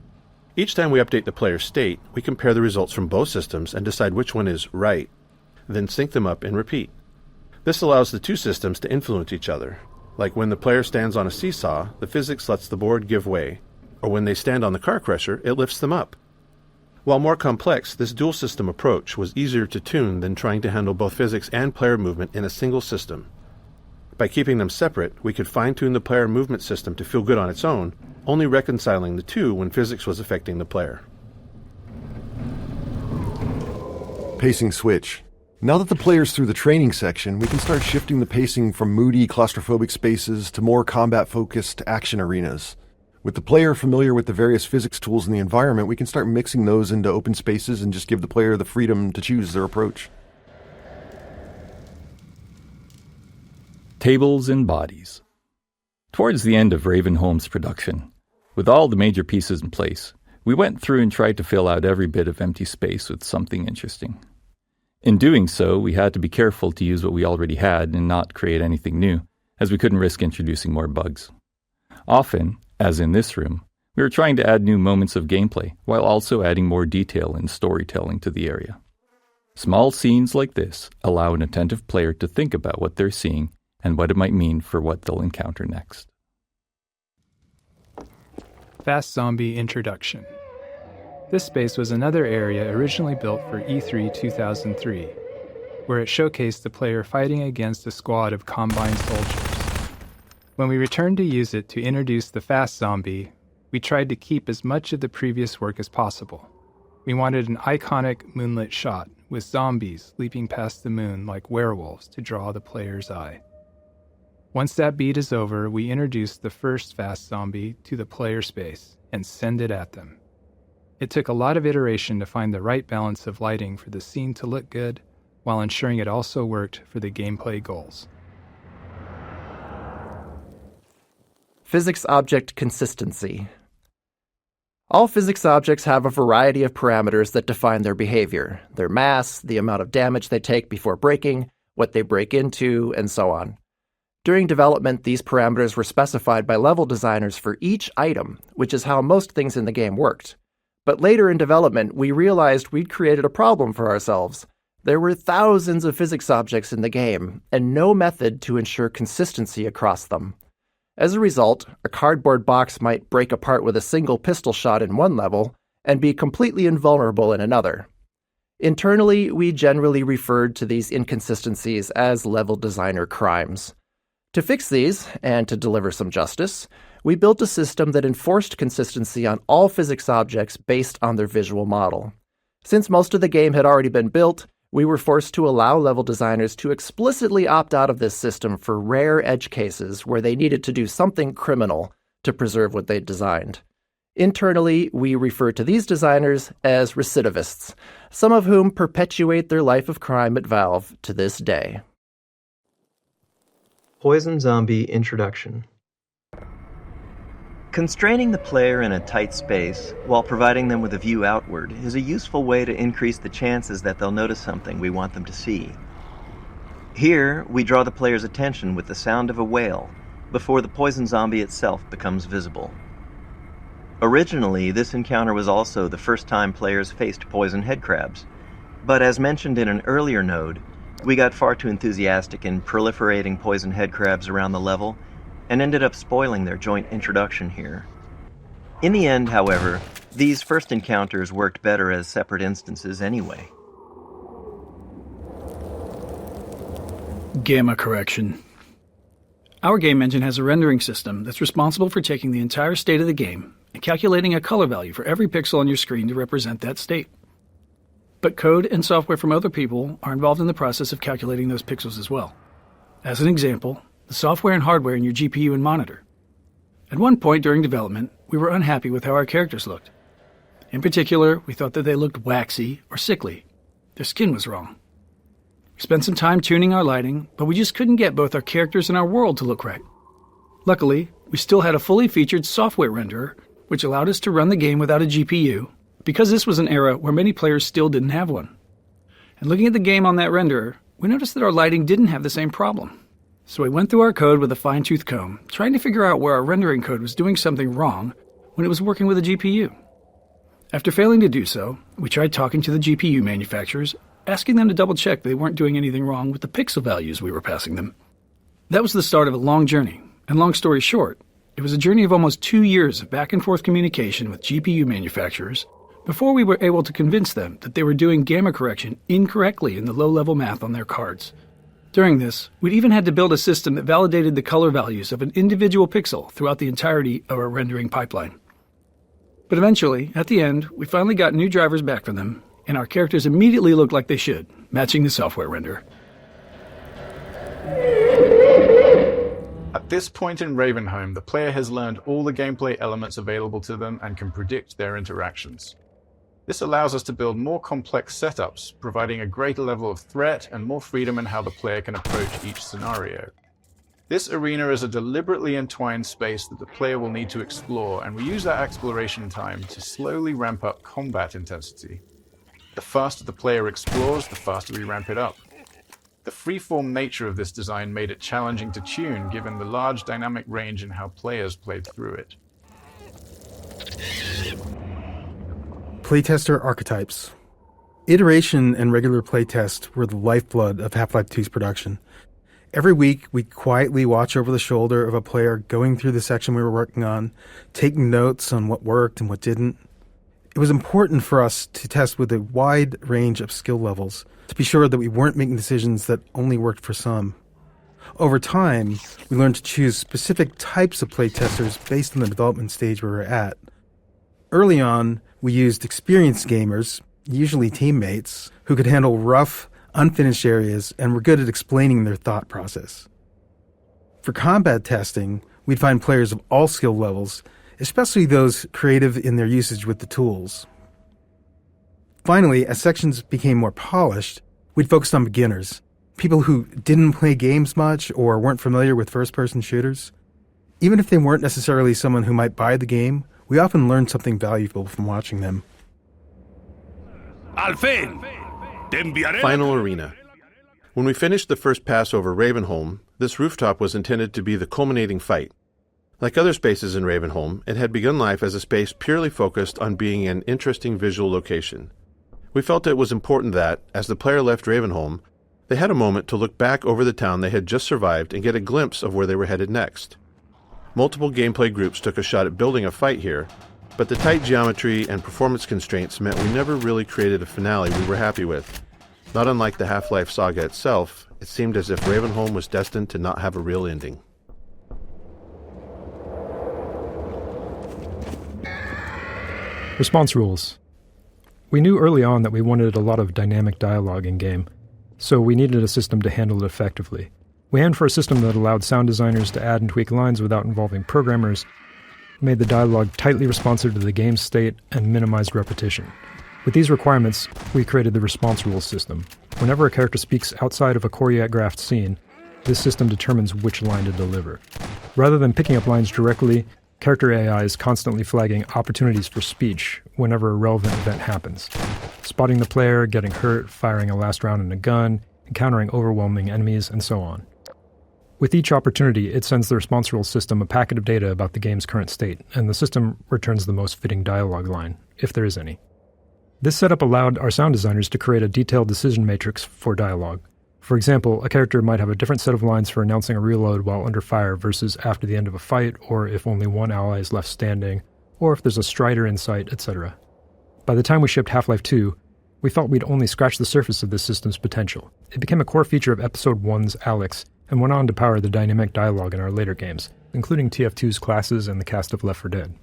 Each time we update the player's state, we compare the results from both systems and decide which one is right, then sync them up and repeat. This allows the two systems to influence each other. Like when the player stands on a seesaw, the physics lets the board give way, or when they stand on the car crusher, it lifts them up. While more complex, this dual system approach was easier to tune than trying to handle both physics and player movement in a single system. By keeping them separate, we could fine-tune the player movement system to feel good on its own, only reconciling the two when physics was affecting the player. Pacing switch. Now that the player's through the training section, we can start shifting the pacing from moody, claustrophobic spaces to more combat-focused action arenas. With the player familiar with the various physics tools in the environment, we can start mixing those into open spaces and just give the player the freedom to choose their approach. Tables and bodies. Towards the end of Ravenholm's production, with all the major pieces in place, we went through and tried to fill out every bit of empty space with something interesting. In doing so, we had to be careful to use what we already had and not create anything new, as we couldn't risk introducing more bugs. Often, as in this room, we were trying to add new moments of gameplay, while also adding more detail and storytelling to the area. Small scenes like this allow an attentive player to think about what they're seeing and what it might mean for what they'll encounter next. Fast Zombie Introduction. This space was another area originally built for E3 2003, where it showcased the player fighting against a squad of Combine soldiers. When we returned to use it to introduce the Fast Zombie, we tried to keep as much of the previous work as possible. We wanted an iconic moonlit shot with zombies leaping past the moon like werewolves to draw the player's eye. Once that beat is over, we introduce the first Fast Zombie to the player space and send it at them. It took a lot of iteration to find the right balance of lighting for the scene to look good, while ensuring it also worked for the gameplay goals. Physics object consistency. All physics objects have a variety of parameters that define their behavior, their mass, the amount of damage they take before breaking, what they break into, and so on. During development, these parameters were specified by level designers for each item, which is how most things in the game worked. But later in development, we realized we'd created a problem for ourselves. There were thousands of physics objects in the game, and no method to ensure consistency across them. As a result, a cardboard box might break apart with a single pistol shot in one level, and be completely invulnerable in another. Internally, we generally referred to these inconsistencies as level designer crimes. To fix these, and to deliver some justice, we built a system that enforced consistency on all physics objects based on their visual model. Since most of the game had already been built, we were forced to allow level designers to explicitly opt out of this system for rare edge cases where they needed to do something criminal to preserve what they'd designed. Internally, we refer to these designers as recidivists, some of whom perpetuate their life of crime at Valve to this day. Poison Zombie Introduction. Constraining the player in a tight space while providing them with a view outward is a useful way to increase the chances that they'll notice something we want them to see. Here, we draw the player's attention with the sound of a whale before the poison zombie itself becomes visible. Originally, this encounter was also the first time players faced poison headcrabs, but as mentioned in an earlier node, we got far too enthusiastic in proliferating poison headcrabs around the level and ended up spoiling their joint introduction here. In the end, however, these first encounters worked better as separate instances anyway. Gamma correction. Our game engine has a rendering system that's responsible for taking the entire state of the game and calculating a color value for every pixel on your screen to represent that state. but code and software from other people are involved in the process of calculating those pixels as well. As an example, the software and hardware in your GPU and monitor. At one point during development, we were unhappy with how our characters looked. In particular, we thought that they looked waxy or sickly. Their skin was wrong. We spent some time tuning our lighting, but we just couldn't get both our characters and our world to look right. Luckily, we still had a fully featured software renderer, which allowed us to run the game without a GPU, because this was an era where many players still didn't have one. And looking at the game on that renderer, we noticed that our lighting didn't have the same problem. So we went through our code with a fine-tooth comb, trying to figure out where our rendering code was doing something wrong when it was working with a GPU. After failing to do so, we tried talking to the GPU manufacturers, asking them to double-check they weren't doing anything wrong with the pixel values we were passing them. That was the start of a long journey, and long story short, it was a journey of almost 2 years of back-and-forth communication with GPU manufacturers before we were able to convince them that they were doing gamma correction incorrectly in the low-level math on their cards. During this, we'd even had to build a system that validated the color values of an individual pixel throughout the entirety of our rendering pipeline. But eventually, at the end, we finally got new drivers back from them, and our characters immediately looked like they should, matching the software renderer. At this point in Ravenholm, the player has learned all the gameplay elements available to them and can predict their interactions. This allows us to build more complex setups, providing a greater level of threat and more freedom in how the player can approach each scenario. This arena is a deliberately entwined space that the player will need to explore, and we use that exploration time to slowly ramp up combat intensity. The faster the player explores, the faster we ramp it up. The freeform nature of this design made it challenging to tune, given the large dynamic range in how players played through it. Playtester archetypes. Iteration and regular playtest were the lifeblood of Half-Life 2's production. Every week, we'd quietly watch over the shoulder of a player going through the section we were working on, taking notes on what worked and what didn't. It was important for us to test with a wide range of skill levels, to be sure that we weren't making decisions that only worked for some. Over time, we learned to choose specific types of playtesters based on the development stage we were at. Early on, we used experienced gamers, usually teammates, who could handle rough, unfinished areas and were good at explaining their thought process. For combat testing, we'd find players of all skill levels, especially those creative in their usage with the tools. Finally, as sections became more polished, we'd focus on beginners, people who didn't play games much or weren't familiar with first-person shooters. Even if they weren't necessarily someone who might buy the game, we often learned something valuable from watching them. Final arena. When we finished the first pass over Ravenholm, this rooftop was intended to be the culminating fight. Like other spaces in Ravenholm, it had begun life as a space purely focused on being an interesting visual location. We felt it was important that, as the player left Ravenholm, they had a moment to look back over the town they had just survived and get a glimpse of where they were headed next. Multiple gameplay groups took a shot at building a fight here, but the tight geometry and performance constraints meant we never really created a finale we were happy with. Not unlike the Half-Life saga itself, it seemed as if Ravenholm was destined to not have a real ending. Response rules. We knew early on that we wanted a lot of dynamic dialogue in-game, so we needed a system to handle it effectively. We aimed for a system that allowed sound designers to add and tweak lines without involving programmers, made the dialogue tightly responsive to the game's state, and minimized repetition. With these requirements, we created the response rules system. Whenever a character speaks outside of a choreographed scene, this system determines which line to deliver. Rather than picking up lines directly, character AI is constantly flagging opportunities for speech whenever a relevant event happens. Spotting the player, getting hurt, firing a last round in a gun, encountering overwhelming enemies, and so on. With each opportunity, it sends the response rules system a packet of data about the game's current state, and the system returns the most fitting dialogue line, if there is any. This setup allowed our sound designers to create a detailed decision matrix for dialogue. For example, a character might have a different set of lines for announcing a reload while under fire versus after the end of a fight, or if only one ally is left standing, or if there's a strider in sight, etc. By the time we shipped Half-Life 2, we felt we'd only scratched the surface of this system's potential. It became a core feature of Episode 1's Alex, and went on to power the dynamic dialogue in our later games, including TF2's classes and the cast of Left 4 Dead.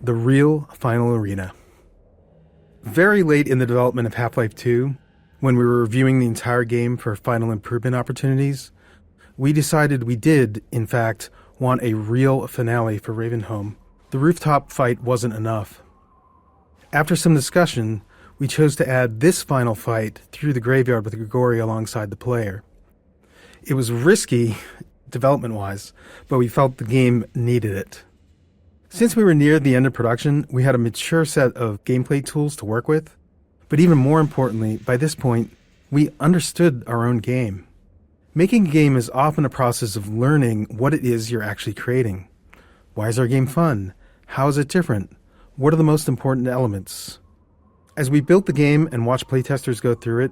the real final arena. Very late in the development of Half-Life 2, when we were reviewing the entire game for final improvement opportunities, we decided we did, in fact, want a real finale for Ravenholm. The rooftop fight wasn't enough. After some discussion, we chose to add this final fight through the graveyard with Grigori alongside the player. It was risky, development-wise, but we felt the game needed it. Since we were near the end of production, we had a mature set of gameplay tools to work with, but even more importantly, by this point, we understood our own game. Making a game is often a process of learning what it is you're actually creating. Why is our game fun? How is it different? What are the most important elements? As we built the game and watched playtesters go through it,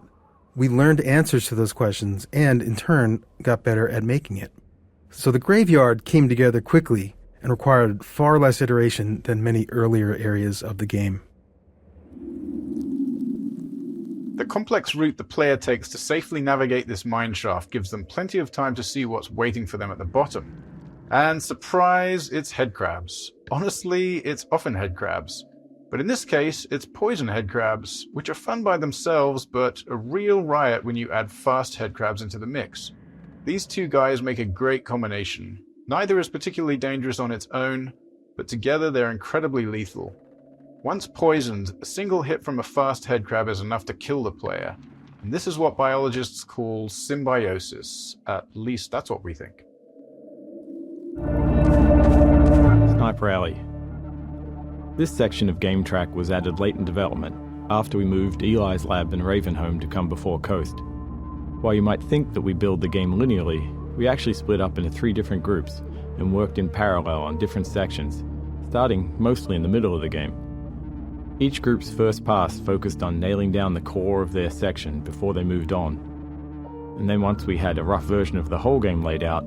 we learned answers to those questions and, in turn, got better at making it. So the graveyard came together quickly and required far less iteration than many earlier areas of the game. The complex route the player takes to safely navigate this mineshaft gives them plenty of time to see what's waiting for them at the bottom. And surprise, it's headcrabs. Honestly, it's often headcrabs. But in this case, it's poison headcrabs, which are fun by themselves, but a real riot when you add fast headcrabs into the mix. These two guys make a great combination. Neither is particularly dangerous on its own, but together they're incredibly lethal. Once poisoned, a single hit from a fast headcrab is enough to kill the player. And this is what biologists call symbiosis. At least that's what we think. Sniper Alley. This section of game track was added late in development, after we moved Eli's lab and Ravenholm to come before Coast. While you might think that we build the game linearly, we actually split up into 3 different groups and worked in parallel on different sections, starting mostly in the middle of the game. Each group's first pass focused on nailing down the core of their section before they moved on. And then once we had a rough version of the whole game laid out,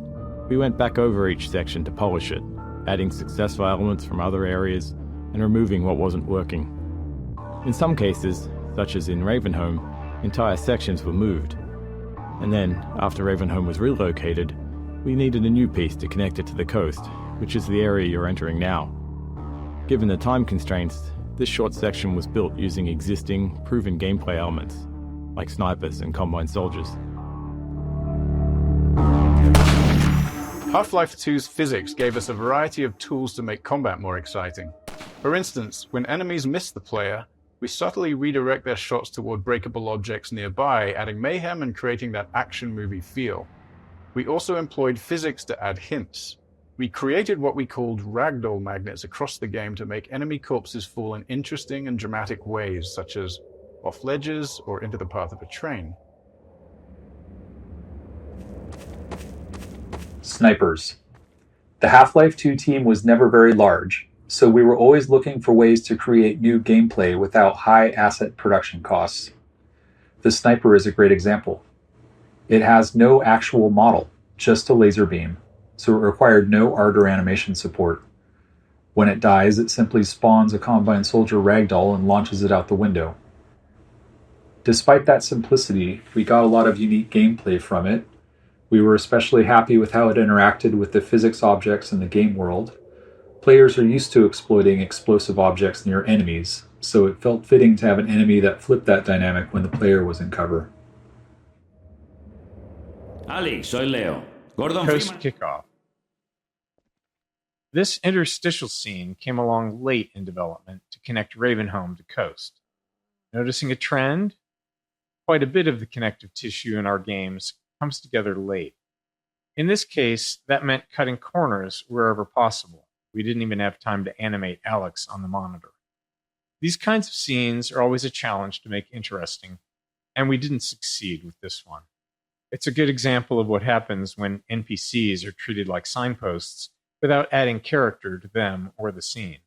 we went back over each section to polish it, adding successful elements from other areas and removing what wasn't working. In some cases, such as in Ravenholm, entire sections were moved. And then, after Ravenholm was relocated, we needed a new piece to connect it to the coast, which is the area you're entering now. Given the time constraints, this short section was built using existing, proven gameplay elements, like snipers and combine soldiers. Half-Life 2's physics gave us a variety of tools to make combat more exciting. For instance, when enemies miss the player, we subtly redirect their shots toward breakable objects nearby, adding mayhem and creating that action movie feel. We also employed physics to add hints. We created what we called ragdoll magnets across the game to make enemy corpses fall in interesting and dramatic ways, such as off ledges or into the path of a train. Snipers. The Half-Life 2 team was never very large, so we were always looking for ways to create new gameplay without high asset production costs. The sniper is a great example. It has no actual model, just a laser beam, so it required no art or animation support. When it dies, it simply spawns a Combine Soldier ragdoll and launches it out the window. Despite that simplicity, we got a lot of unique gameplay from it. We were especially happy with how it interacted with the physics objects in the game world. Players are used to exploiting explosive objects near enemies, so it felt fitting to have an enemy that flipped that dynamic when the player was in cover. Ali, soy Leo. Gordon Coast Freeman. kickoff. This interstitial scene came along late in development to connect Ravenholm to Coast. Noticing a trend? Quite a bit of the connective tissue in our games comes together late. In this case, that meant cutting corners wherever possible. We didn't even have time to animate Alex on the monitor. These kinds of scenes are always a challenge to make interesting, and we didn't succeed with this one. It's a good example of what happens when NPCs are treated like signposts without adding character to them or the scene.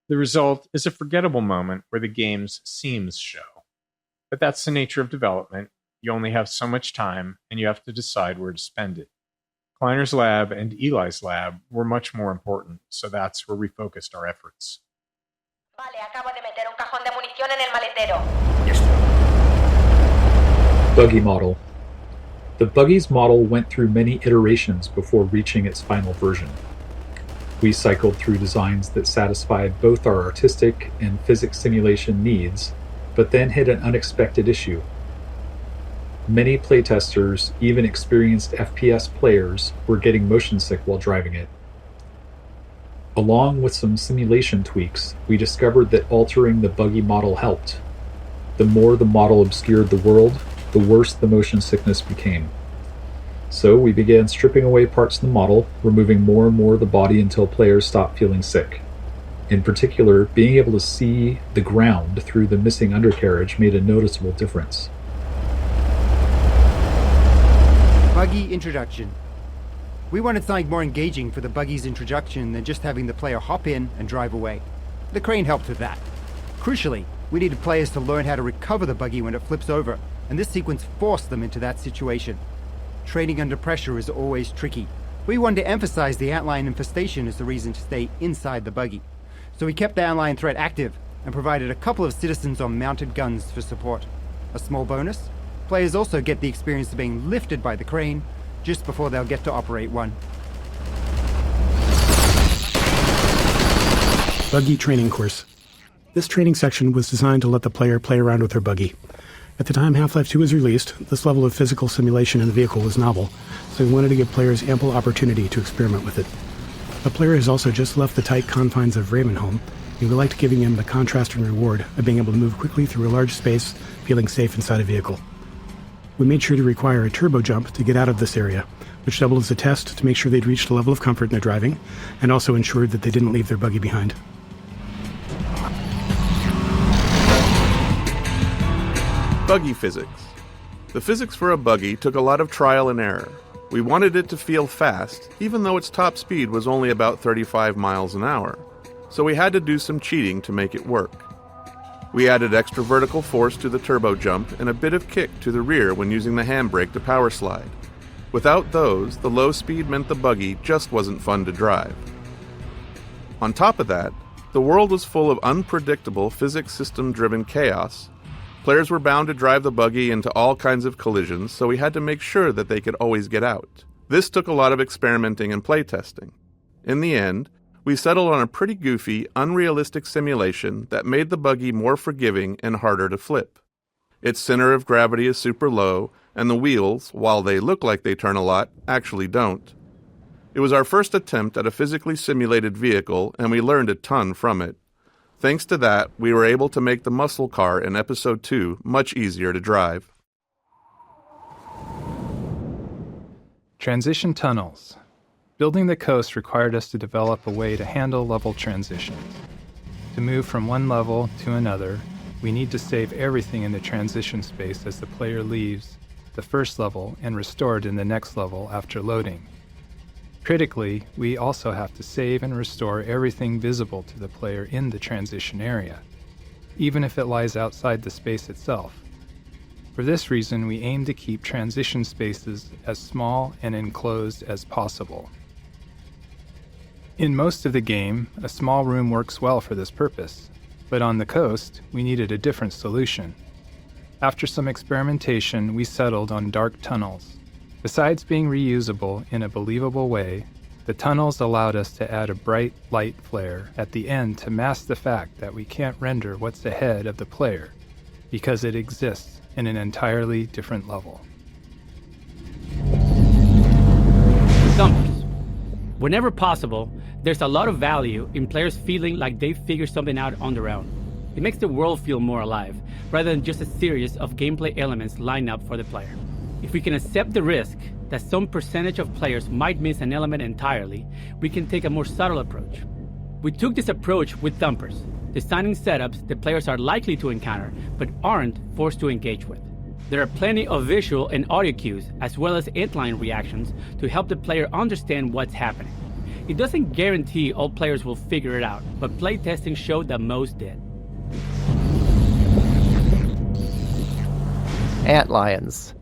The result is a forgettable moment where the game's seams show. But that's the nature of development. You only have so much time, and you have to decide where to spend it. Kleiner's lab and Eli's lab were much more important, so that's where we focused our efforts. Vale, acabo de meter un cajón de munición en el maletero. Buggy model. The Buggy's model went through many iterations before reaching its final version. we cycled through designs that satisfied both our artistic and physics simulation needs, but then hit an unexpected issue. Many playtesters, even experienced FPS players, were getting motion sick while driving it. Along with some simulation tweaks, we discovered that altering the buggy model helped. The more the model obscured the world, the worse the motion sickness became. So we began stripping away parts of the model, removing more and more of the body until players stopped feeling sick. In particular, being able to see the ground through the missing undercarriage made a noticeable difference. Buggy introduction. We wanted something more engaging for the buggy's introduction than just having the player hop in and drive away. The crane helped with that. Crucially, we needed players to learn how to recover the buggy when it flips over, and this sequence forced them into that situation. Training under pressure is always tricky. We wanted to emphasize the antlion infestation as the reason to stay inside the buggy. So we kept the antlion threat active and provided a couple of citizens on mounted guns for support. A small bonus, players also get the experience of being lifted by the crane just before they'll get to operate one. Buggy Training Course. This training section was designed to let the player play around with their buggy. At the time Half-Life 2 was released, this level of physical simulation in the vehicle was novel, so we wanted to give players ample opportunity to experiment with it. The player has also just left the tight confines of Ravenholm, and we liked giving him the contrast and reward of being able to move quickly through a large space, feeling safe inside a vehicle. We made sure to require a turbo jump to get out of this area, which doubled as a test to make sure they'd reached a level of comfort in their driving, and also ensured that they didn't leave their buggy behind. Buggy physics. The physics for a buggy took a lot of trial and error. We wanted it to feel fast, even though its top speed was only about 35 miles an hour, so we had to do some cheating to make it work. We added extra vertical force to the turbo jump and a bit of kick to the rear when using the handbrake to power slide. Without those, the low speed meant the buggy just wasn't fun to drive. On top of that, the world was full of unpredictable physics system-driven chaos. Players were bound to drive the buggy into all kinds of collisions, so we had to make sure that they could always get out. This took a lot of experimenting and playtesting. In the end, we settled on a pretty goofy, unrealistic simulation that made the buggy more forgiving and harder to flip. Its center of gravity is super low, and the wheels, while they look like they turn a lot, actually don't. It was our first attempt at a physically simulated vehicle, and we learned a ton from it. Thanks to that, we were able to make the muscle car in Episode 2 much easier to drive. Transition tunnels. Building the coast required us to develop a way to handle level transitions. To move from one level to another, we need to save everything in the transition space as the player leaves the first level and restored in the next level after loading. Critically, we also have to save and restore everything visible to the player in the transition area, even if it lies outside the space itself. For this reason, we aim to keep transition spaces as small and enclosed as possible. In most of the game, a small room works well for this purpose, but on the coast, we needed a different solution. After some experimentation, we settled on dark tunnels. Besides being reusable in a believable way, the tunnels allowed us to add a bright light flare at the end to mask the fact that we can't render what's ahead of the player, because it exists in an entirely different level. Dumpers. Whenever possible, there's a lot of value in players feeling like they figured something out on their own. It makes the world feel more alive, rather than just a series of gameplay elements lined up for the player. If we can accept the risk that some percentage of players might miss an element entirely, we can take a more subtle approach. We took this approach with dumpers, designing setups that players are likely to encounter but aren't forced to engage with. There are plenty of visual and audio cues, as well as inline reactions, to help the player understand what's happening. It doesn't guarantee all players will figure it out, but playtesting showed that most did. Antlions.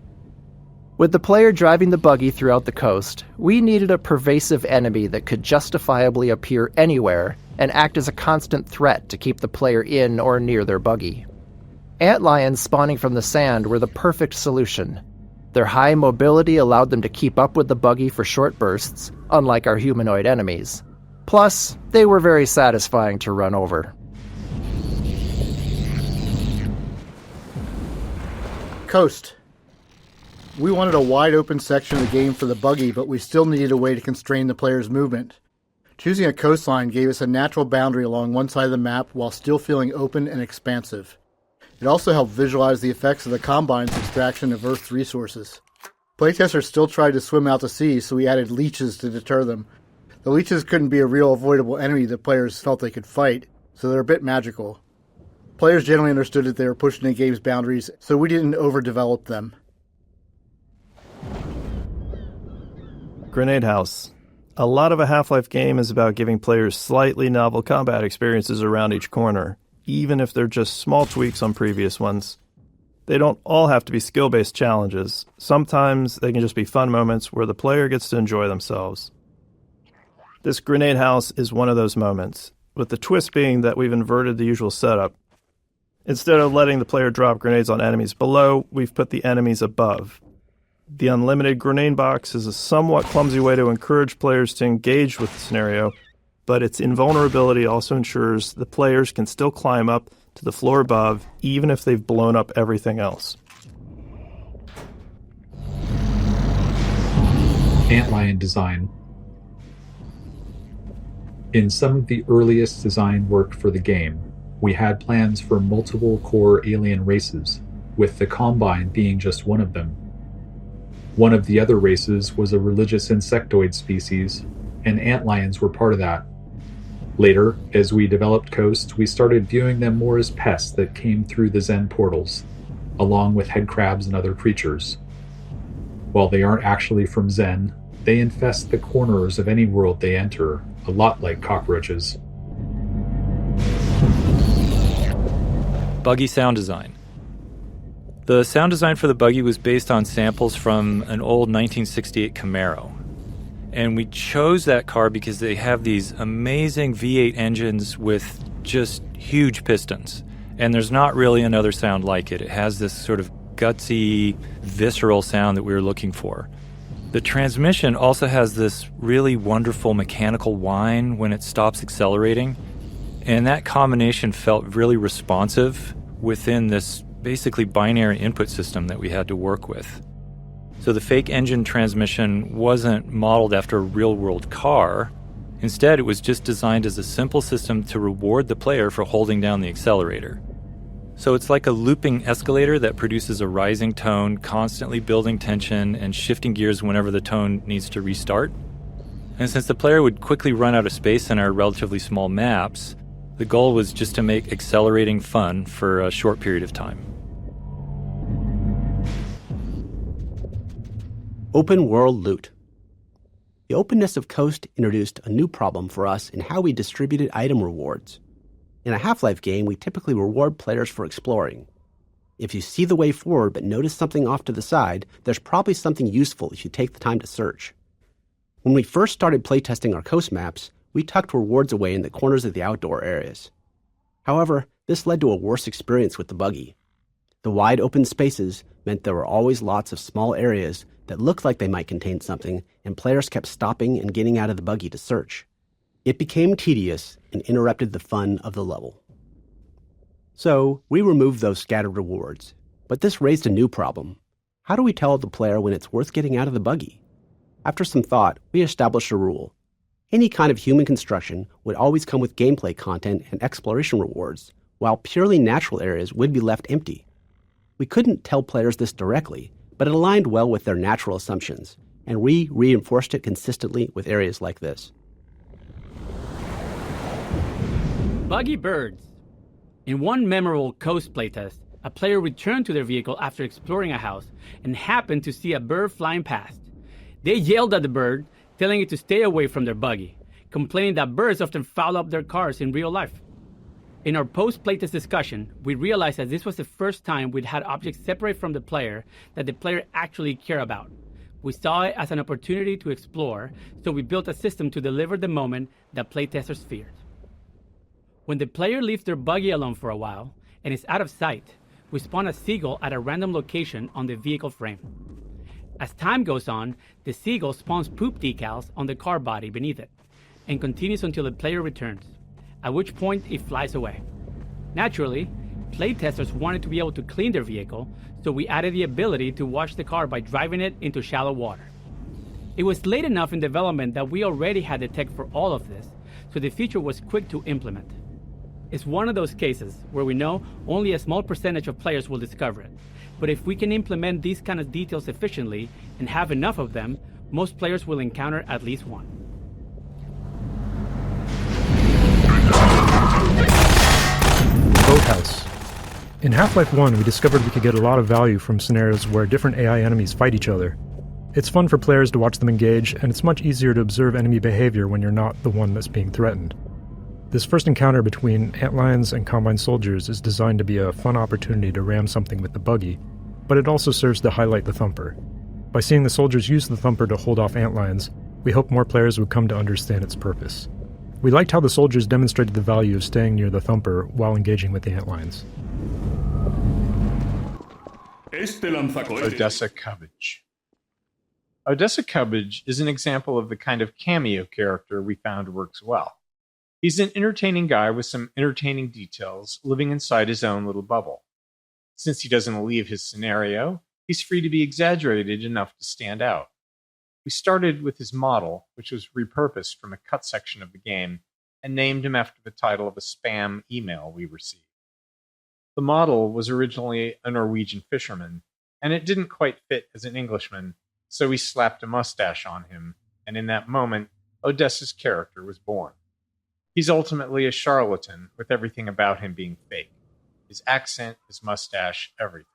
With the player driving the buggy throughout the coast, we needed a pervasive enemy that could justifiably appear anywhere and act as a constant threat to keep the player in or near their buggy. Antlions spawning from the sand were the perfect solution. Their high mobility allowed them to keep up with the buggy for short bursts, unlike our humanoid enemies. Plus, they were very satisfying to run over. Coast. We wanted a wide open section of the game for the buggy, but we still needed a way to constrain the player's movement. Choosing a coastline gave us a natural boundary along one side of the map while still feeling open and expansive. It also helped visualize the effects of the Combine's extraction of Earth's resources. Playtesters still tried to swim out to sea, so we added leeches to deter them. The leeches couldn't be a real avoidable enemy that players felt they could fight, so they're a bit magical. Players generally understood that they were pushing the game's boundaries, so we didn't overdevelop them. Grenade House. A lot of a Half-Life game is about giving players slightly novel combat experiences around each corner, even if they're just small tweaks on previous ones. They don't all have to be skill-based challenges. Sometimes they can just be fun moments where the player gets to enjoy themselves. This Grenade House is one of those moments, with the twist being that we've inverted the usual setup. Instead of letting the player drop grenades on enemies below, we've put the enemies above. The unlimited grenade box is a somewhat clumsy way to encourage players to engage with the scenario, but its invulnerability also ensures the players can still climb up to the floor above, even if they've blown up everything else. Antlion design. In some of the earliest design work for the game, we had plans for multiple core alien races, with the Combine being just one of them. One of the other races was a religious insectoid species, and antlions were part of that. Later, as we developed Coast, we started viewing them more as pests that came through the Zen portals, along with headcrabs and other creatures. While they aren't actually from Zen, they infest the corners of any world they enter, a lot like cockroaches. Buggy sound design. The sound design for the buggy was based on samples from an old 1968 Camaro. And we chose that car because they have these amazing V8 engines with just huge pistons. And there's not really another sound like it. It has this sort of gutsy, visceral sound that we were looking for. The transmission also has this really wonderful mechanical whine when it stops accelerating. And that combination felt really responsive within this basically binary input system that we had to work with. So the fake engine transmission wasn't modeled after a real-world car. Instead, it was just designed as a simple system to reward the player for holding down the accelerator. So it's like a looping escalator that produces a rising tone, constantly building tension and shifting gears whenever the tone needs to restart. And since the player would quickly run out of space in our relatively small maps, the goal was just to make accelerating fun for a short period of time. Open world loot. The openness of Coast introduced a new problem for us in how we distributed item rewards. In a Half-Life game, we typically reward players for exploring. If you see the way forward but notice something off to the side, there's probably something useful if you take the time to search. When we first started playtesting our Coast maps, we tucked rewards away in the corners of the outdoor areas. However, this led to a worse experience with the buggy. The wide open spaces meant there were always lots of small areas that looked like they might contain something, and players kept stopping and getting out of the buggy to search. It became tedious and interrupted the fun of the level. So, we removed those scattered rewards. But this raised a new problem. How do we tell the player when it's worth getting out of the buggy? After some thought, we established a rule. Any kind of human construction would always come with gameplay content and exploration rewards, while purely natural areas would be left empty. We couldn't tell players this directly, but it aligned well with their natural assumptions, and we reinforced it consistently with areas like this. Buggy birds. In one memorable Coast playtest, a player returned to their vehicle after exploring a house and happened to see a bird flying past. They yelled at the bird, telling it to stay away from their buggy, complaining that birds often foul up their cars in real life. In our post-playtest discussion, we realized that this was the first time we'd had objects separate from the player that the player actually cared about. We saw it as an opportunity to explore, so we built a system to deliver the moment that playtesters feared. When the player leaves their buggy alone for a while and is out of sight, we spawn a seagull at a random location on the vehicle frame. As time goes on, the seagull spawns poop decals on the car body beneath it. and continues until the player returns, at which point it flies away. Naturally, playtesters wanted to be able to clean their vehicle, so we added the ability to wash the car by driving it into shallow water. It was late enough in development that we already had the tech for all of this, so the feature was quick to implement. It's one of those cases where we know only a small percentage of players will discover it, but if we can implement these kind of details efficiently and have enough of them, most players will encounter at least one. Boathouse. In Half-Life 1, we discovered we could get a lot of value from scenarios where different AI enemies fight each other. It's fun for players to watch them engage, and it's much easier to observe enemy behavior when you're not the one that's being threatened. This first encounter between antlions and Combine soldiers is designed to be a fun opportunity to ram something with the buggy, but it also serves to highlight the thumper. By seeing the soldiers use the thumper to hold off antlions, we hope more players would come to understand its purpose. We liked how the soldiers demonstrated the value of staying near the thumper while engaging with the antlions. Odessa Cubbage. Odessa Cubbage is an example of the kind of cameo character we found works well. He's an entertaining guy with some entertaining details, living inside his own little bubble. Since he doesn't leave his scenario, he's free to be exaggerated enough to stand out. We started with his model, which was repurposed from a cut section of the game, and named him after the title of a spam email we received. The model was originally a Norwegian fisherman, and it didn't quite fit as an Englishman, so we slapped a mustache on him, and in that moment, Odessa's character was born. He's ultimately a charlatan, with everything about him being fake. His accent, his mustache, everything.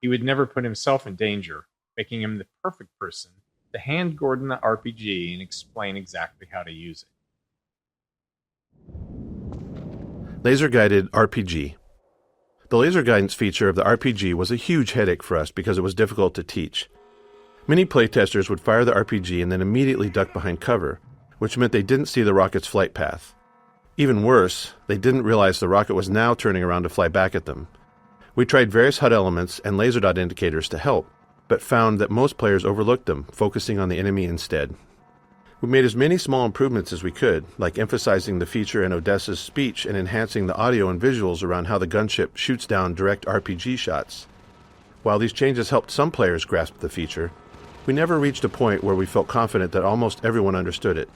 He would never put himself in danger, making him the perfect person to hand Gordon the RPG and explain exactly how to use it. Laser-guided RPG. The laser guidance feature of the RPG was a huge headache for us because it was difficult to teach. Many playtesters would fire the RPG and then immediately duck behind cover, which meant they didn't see the rocket's flight path. Even worse, they didn't realize the rocket was now turning around to fly back at them. We tried various HUD elements and laser dot indicators to help, but found that most players overlooked them, focusing on the enemy instead. We made as many small improvements as we could, like emphasizing the feature in Odessa's speech and enhancing the audio and visuals around how the gunship shoots down direct RPG shots. While these changes helped some players grasp the feature, we never reached a point where we felt confident that almost everyone understood it.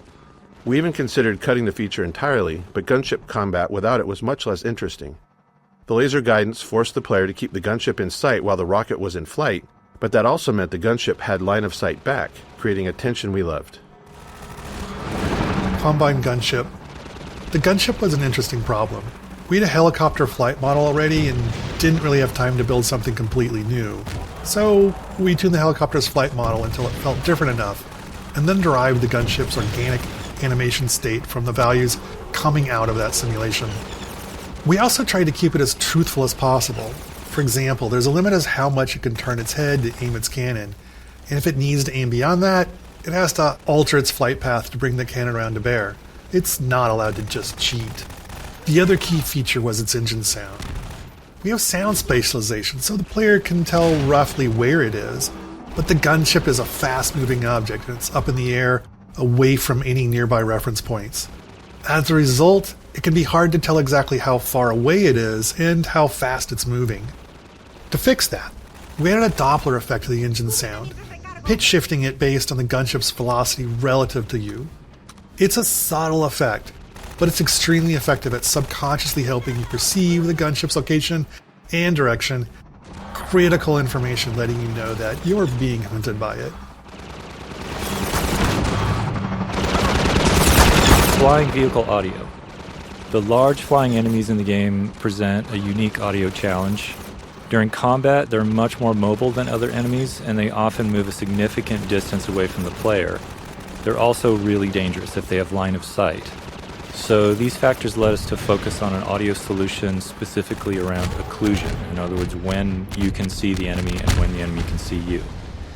We even considered cutting the feature entirely, but gunship combat without it was much less interesting. The laser guidance forced the player to keep the gunship in sight while the rocket was in flight, but that also meant the gunship had line of sight back, creating a tension we loved. Combine gunship. The gunship was an interesting problem. We had a helicopter flight model already and didn't really have time to build something completely new. So we tuned the helicopter's flight model until it felt different enough, and then derived the gunship's organic animation state from the values coming out of that simulation. We also tried to keep it as truthful as possible. For example, there's a limit as how much it can turn its head to aim its cannon, and if it needs to aim beyond that, it has to alter its flight path to bring the cannon around to bear. It's not allowed to just cheat. The other key feature was its engine sound. We have sound spatialization, so the player can tell roughly where it is, but the gunship is a fast-moving object and it's up in the air, away from any nearby reference points. As a result, it can be hard to tell exactly how far away it is and how fast it's moving. To fix that, we added a Doppler effect to the engine sound, pitch shifting it based on the gunship's velocity relative to you. It's a subtle effect, but it's extremely effective at subconsciously helping you perceive the gunship's location and direction, critical information letting you know that you're being hunted by it. Flying vehicle audio. The large flying enemies in the game present a unique audio challenge. During combat, they're much more mobile than other enemies, and they often move a significant distance away from the player. They're also really dangerous if they have line of sight. So these factors led us to focus on an audio solution specifically around occlusion. In other words, when you can see the enemy and when the enemy can see you.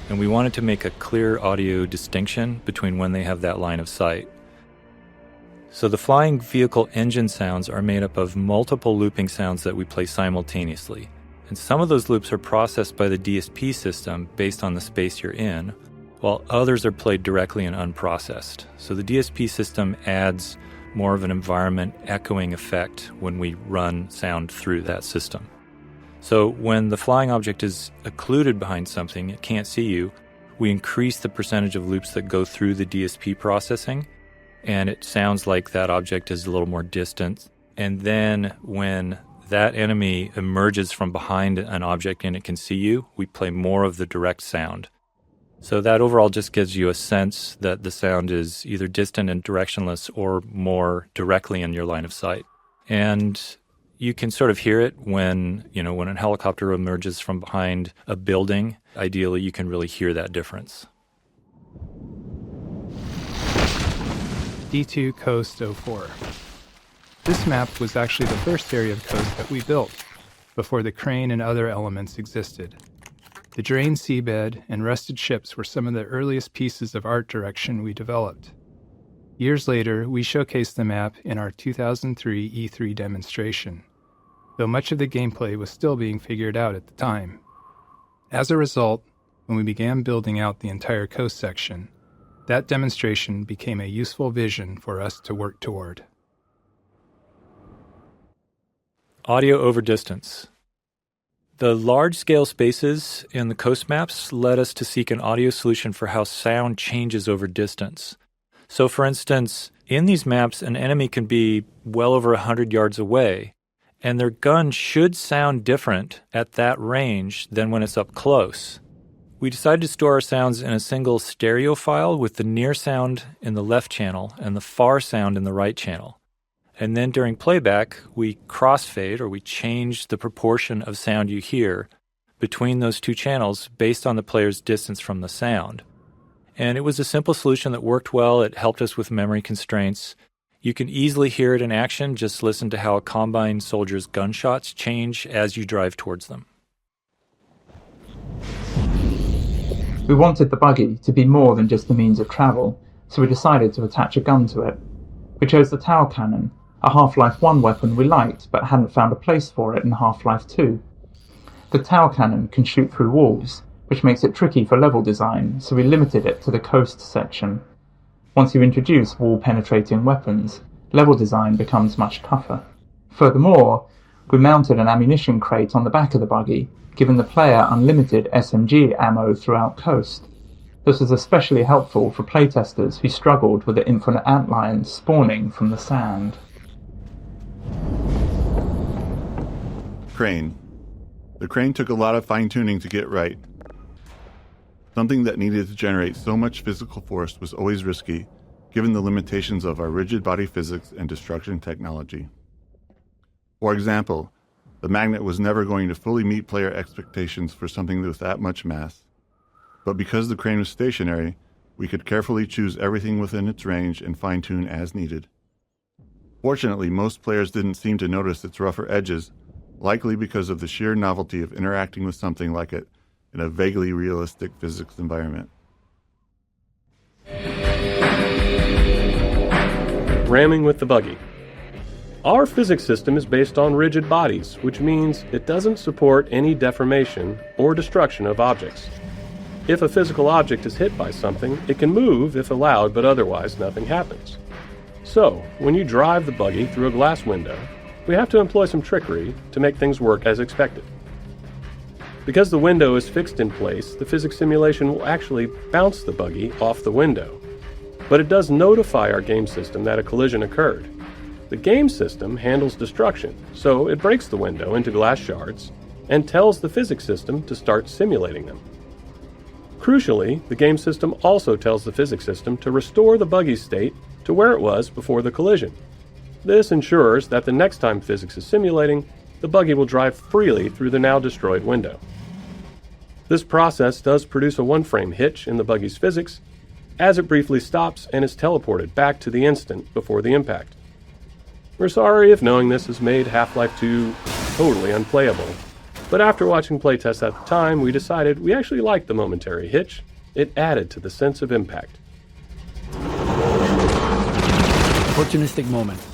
And we wanted to make a clear audio distinction between when they have that line of sight. So the flying vehicle engine sounds are made up of multiple looping sounds that we play simultaneously. And some of those loops are processed by the DSP system based on the space you're in. while others are played directly and unprocessed. So the DSP system adds more of an environment echoing effect when we run sound through that system. So when the flying object is occluded behind something, it can't see you, we increase the percentage of loops that go through the DSP processing, and it sounds like that object is a little more distant. And then when that enemy emerges from behind an object and it can see you, we play more of the direct sound. So that overall just gives you a sense that the sound is either distant and directionless or more directly in your line of sight. And you can sort of hear it when a helicopter emerges from behind a building. Ideally, you can really hear that difference. D2 Coast 04. This map was actually the first area of coast that we built, before the crane and other elements existed. The drained seabed and rusted ships were some of the earliest pieces of art direction we developed. Years later, we showcased the map in our 2003 E3 demonstration, though much of the gameplay was still being figured out at the time. As a result, when we began building out the entire coast section, that demonstration became a useful vision for us to work toward. Audio over distance. The large-scale spaces in the coast maps led us to seek an audio solution for how sound changes over distance. So, for instance, in these maps, an enemy can be well over 100 yards away, and their gun should sound different at that range than when it's up close. We decided to store our sounds in a single stereo file with the near sound in the left channel and the far sound in the right channel. And then during playback, we crossfade, or we change the proportion of sound you hear between those two channels based on the player's distance from the sound. And it was a simple solution that worked well. It helped us with memory constraints. You can easily hear it in action. Just listen to how a Combine soldier's gunshots change as you drive towards them. We wanted the buggy to be more than just a means of travel, so we decided to attach a gun to it. We chose the Tower Cannon, a Half-Life 1 weapon we liked but hadn't found a place for it in Half-Life 2. The Tower Cannon can shoot through walls, which makes it tricky for level design, so we limited it to the coast section. Once you introduce wall-penetrating weapons, level design becomes much tougher. Furthermore, we mounted an ammunition crate on the back of the buggy, giving the player unlimited SMG ammo throughout coast. This was especially helpful for playtesters who struggled with the infinite antlions spawning from the sand. Crane. The crane took a lot of fine-tuning to get right. Something that needed to generate so much physical force was always risky, given the limitations of our rigid body physics and destruction technology. For example, the magnet was never going to fully meet player expectations for something with that much mass. But because the crane was stationary, we could carefully choose everything within its range and fine-tune as needed. Fortunately, most players didn't seem to notice its rougher edges, likely because of the sheer novelty of interacting with something like it in a vaguely realistic physics environment. Ramming with the buggy. Our physics system is based on rigid bodies, which means it doesn't support any deformation or destruction of objects. If a physical object is hit by something, it can move if allowed, but otherwise nothing happens. So, when you drive the buggy through a glass window, we have to employ some trickery to make things work as expected. Because the window is fixed in place, the physics simulation will actually bounce the buggy off the window. But it does notify our game system that a collision occurred. The game system handles destruction, so it breaks the window into glass shards and tells the physics system to start simulating them. Crucially, the game system also tells the physics system to restore the buggy's state to where it was before the collision. This ensures that the next time physics is simulating, the buggy will drive freely through the now destroyed window. This process does produce a one-frame hitch in the buggy's physics, as it briefly stops and is teleported back to the instant before the impact. We're sorry if knowing this has made Half-Life 2 totally unplayable, but after watching playtests at the time, we decided we actually liked the momentary hitch. It added to the sense of impact. Opportunistic moments.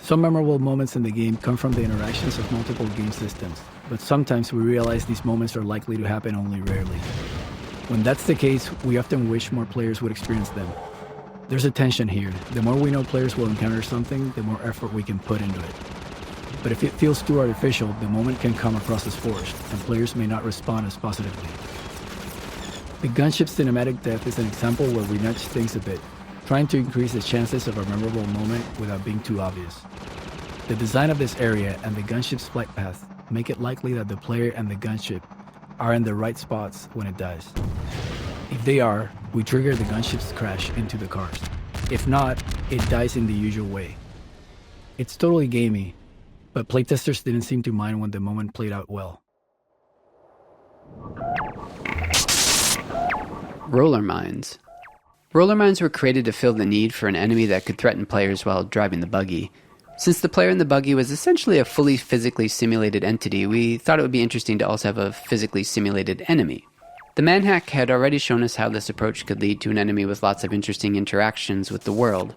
Some memorable moments in the game come from the interactions of multiple game systems, but sometimes we realize these moments are likely to happen only rarely. When that's the case, we often wish more players would experience them. There's a tension here. The more we know players will encounter something, the more effort we can put into it. But if it feels too artificial, the moment can come across as forced, and players may not respond as positively. The gunship's cinematic death is an example where we nudge things a bit, trying to increase the chances of a memorable moment without being too obvious. The design of this area and the gunship's flight path make it likely that the player and the gunship are in the right spots when it dies. If they are, we trigger the gunship's crash into the cars. If not, it dies in the usual way. It's totally gamey, but playtesters didn't seem to mind when the moment played out well. Roller mines. Roller mines were created to fill the need for an enemy that could threaten players while driving the buggy. Since the player in the buggy was essentially a fully physically simulated entity, we thought it would be interesting to also have a physically simulated enemy. The manhack had already shown us how this approach could lead to an enemy with lots of interesting interactions with the world.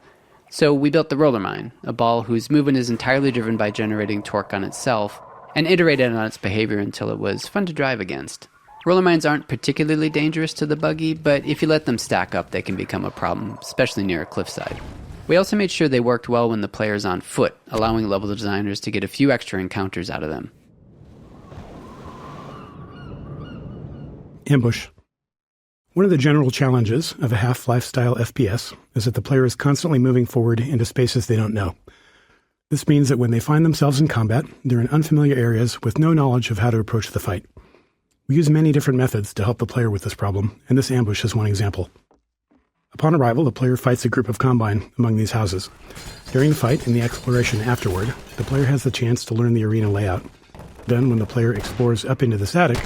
So we built the roller mine, a ball whose movement is entirely driven by generating torque on itself, and iterated on its behavior until it was fun to drive against. Roller mines aren't particularly dangerous to the buggy, but if you let them stack up, they can become a problem, especially near a cliffside. We also made sure they worked well when the player's on foot, allowing level designers to get a few extra encounters out of them. Ambush. One of the general challenges of a Half-Life style FPS is that the player is constantly moving forward into spaces they don't know. This means that when they find themselves in combat, they're in unfamiliar areas with no knowledge of how to approach the fight. We use many different methods to help the player with this problem, and this ambush is one example. Upon arrival, the player fights a group of Combine among these houses. During the fight and the exploration afterward, the player has the chance to learn the arena layout. Then, when the player explores up into this attic,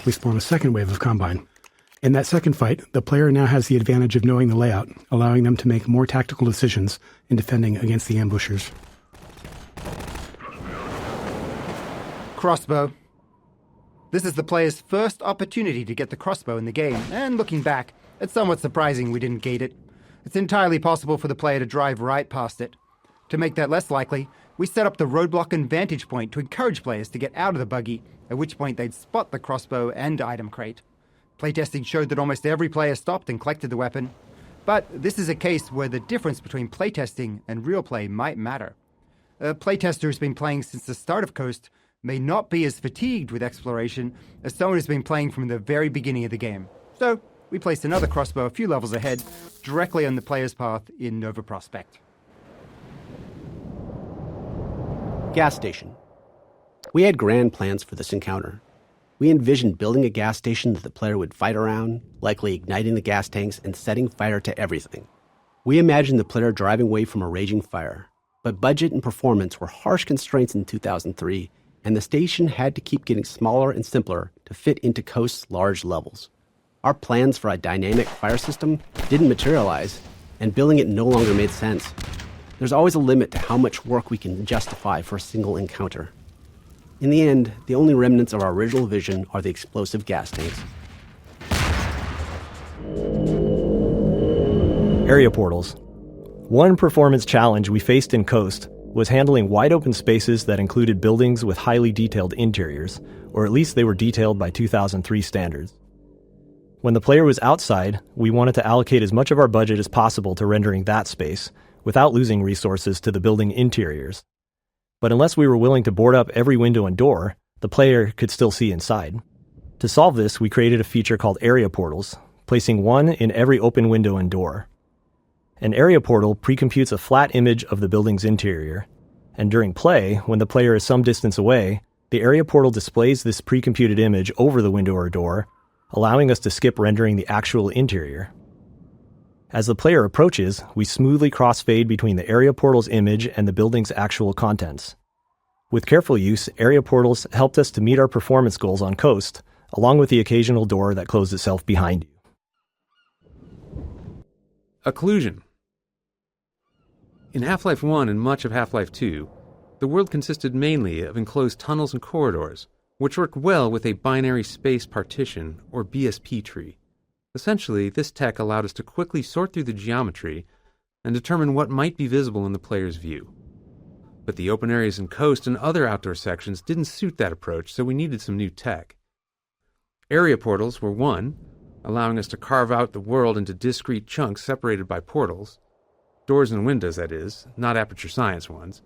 we spawn a second wave of Combine. In that second fight, the player now has the advantage of knowing the layout, allowing them to make more tactical decisions in defending against the ambushers. Crossbow. This is the player's first opportunity to get the crossbow in the game, and looking back, it's somewhat surprising we didn't gate it. It's entirely possible for the player to drive right past it. To make that less likely, we set up the roadblock and vantage point to encourage players to get out of the buggy, at which point they'd spot the crossbow and item crate. Playtesting showed that almost every player stopped and collected the weapon. But this is a case where the difference between playtesting and real play might matter. A playtester who's been playing since the start of Coast may not be as fatigued with exploration as someone who's been playing from the very beginning of the game. So, we placed another crossbow a few levels ahead, directly on the player's path in Nova Prospekt. Gas station. We had grand plans for this encounter. We envisioned building a gas station that the player would fight around, likely igniting the gas tanks and setting fire to everything. We imagined the player driving away from a raging fire, but budget and performance were harsh constraints in 2003, and the station had to keep getting smaller and simpler to fit into Coast's large levels. Our plans for a dynamic fire system didn't materialize, and building it no longer made sense. There's always a limit to how much work we can justify for a single encounter. In the end, the only remnants of our original vision are the explosive gas tanks. Area portals. One performance challenge we faced in Coast was handling wide open spaces that included buildings with highly detailed interiors, or at least they were detailed by 2003 standards. When the player was outside, we wanted to allocate as much of our budget as possible to rendering that space, without losing resources to the building interiors. But unless we were willing to board up every window and door, the player could still see inside. To solve this, we created a feature called area portals, placing one in every open window and door. An area portal precomputes a flat image of the building's interior, and during play, when the player is some distance away, the area portal displays this precomputed image over the window or door, allowing us to skip rendering the actual interior. As the player approaches, we smoothly crossfade between the area portal's image and the building's actual contents. With careful use, area portals helped us to meet our performance goals on Coast, along with the occasional door that closed itself behind you. Occlusion. In Half-Life 1 and much of Half-Life 2, the world consisted mainly of enclosed tunnels and corridors, which worked well with a binary space partition, or BSP tree. Essentially, this tech allowed us to quickly sort through the geometry and determine what might be visible in the player's view. But the open areas in Coast and other outdoor sections didn't suit that approach, so we needed some new tech. Area portals were one, allowing us to carve out the world into discrete chunks separated by portals. Doors and windows, that is, not aperture science ones.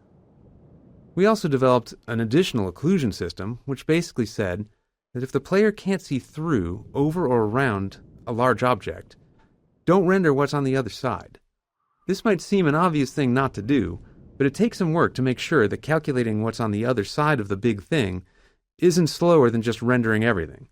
We also developed an additional occlusion system, which basically said that if the player can't see through, over, or around a large object, don't render what's on the other side. This might seem an obvious thing not to do, but it takes some work to make sure that calculating what's on the other side of the big thing isn't slower than just rendering everything.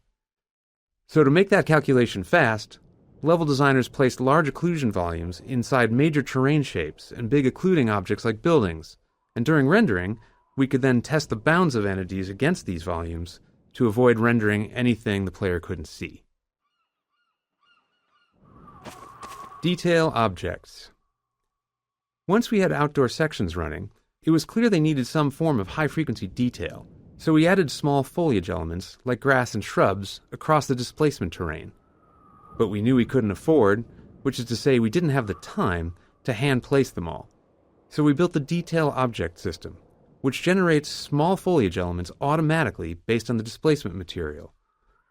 So to make that calculation fast, level designers placed large occlusion volumes inside major terrain shapes and big occluding objects like buildings, and during rendering, we could then test the bounds of entities against these volumes to avoid rendering anything the player couldn't see. Detail objects. Once we had outdoor sections running, it was clear they needed some form of high-frequency detail, so we added small foliage elements, like grass and shrubs, across the displacement terrain. But we knew we couldn't afford, which is to say we didn't have the time, to hand-place them all. So we built the detail object system, which generates small foliage elements automatically based on the displacement material.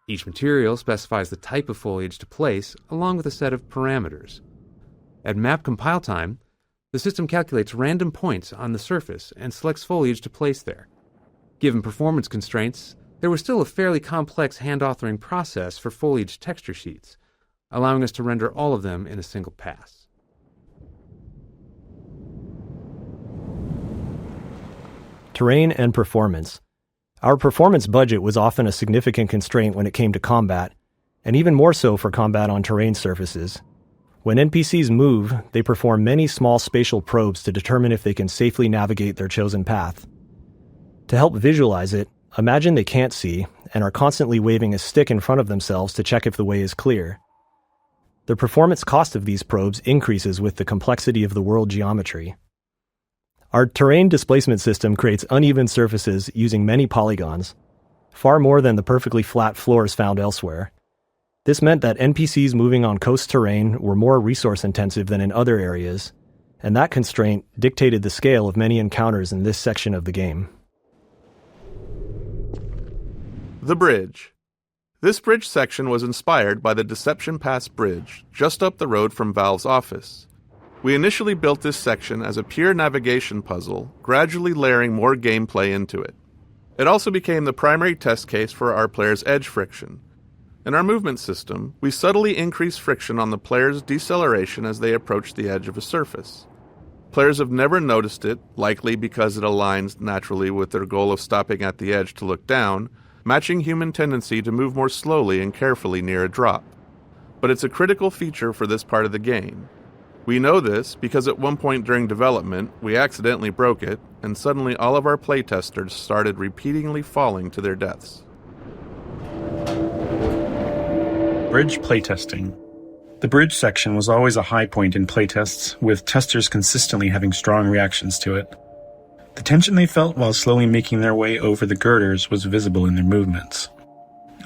Each material specifies the type of foliage to place, along with a set of parameters. At map compile time, the system calculates random points on the surface and selects foliage to place there. Given performance constraints, there was still a fairly complex hand-authoring process for foliage texture sheets, allowing us to render all of them in a single pass. Terrain and performance. Our performance budget was often a significant constraint when it came to combat, and even more so for combat on terrain surfaces. When NPCs move, they perform many small spatial probes to determine if they can safely navigate their chosen path. To help visualize it, imagine they can't see and are constantly waving a stick in front of themselves to check if the way is clear. The performance cost of these probes increases with the complexity of the world geometry. Our terrain displacement system creates uneven surfaces using many polygons, far more than the perfectly flat floors found elsewhere. This meant that NPCs moving on coast terrain were more resource-intensive than in other areas, and that constraint dictated the scale of many encounters in this section of the game. The bridge. This bridge section was inspired by the Deception Pass Bridge, just up the road from Valve's office. We initially built this section as a pure navigation puzzle, gradually layering more gameplay into it. It also became the primary test case for our players' edge friction. In our movement system, we subtly increase friction on the player's deceleration as they approach the edge of a surface. Players have never noticed it, likely because it aligns naturally with their goal of stopping at the edge to look down, matching human tendency to move more slowly and carefully near a drop. But it's a critical feature for this part of the game. We know this because at one point during development, we accidentally broke it, and suddenly all of our playtesters started repeatedly falling to their deaths. Bridge playtesting. The bridge section was always a high point in playtests, with testers consistently having strong reactions to it. The tension they felt while slowly making their way over the girders was visible in their movements.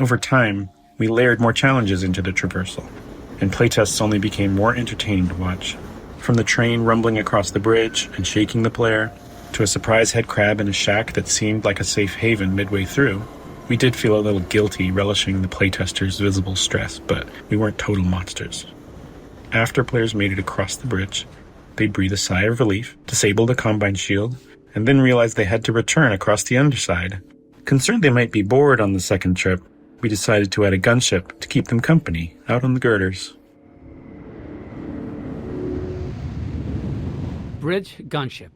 Over time, we layered more challenges into the traversal, and playtests only became more entertaining to watch. From the train rumbling across the bridge and shaking the player, to a surprise head crab in a shack that seemed like a safe haven midway through, we did feel a little guilty relishing the playtesters' visible stress, but we weren't total monsters. After players made it across the bridge, they'd breathe a sigh of relief, disable the Combine shield, and then realize they had to return across the underside. Concerned they might be bored on the second trip, we decided to add a gunship to keep them company out on the girders. Bridge gunship.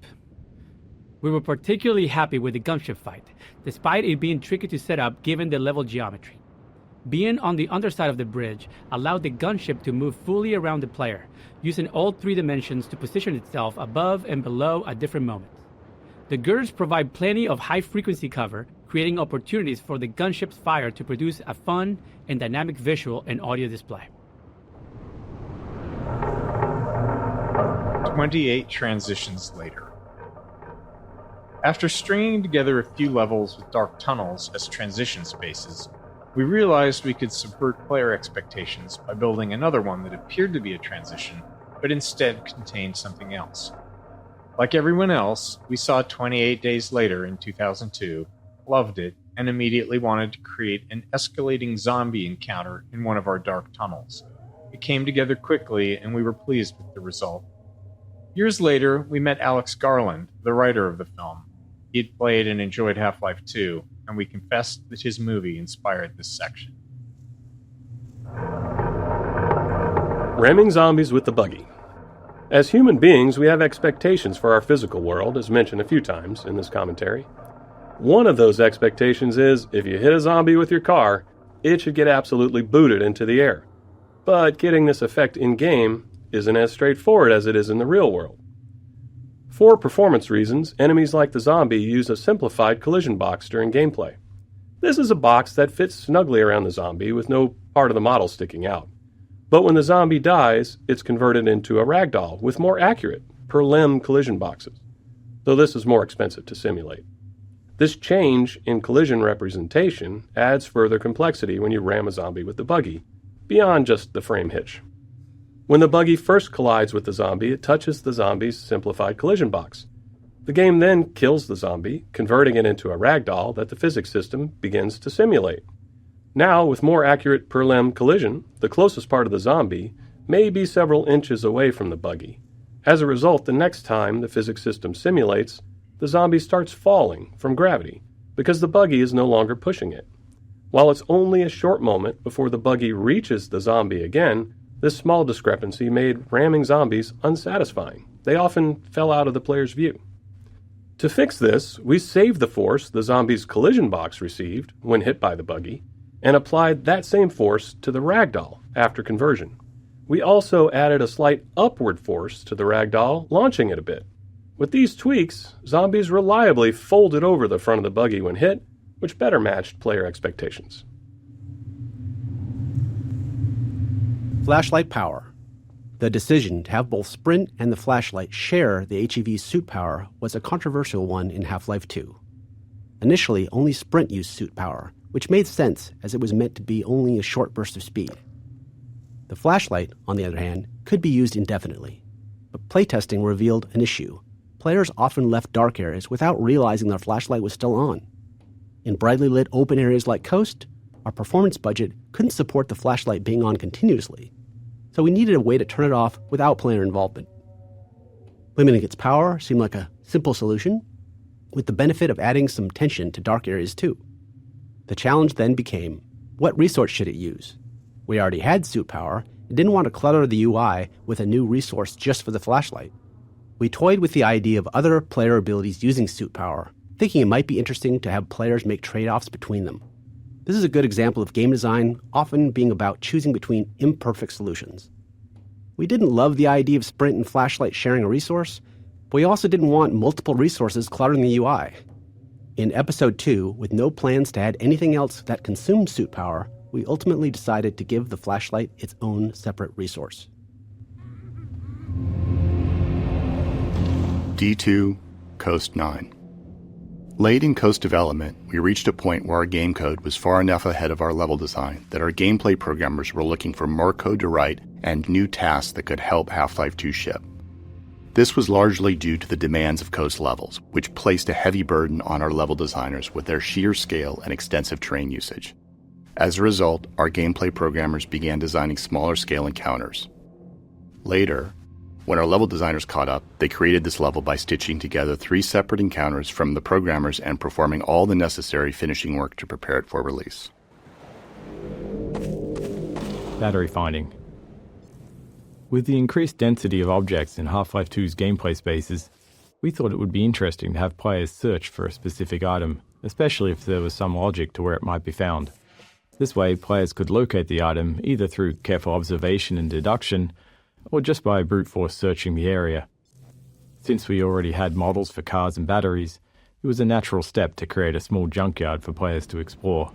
We were particularly happy with the gunship fight, despite it being tricky to set up given the level geometry. Being on the underside of the bridge allowed the gunship to move fully around the player, using all 3 dimensions to position itself above and below at different moments. The girders provide plenty of high-frequency cover, creating opportunities for the gunship's fire to produce a fun and dynamic visual and audio display. 28 transitions later. After stringing together a few levels with dark tunnels as transition spaces, we realized we could subvert player expectations by building another one that appeared to be a transition, but instead contained something else. Like everyone else, we saw 28 Days Later in 2002, loved it, and immediately wanted to create an escalating zombie encounter in one of our dark tunnels. It came together quickly, and we were pleased with the result. Years later, we met Alex Garland, the writer of the film. He had played and enjoyed Half-Life 2, and we confessed that his movie inspired this section. Ramming zombies with the buggy. As human beings, we have expectations for our physical world, as mentioned a few times in this commentary. One of those expectations is, if you hit a zombie with your car, it should get absolutely booted into the air. But getting this effect in-game isn't as straightforward as it is in the real world. For performance reasons, enemies like the zombie use a simplified collision box during gameplay. This is a box that fits snugly around the zombie with no part of the model sticking out. But when the zombie dies, it's converted into a ragdoll with more accurate, per-limb collision boxes, though this is more expensive to simulate. This change in collision representation adds further complexity when you ram a zombie with the buggy, beyond just the frame hitch. When the buggy first collides with the zombie, it touches the zombie's simplified collision box. The game then kills the zombie, converting it into a ragdoll that the physics system begins to simulate. Now, with more accurate per-limb collision, the closest part of the zombie may be several inches away from the buggy. As a result, the next time the physics system simulates, the zombie starts falling from gravity because the buggy is no longer pushing it. While it's only a short moment before the buggy reaches the zombie again, this small discrepancy made ramming zombies unsatisfying. They often fell out of the player's view. To fix this, we saved the force the zombie's collision box received when hit by the buggy, and applied that same force to the ragdoll after conversion. We also added a slight upward force to the ragdoll, launching it a bit. With these tweaks, zombies reliably folded over the front of the buggy when hit, which better matched player expectations. Flashlight power. The decision to have both Sprint and the flashlight share the HEV suit power was a controversial one in Half-Life 2. Initially, only Sprint used suit power, which made sense as it was meant to be only a short burst of speed. The flashlight, on the other hand, could be used indefinitely. But playtesting revealed an issue. Players often left dark areas without realizing their flashlight was still on. In brightly lit open areas like Coast, our performance budget couldn't support the flashlight being on continuously, so we needed a way to turn it off without player involvement. Limiting its power seemed like a simple solution, with the benefit of adding some tension to dark areas too. The challenge then became, what resource should it use? We already had suit power and didn't want to clutter the UI with a new resource just for the flashlight. We toyed with the idea of other player abilities using suit power, thinking it might be interesting to have players make trade-offs between them. This is a good example of game design often being about choosing between imperfect solutions. We didn't love the idea of Sprint and flashlight sharing a resource, but we also didn't want multiple resources cluttering the UI. In Episode 2, with no plans to add anything else that consumed suit power, we ultimately decided to give the flashlight its own separate resource. D2, Coast 9. Late in Coast development, we reached a point where our game code was far enough ahead of our level design that our gameplay programmers were looking for more code to write and new tasks that could help Half-Life 2 ship. This was largely due to the demands of Coast levels, which placed a heavy burden on our level designers with their sheer scale and extensive terrain usage. As a result, our gameplay programmers began designing smaller scale encounters. Later, when our level designers caught up, they created this level by stitching together 3 separate encounters from the programmers and performing all the necessary finishing work to prepare it for release. Battery finding. With the increased density of objects in Half-Life 2's gameplay spaces, we thought it would be interesting to have players search for a specific item, especially if there was some logic to where it might be found. This way, players could locate the item either through careful observation and deduction, or just by brute force searching the area. Since we already had models for cars and batteries, it was a natural step to create a small junkyard for players to explore.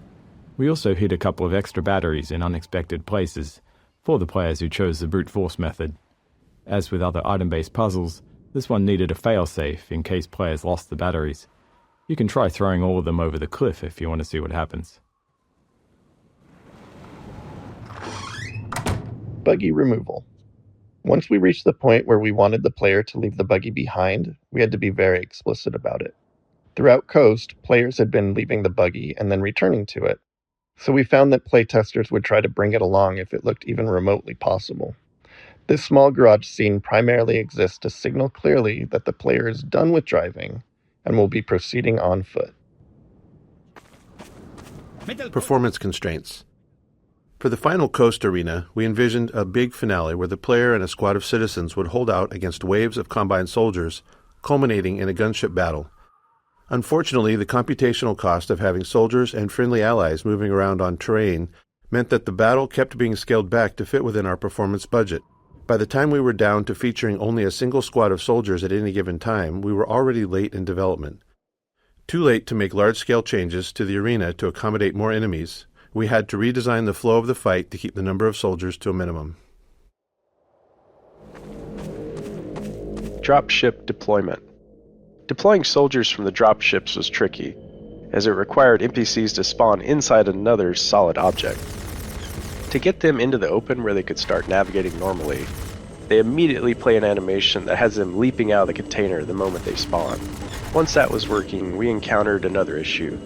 We also hid a couple of extra batteries in unexpected places for the players who chose the brute force method. As with other item-based puzzles, this one needed a failsafe in case players lost the batteries. You can try throwing all of them over the cliff if you want to see what happens. Buggy removal. Once we reached the point where we wanted the player to leave the buggy behind, we had to be very explicit about it. Throughout Coast, players had been leaving the buggy and then returning to it, so we found that playtesters would try to bring it along if it looked even remotely possible. This small garage scene primarily exists to signal clearly that the player is done with driving and will be proceeding on foot. Performance constraints. For the final Coast arena, we envisioned a big finale where the player and a squad of citizens would hold out against waves of combined soldiers, culminating in a gunship battle. Unfortunately, the computational cost of having soldiers and friendly allies moving around on terrain meant that the battle kept being scaled back to fit within our performance budget. By the time we were down to featuring only a single squad of soldiers at any given time, we were already late in development. Too late to make large-scale changes to the arena to accommodate more enemies, we had to redesign the flow of the fight to keep the number of soldiers to a minimum. Dropship deployment. Deploying soldiers from the dropships was tricky, as it required NPCs to spawn inside another solid object. To get them into the open where they could start navigating normally, they immediately play an animation that has them leaping out of the container the moment they spawn. Once that was working, we encountered another issue.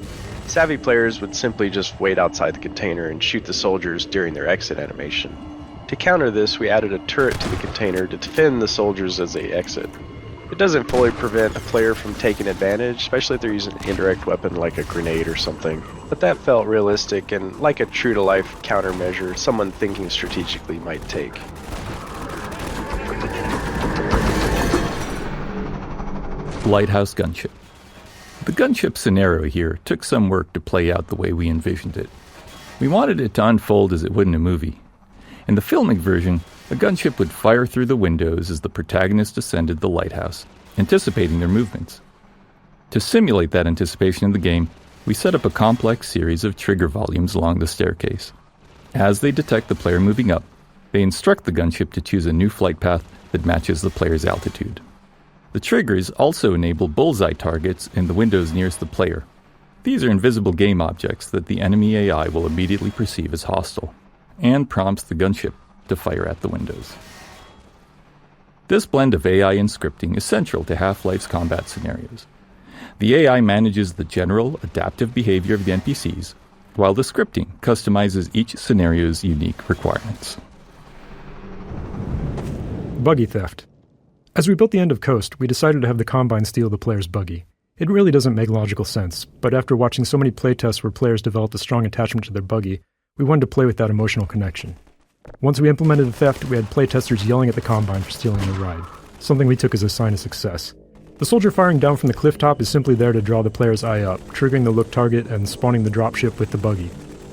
Savvy players would simply just wait outside the container and shoot the soldiers during their exit animation. To counter this, we added a turret to the container to defend the soldiers as they exit. It doesn't fully prevent a player from taking advantage, especially if they're using an indirect weapon like a grenade or something, but that felt realistic and like a true-to-life countermeasure someone thinking strategically might take. Lighthouse gunship. The gunship scenario here took some work to play out the way we envisioned it. We wanted it to unfold as it would in a movie. In the filmic version, a gunship would fire through the windows as the protagonist ascended the lighthouse, anticipating their movements. To simulate that anticipation in the game, we set up a complex series of trigger volumes along the staircase. As they detect the player moving up, they instruct the gunship to choose a new flight path that matches the player's altitude. The triggers also enable bullseye targets in the windows nearest the player. These are invisible game objects that the enemy AI will immediately perceive as hostile, and prompts the gunship to fire at the windows. This blend of AI and scripting is central to Half-Life's combat scenarios. The AI manages the general, adaptive behavior of the NPCs, while the scripting customizes each scenario's unique requirements. Buggy theft. As we built the end of Coast, we decided to have the Combine steal the player's buggy. It really doesn't make logical sense, but after watching so many playtests where players developed a strong attachment to their buggy, we wanted to play with that emotional connection. Once we implemented the theft, we had playtesters yelling at the Combine for stealing the ride, something we took as a sign of success. The soldier firing down from the cliff top is simply there to draw the player's eye up, triggering the look target and spawning the dropship with the buggy.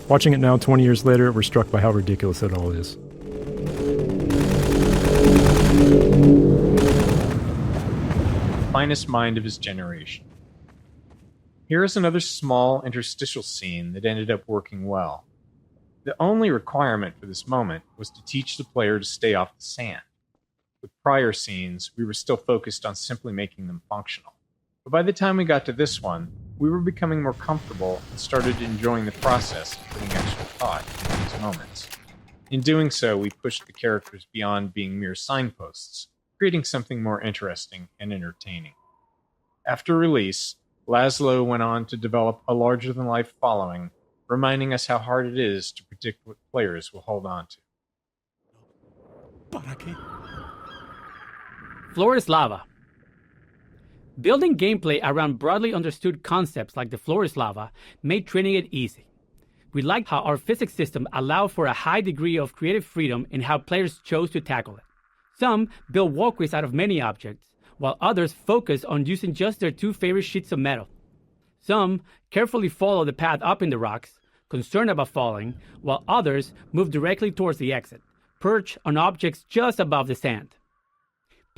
Watching it now 20 years later, we're struck by how ridiculous it all is. Finest mind of his generation. Here is another small interstitial scene that ended up working well. The only requirement for this moment was to teach the player to stay off the sand. With prior scenes, we were still focused on simply making them functional. But by the time we got to this one, we were becoming more comfortable and started enjoying the process of putting extra thought into these moments. In doing so, we pushed the characters beyond being mere signposts, creating something more interesting and entertaining. After release, Laszlo went on to develop a larger-than-life following, reminding us how hard it is to predict what players will hold on to. Floor is lava. Building gameplay around broadly understood concepts like the floor is lava made training it easy. We liked how our physics system allowed for a high degree of creative freedom in how players chose to tackle it. Some built walkways out of many objects, while others focused on using just their two favorite sheets of metal. Some carefully followed the path up in the rocks, concerned about falling, while others moved directly towards the exit, perched on objects just above the sand.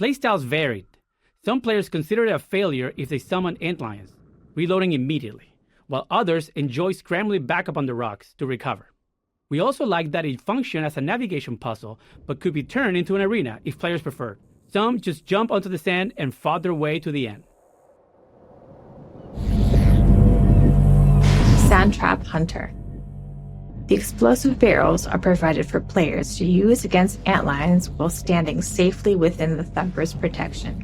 Playstyles varied. Some players considered it a failure if they summoned antlions, reloading immediately, while others enjoyed scrambling back up on the rocks to recover. We also liked that it functioned as a navigation puzzle, but could be turned into an arena if players preferred. Some just jumped onto the sand and fought their way to the end. Sand Trap Hunter. The explosive barrels are provided for players to use against antlions while standing safely within the thumper's protection.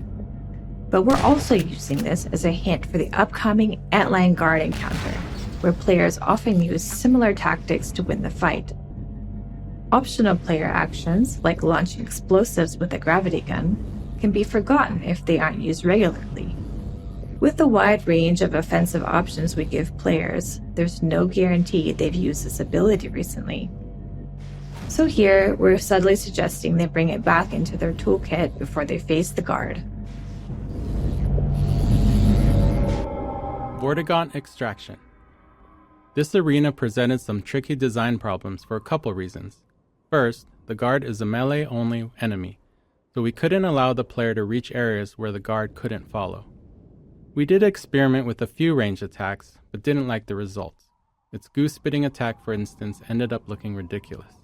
But we're also using this as a hint for the upcoming Antlion Guard encounter, where players often use similar tactics to win the fight. Optional player actions, like launching explosives with a gravity gun, can be forgotten if they aren't used regularly. With the wide range of offensive options we give players, there's no guarantee they've used this ability recently. So here, we're subtly suggesting they bring it back into their toolkit before they face the guard. Vortigaunt Extraction. This arena presented some tricky design problems for a couple reasons. First, the guard is a melee-only enemy, so we couldn't allow the player to reach areas where the guard couldn't follow. We did experiment with a few ranged attacks, but didn't like the results. Its goose-spitting attack, for instance, ended up looking ridiculous.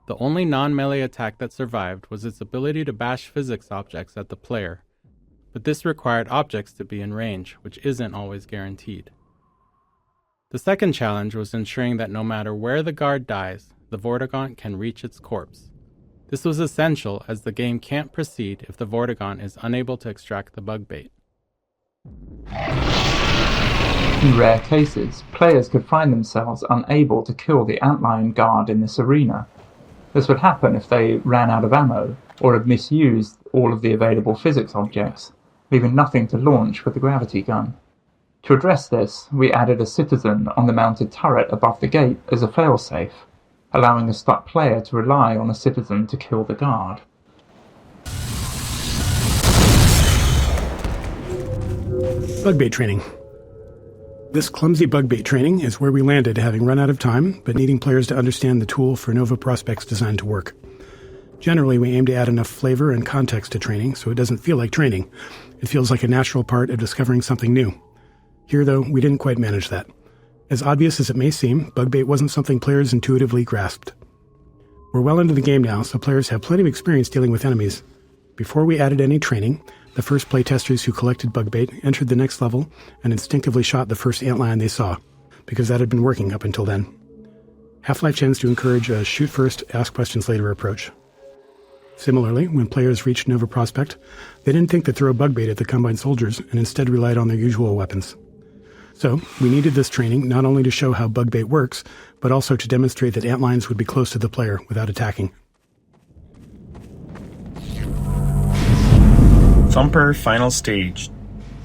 The only non-melee attack that survived was its ability to bash physics objects at the player, but this required objects to be in range, which isn't always guaranteed. The second challenge was ensuring that no matter where the guard dies, the Vortigaunt can reach its corpse. This was essential as the game can't proceed if the Vortigaunt is unable to extract the bug bait. In rare cases, players could find themselves unable to kill the Antlion Guard in this arena. This would happen if they ran out of ammo, or had misused all of the available physics objects, leaving nothing to launch with the gravity gun. To address this, we added a citizen on the mounted turret above the gate as a failsafe, allowing a stuck player to rely on a citizen to kill the guard. Bug bait training. This clumsy bug bait training is where we landed, having run out of time, but needing players to understand the tool for Nova Prospekt's design to work. Generally, we aim to add enough flavor and context to training so it doesn't feel like training. It feels like a natural part of discovering something new. Here, though, we didn't quite manage that. As obvious as it may seem, bug bait wasn't something players intuitively grasped. We're well into the game now, so players have plenty of experience dealing with enemies. Before we added any training, the first playtesters who collected bug bait entered the next level and instinctively shot the first antlion they saw, because that had been working up until then. Half-Life tends to encourage a shoot first, ask questions later approach. Similarly, when players reached Nova Prospekt, they didn't think to throw bug bait at the Combine soldiers and instead relied on their usual weapons. So, we needed this training not only to show how bug bait works, but also to demonstrate that antlions would be close to the player without attacking. Thumper Final Stage.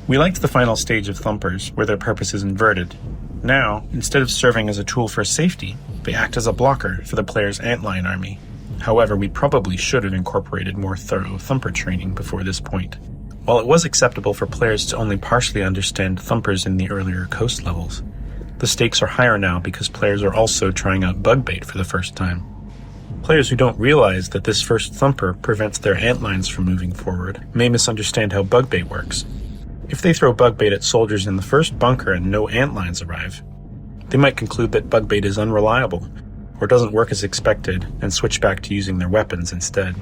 We liked the final stage of Thumpers, where their purpose is inverted. Now, instead of serving as a tool for safety, they act as a blocker for the player's antlion army. However, we probably should have incorporated more thorough Thumper training before this point. While it was acceptable for players to only partially understand Thumpers in the earlier coast levels, the stakes are higher now because players are also trying out bug bait for the first time. Players who don't realize that this first Thumper prevents their antlions from moving forward may misunderstand how bug bait works. If they throw bug bait at soldiers in the first bunker and no antlions arrive, they might conclude that bug bait is unreliable, or doesn't work as expected, and switch back to using their weapons instead.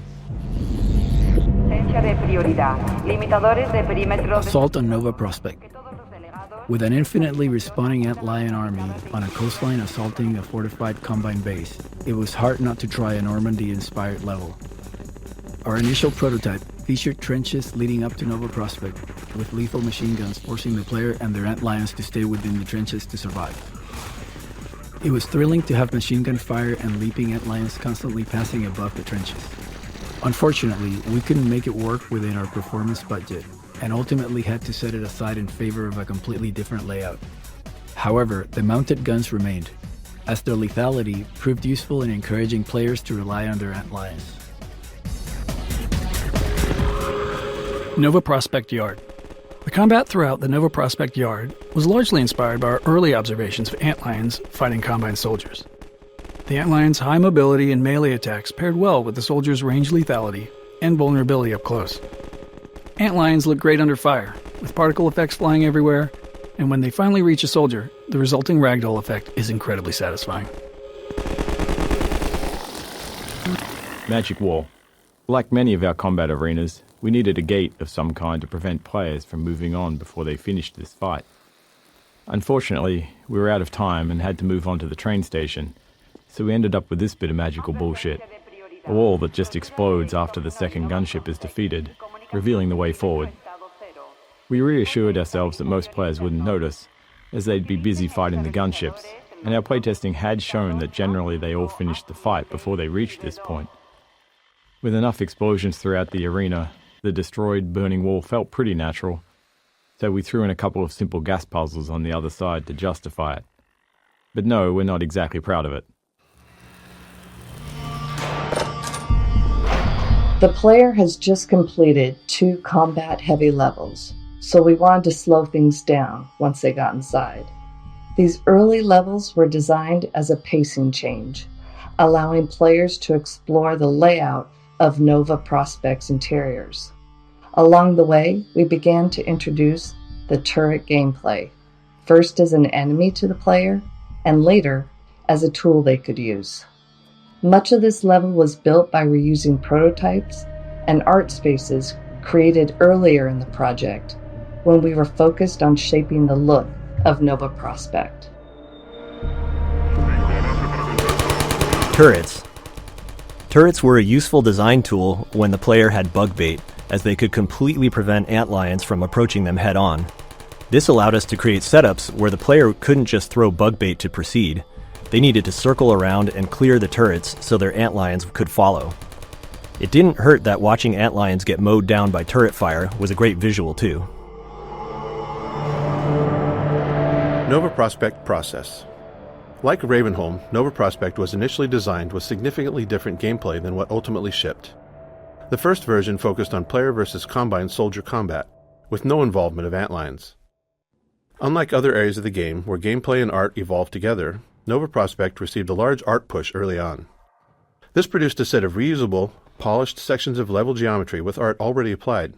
Assault on Nova Prospekt. With an infinitely respawning antlion army on a coastline assaulting a fortified Combine base, it was hard not to try a Normandy-inspired level. Our initial prototype featured trenches leading up to Nova Prospekt, with lethal machine guns forcing the player and their antlions to stay within the trenches to survive. It was thrilling to have machine gun fire and leaping antlions constantly passing above the trenches. Unfortunately, we couldn't make it work within our performance budget, and ultimately had to set it aside in favor of a completely different layout. However, the mounted guns remained, as their lethality proved useful in encouraging players to rely on their antlions. Nova Prospekt Yard. The combat throughout the Nova Prospekt Yard was largely inspired by our early observations of antlions fighting Combine soldiers. The antlions' high mobility and melee attacks paired well with the soldiers' range lethality and vulnerability up close. Antlions look great under fire, with particle effects flying everywhere, and when they finally reach a soldier, the resulting ragdoll effect is incredibly satisfying. Magic Wall. Like many of our combat arenas, we needed a gate of some kind to prevent players from moving on before they finished this fight. Unfortunately, we were out of time and had to move on to the train station, so we ended up with this bit of magical bullshit. A wall that just explodes after the second gunship is defeated, revealing the way forward. We reassured ourselves that most players wouldn't notice, as they'd be busy fighting the gunships, and our playtesting had shown that generally they all finished the fight before they reached this point. With enough explosions throughout the arena, the destroyed, burning wall felt pretty natural, so we threw in a couple of simple gas puzzles on the other side to justify it. But no, we're not exactly proud of it. The player has just completed 2 combat-heavy levels, so we wanted to slow things down once they got inside. These early levels were designed as a pacing change, allowing players to explore the layout of Nova Prospekt's interiors. Along the way, we began to introduce the turret gameplay, first as an enemy to the player, and later as a tool they could use. Much of this level was built by reusing prototypes and art spaces created earlier in the project, when we were focused on shaping the look of Nova Prospekt. Turrets. Turrets were a useful design tool when the player had bug bait, as they could completely prevent antlions from approaching them head-on. This allowed us to create setups where the player couldn't just throw bug bait to proceed. They needed to circle around and clear the turrets so their antlions could follow. It didn't hurt that watching antlions get mowed down by turret fire was a great visual too. Nova Prospekt process. Like Ravenholm, Nova Prospekt was initially designed with significantly different gameplay than what ultimately shipped. The first version focused on player versus combine soldier combat, with no involvement of antlions. Unlike other areas of the game where gameplay and art evolved together, Nova Prospekt received a large art push early on. This produced a set of reusable, polished sections of level geometry with art already applied.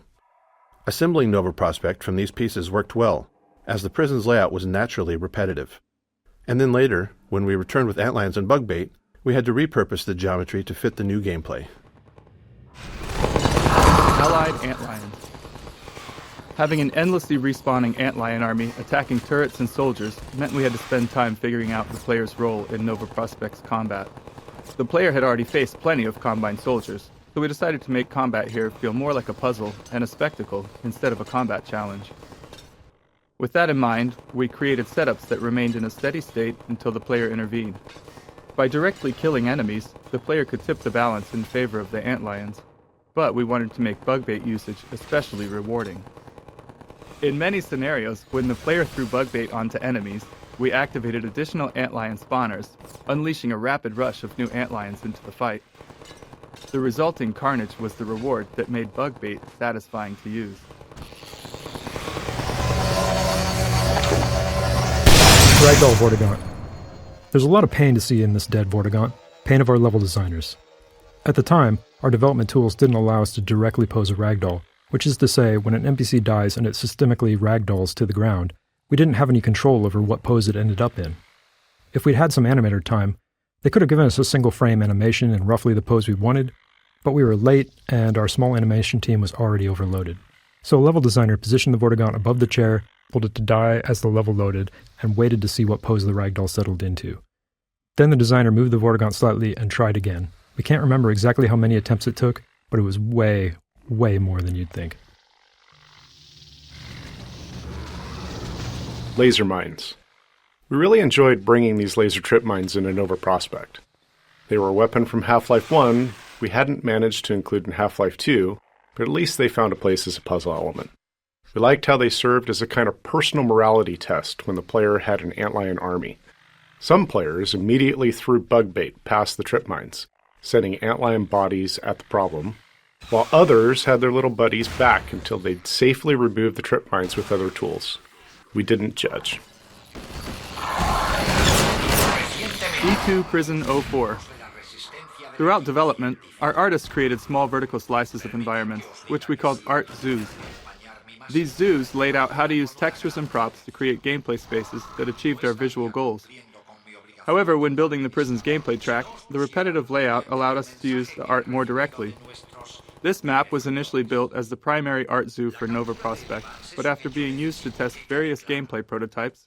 Assembling Nova Prospekt from these pieces worked well, as the prison's layout was naturally repetitive. And then later, when we returned with antlions and bug bait, we had to repurpose the geometry to fit the new gameplay. Allied antlions. Having an endlessly respawning antlion army attacking turrets and soldiers meant we had to spend time figuring out the player's role in Nova Prospekt's combat. The player had already faced plenty of combine soldiers, so we decided to make combat here feel more like a puzzle and a spectacle instead of a combat challenge. With that in mind, we created setups that remained in a steady state until the player intervened. By directly killing enemies, the player could tip the balance in favor of the antlions, but we wanted to make bug bait usage especially rewarding. In many scenarios, when the player threw bug bait onto enemies, we activated additional antlion spawners, unleashing a rapid rush of new antlions into the fight. The resulting carnage was the reward that made bug bait satisfying to use. Ragdoll Vortigaunt. There's a lot of pain to see in this dead Vortigaunt, pain of our level designers. At the time, our development tools didn't allow us to directly pose a ragdoll, which is to say, when an NPC dies and it systemically ragdolls to the ground, we didn't have any control over what pose it ended up in. If we'd had some animator time, they could have given us a single frame animation in roughly the pose we wanted, but we were late and our small animation team was already overloaded. So a level designer positioned the Vortigaunt above the chair, told it to die as the level loaded, and waited to see what pose the ragdoll settled into. Then the designer moved the Vortigaunt slightly and tried again. We can't remember exactly how many attempts it took, but it was way more than you'd think. Laser mines. We really enjoyed bringing these laser trip mines into Nova Prospekt. They were a weapon from Half-Life 1 we hadn't managed to include in Half-Life 2, but at least they found a place as a puzzle element. We liked how they served as a kind of personal morality test when the player had an antlion army. Some players immediately threw bug bait past the trip mines, sending antlion bodies at the problem, while others had their little buddies back until they'd safely removed the trip mines with other tools. We didn't judge. E2 Prison 04. Throughout development, our artists created small vertical slices of environments, which we called art zoos. These zoos laid out how to use textures and props to create gameplay spaces that achieved our visual goals. However, when building the prison's gameplay track, the repetitive layout allowed us to use the art more directly. This map was initially built as the primary art zoo for Nova Prospekt, but after being used to test various gameplay prototypes,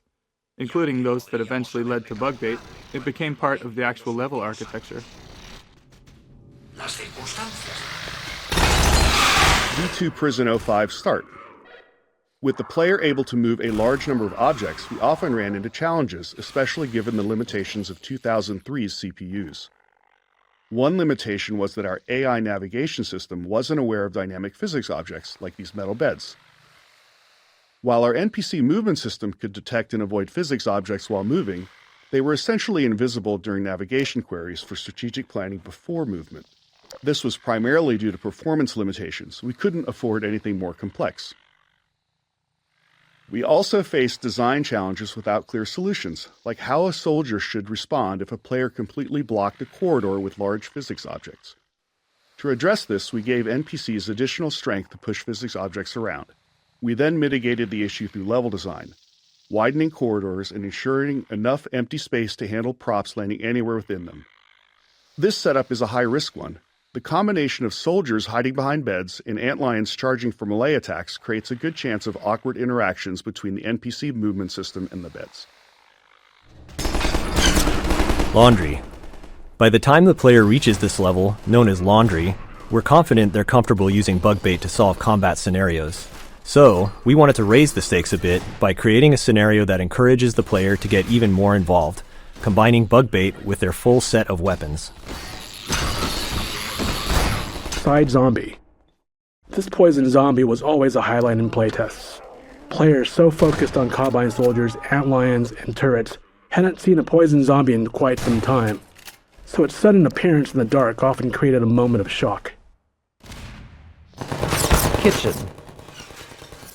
including those that eventually led to bug bait, it became part of the actual level architecture. E2 Prison 05 start. With the player able to move a large number of objects, we often ran into challenges, especially given the limitations of 2003's CPUs. One limitation was that our AI navigation system wasn't aware of dynamic physics objects, like these metal beds. While our NPC movement system could detect and avoid physics objects while moving, they were essentially invisible during navigation queries for strategic planning before movement. This was primarily due to performance limitations. We couldn't afford anything more complex. We also faced design challenges without clear solutions, like how a soldier should respond if a player completely blocked a corridor with large physics objects. To address this, we gave NPCs additional strength to push physics objects around. We then mitigated the issue through level design, widening corridors and ensuring enough empty space to handle props landing anywhere within them. This setup is a high-risk one. The combination of soldiers hiding behind beds and antlions charging for melee attacks creates a good chance of awkward interactions between the NPC movement system and the beds. Laundry. By the time the player reaches this level, known as Laundry, we're confident they're comfortable using bug bait to solve combat scenarios. So, we wanted to raise the stakes a bit by creating a scenario that encourages the player to get even more involved, combining bug bait with their full set of weapons. Side zombie. This poison zombie was always a highlight in playtests. Players so focused on combine soldiers, antlions, and turrets hadn't seen a poison zombie in quite some time, so its sudden appearance in the dark often created a moment of shock. Kitchen.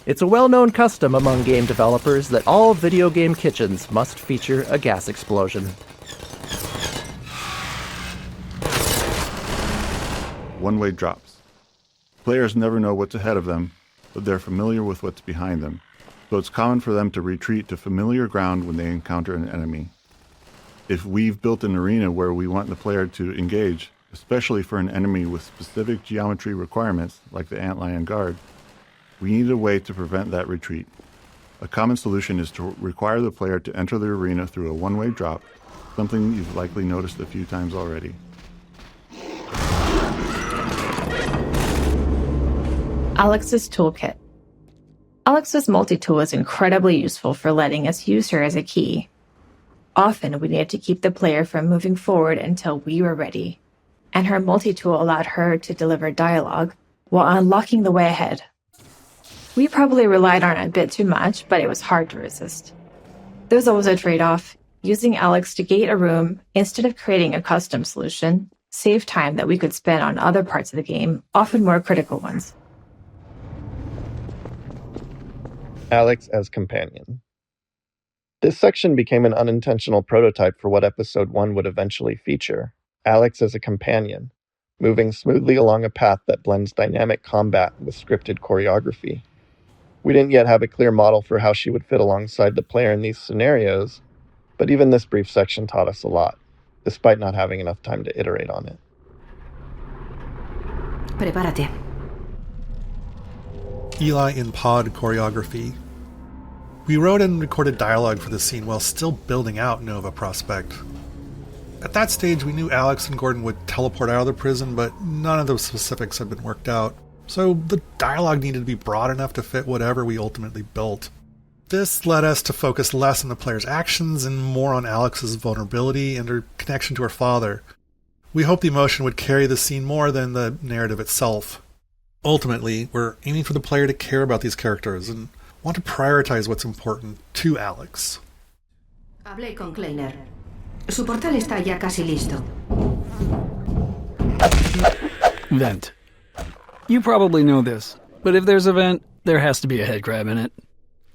It's a well-known custom among game developers that all video game kitchens must feature a gas explosion. One-way drops. Players never know what's ahead of them, but they're familiar with what's behind them, so it's common for them to retreat to familiar ground when they encounter an enemy. If we've built an arena where we want the player to engage, especially for an enemy with specific geometry requirements, like the antlion guard, we need a way to prevent that retreat. A common solution is to require the player to enter the arena through a one-way drop, something you've likely noticed a few times already. Alex's toolkit. Alex's multi-tool is incredibly useful for letting us use her as a key. Often we needed to keep the player from moving forward until we were ready, and her multi-tool allowed her to deliver dialogue while unlocking the way ahead. We probably relied on it a bit too much, but it was hard to resist. There was always a trade-off. Using Alex to gate a room instead of creating a custom solution saved time that we could spend on other parts of the game, often more critical ones. Alex as companion. This section became an unintentional prototype for what Episode 1 would eventually feature, Alex as a companion, moving smoothly along a path that blends dynamic combat with scripted choreography. We didn't yet have a clear model for how she would fit alongside the player in these scenarios, but even this brief section taught us a lot, despite not having enough time to iterate on it. Prepárate. Eli in pod choreography. We wrote and recorded dialogue for the scene while still building out Nova Prospekt. At that stage, we knew Alex and Gordon would teleport out of the prison, but none of the specifics had been worked out, so the dialogue needed to be broad enough to fit whatever we ultimately built. This led us to focus less on the player's actions and more on Alex's vulnerability and her connection to her father. We hoped the emotion would carry the scene more than the narrative itself. Ultimately, we're aiming for the player to care about these characters and want to prioritize what's important to Alex. Hablé con Kleiner. Su portal está ya casi listo. Vent. You probably know this, but if there's a vent, there has to be a head crab in it.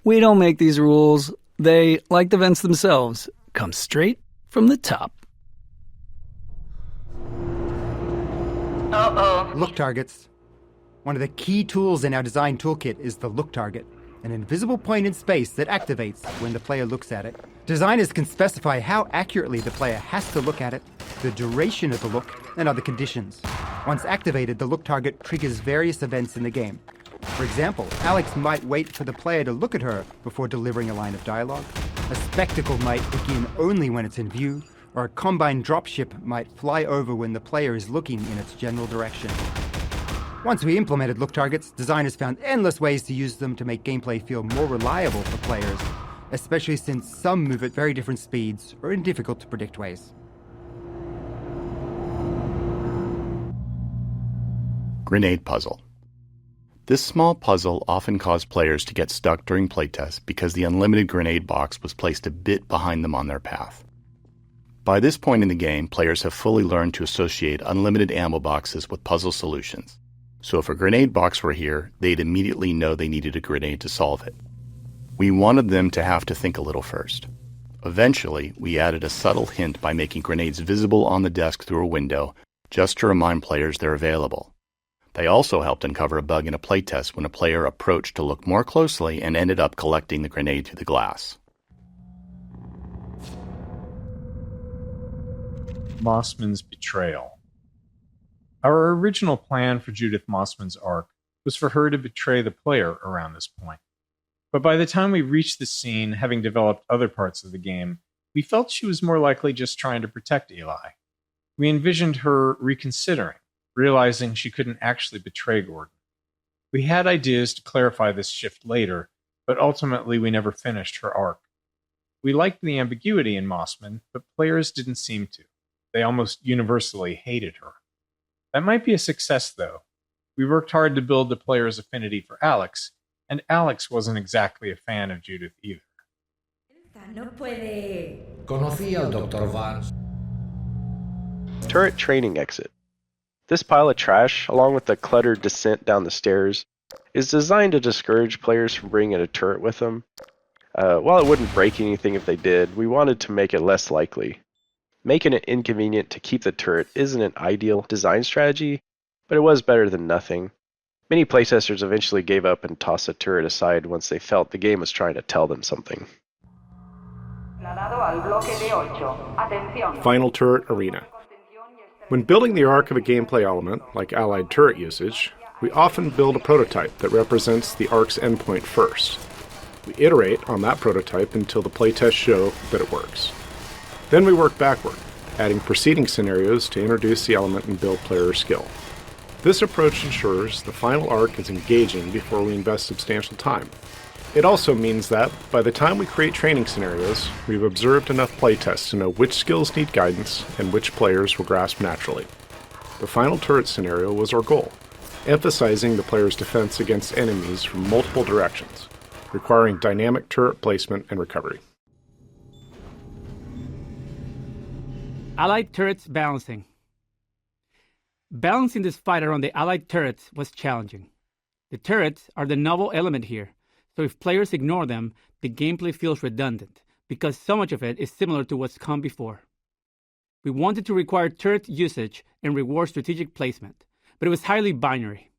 We don't make these rules. They, like the vents themselves, come straight from the top. Look targets. One of the key tools in our design toolkit is the look target, an invisible point in space that activates when the player looks at it. Designers can specify how accurately the player has to look at it, the duration of the look, and other conditions. Once activated, the look target triggers various events in the game. For example, Alex might wait for the player to look at her before delivering a line of dialogue. A spectacle might begin only when it's in view, or a combine dropship might fly over when the player is looking in its general direction. Once we implemented look targets, designers found endless ways to use them to make gameplay feel more reliable for players, especially since some move at very different speeds or in difficult to predict ways. Grenade puzzle. This small puzzle often caused players to get stuck during playtests because the unlimited grenade box was placed a bit behind them on their path. By this point in the game, players have fully learned to associate unlimited ammo boxes with puzzle solutions. So if a grenade box were here, they'd immediately know they needed a grenade to solve it. We wanted them to have to think a little first. Eventually, we added a subtle hint by making grenades visible on the desk through a window, just to remind players they're available. They also helped uncover a bug in a playtest when a player approached to look more closely and ended up collecting the grenade through the glass. Mossman's betrayal. Our original plan for Judith Mossman's arc was for her to betray the player around this point. But by the time we reached the scene, having developed other parts of the game, we felt she was more likely just trying to protect Eli. We envisioned her reconsidering, realizing she couldn't actually betray Gordon. We had ideas to clarify this shift later, but ultimately we never finished her arc. We liked the ambiguity in Mossman, but players didn't seem to. They almost universally hated her. That might be a success, though. We worked hard to build the player's affinity for Alex, and Alex wasn't exactly a fan of Judith either. Conocí al Dr. Vance. Turret training exit. This pile of trash, along with the cluttered descent down the stairs, is designed to discourage players from bringing a turret with them. While it wouldn't break anything if they did, we wanted to make it less likely. Making it inconvenient to keep the turret isn't an ideal design strategy, but it was better than nothing. Many playtesters eventually gave up and tossed the turret aside once they felt the game was trying to tell them something. Final turret arena. When building the arc of a gameplay element, like allied turret usage, we often build a prototype that represents the arc's endpoint first. We iterate on that prototype until the playtests show that it works. Then we work backward, adding preceding scenarios to introduce the element and build player skill. This approach ensures the final arc is engaging before we invest substantial time. It also means that, by the time we create training scenarios, we've observed enough playtests to know which skills need guidance and which players will grasp naturally. The final turret scenario was our goal, emphasizing the player's defense against enemies from multiple directions, requiring dynamic turret placement and recovery. Allied turrets balancing. Balancing this fight around the allied turrets was challenging. The turrets are the novel element here, so if players ignore them, the gameplay feels redundant, because so much of it is similar to what's come before. We wanted to require turret usage and reward strategic placement, but it was highly binary.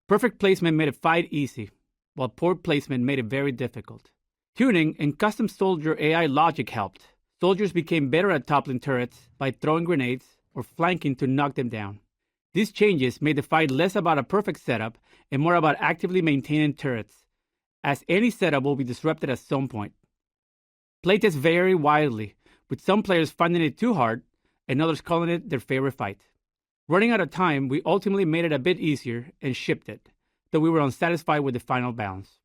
Perfect placement made a fight easy, while poor placement made it very difficult. Tuning and custom soldier AI logic helped. Soldiers became better at toppling turrets by throwing grenades or flanking to knock them down. These changes made the fight less about a perfect setup and more about actively maintaining turrets, as any setup will be disrupted at some point. Playtests vary widely, with some players finding it too hard and others calling it their favorite fight. Running out of time, we ultimately made it a bit easier and shipped it, though we were unsatisfied with the final balance.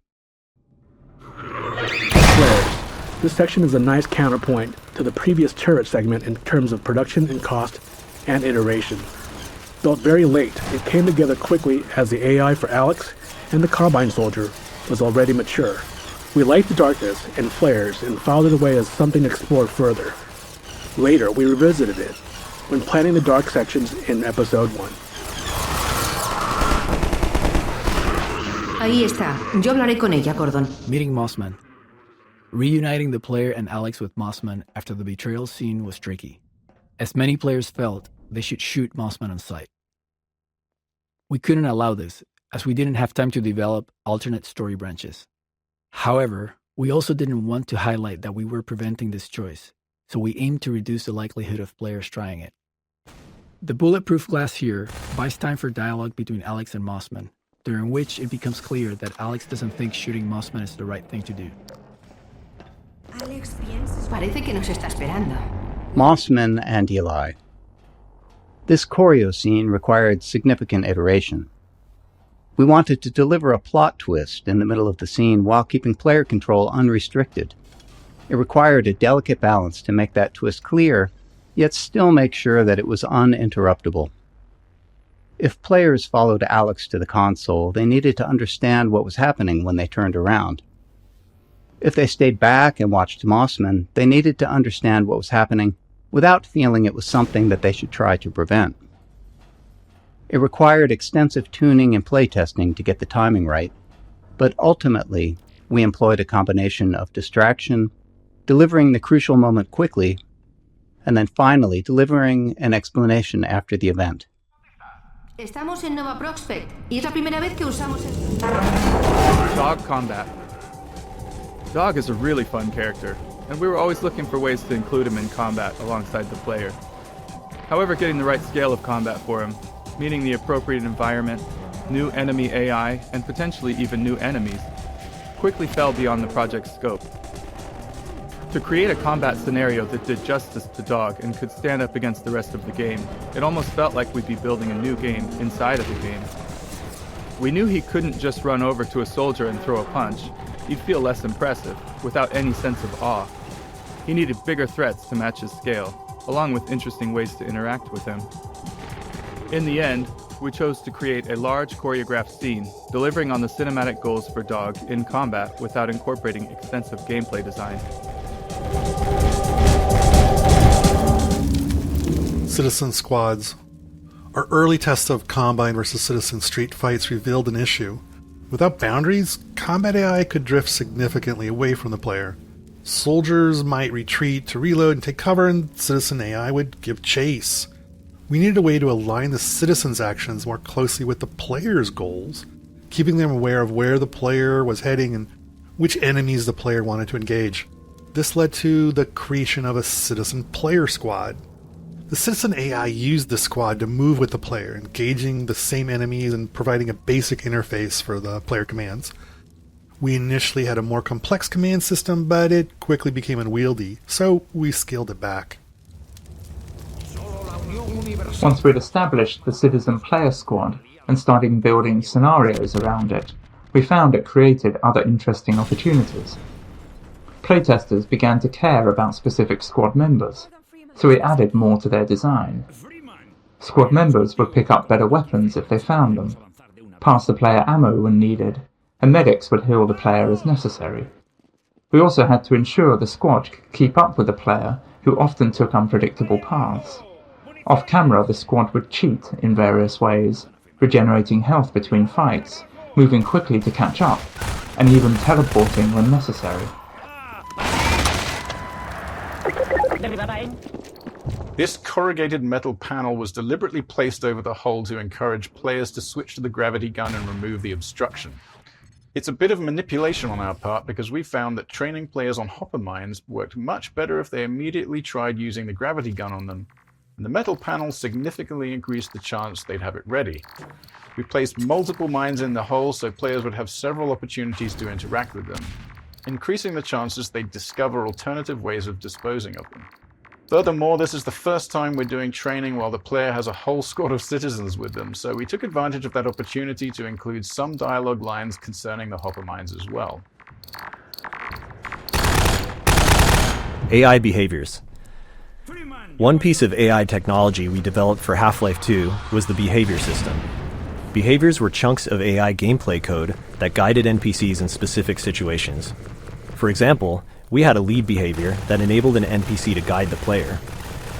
Players. This section is a nice counterpoint to the previous turret segment in terms of production and cost and iteration. Built very late, it came together quickly as the AI for Alex and the Carbine Soldier was already mature. We liked the darkness and flares and filed it away as something to explore further. Later, we revisited it when planning the dark sections in Episode 1. Ahí está. Yo hablaré con ella, Gordon. Meeting Mossman. Reuniting the player and Alex with Mossman after the betrayal scene was tricky, as many players felt they should shoot Mossman on sight. We couldn't allow this, as we didn't have time to develop alternate story branches. However, we also didn't want to highlight that we were preventing this choice, so we aimed to reduce the likelihood of players trying it. The bulletproof glass here buys time for dialogue between Alex and Mossman, during which it becomes clear that Alex doesn't think shooting Mossman is the right thing to do. Parece que nos está esperando. Mossman and Eli. This choreo scene required significant iteration. We wanted to deliver a plot twist in the middle of the scene while keeping player control unrestricted. It required a delicate balance to make that twist clear, yet still make sure that it was uninterruptible. If players followed Alex to the console, they needed to understand what was happening when they turned around. If they stayed back and watched Mossman, they needed to understand what was happening without feeling it was something that they should try to prevent. It required extensive tuning and playtesting to get the timing right, but ultimately, we employed a combination of distraction, delivering the crucial moment quickly, and then finally delivering an explanation after the event. Estamos en Nova Prospekt y es la primera vez que usamos Dog combat. Dog is a really fun character, and we were always looking for ways to include him in combat alongside the player. However, getting the right scale of combat for him, meaning the appropriate environment, new enemy AI, and potentially even new enemies, quickly fell beyond the project's scope. To create a combat scenario that did justice to Dog and could stand up against the rest of the game, it almost felt like we'd be building a new game inside of the game. We knew he couldn't just run over to a soldier and throw a punch. He'd feel less impressive, without any sense of awe. He needed bigger threats to match his scale, along with interesting ways to interact with him. In the end, we chose to create a large choreographed scene, delivering on the cinematic goals for Dog in combat without incorporating extensive gameplay design. Citizen squads. Our early tests of Combine versus Citizen street fights revealed an issue. Without boundaries, combat AI could drift significantly away from the player. Soldiers might retreat to reload and take cover, and Citizen AI would give chase. We needed a way to align the citizens' actions more closely with the player's goals, keeping them aware of where the player was heading and which enemies the player wanted to engage. This led to the creation of a citizen player squad. The citizen AI used the squad to move with the player, engaging the same enemies and providing a basic interface for the player commands. We initially had a more complex command system, but it quickly became unwieldy, so we scaled it back. Once we'd established the citizen player squad and started building scenarios around it, we found it created other interesting opportunities. Playtesters began to care about specific squad members, so we added more to their design. Squad members would pick up better weapons if they found them, pass the player ammo when needed, and medics would heal the player as necessary. We also had to ensure the squad could keep up with the player, who often took unpredictable paths. Off-camera, the squad would cheat in various ways, regenerating health between fights, moving quickly to catch up, and even teleporting when necessary. This corrugated metal panel was deliberately placed over the hull to encourage players to switch to the gravity gun and remove the obstruction. It's a bit of manipulation on our part because we found that training players on hopper mines worked much better if they immediately tried using the gravity gun on them, and the metal panel significantly increased the chance they'd have it ready. We placed multiple mines in the hull so players would have several opportunities to interact with them, increasing the chances they'd discover alternative ways of disposing of them. Furthermore, this is the first time we're doing training while the player has a whole squad of citizens with them, so we took advantage of that opportunity to include some dialogue lines concerning the hopper mines as well. AI behaviors. One piece of AI technology we developed for Half-Life 2 was the behavior system. Behaviors were chunks of AI gameplay code that guided NPCs in specific situations. For example, we had a lead behavior that enabled an NPC to guide the player,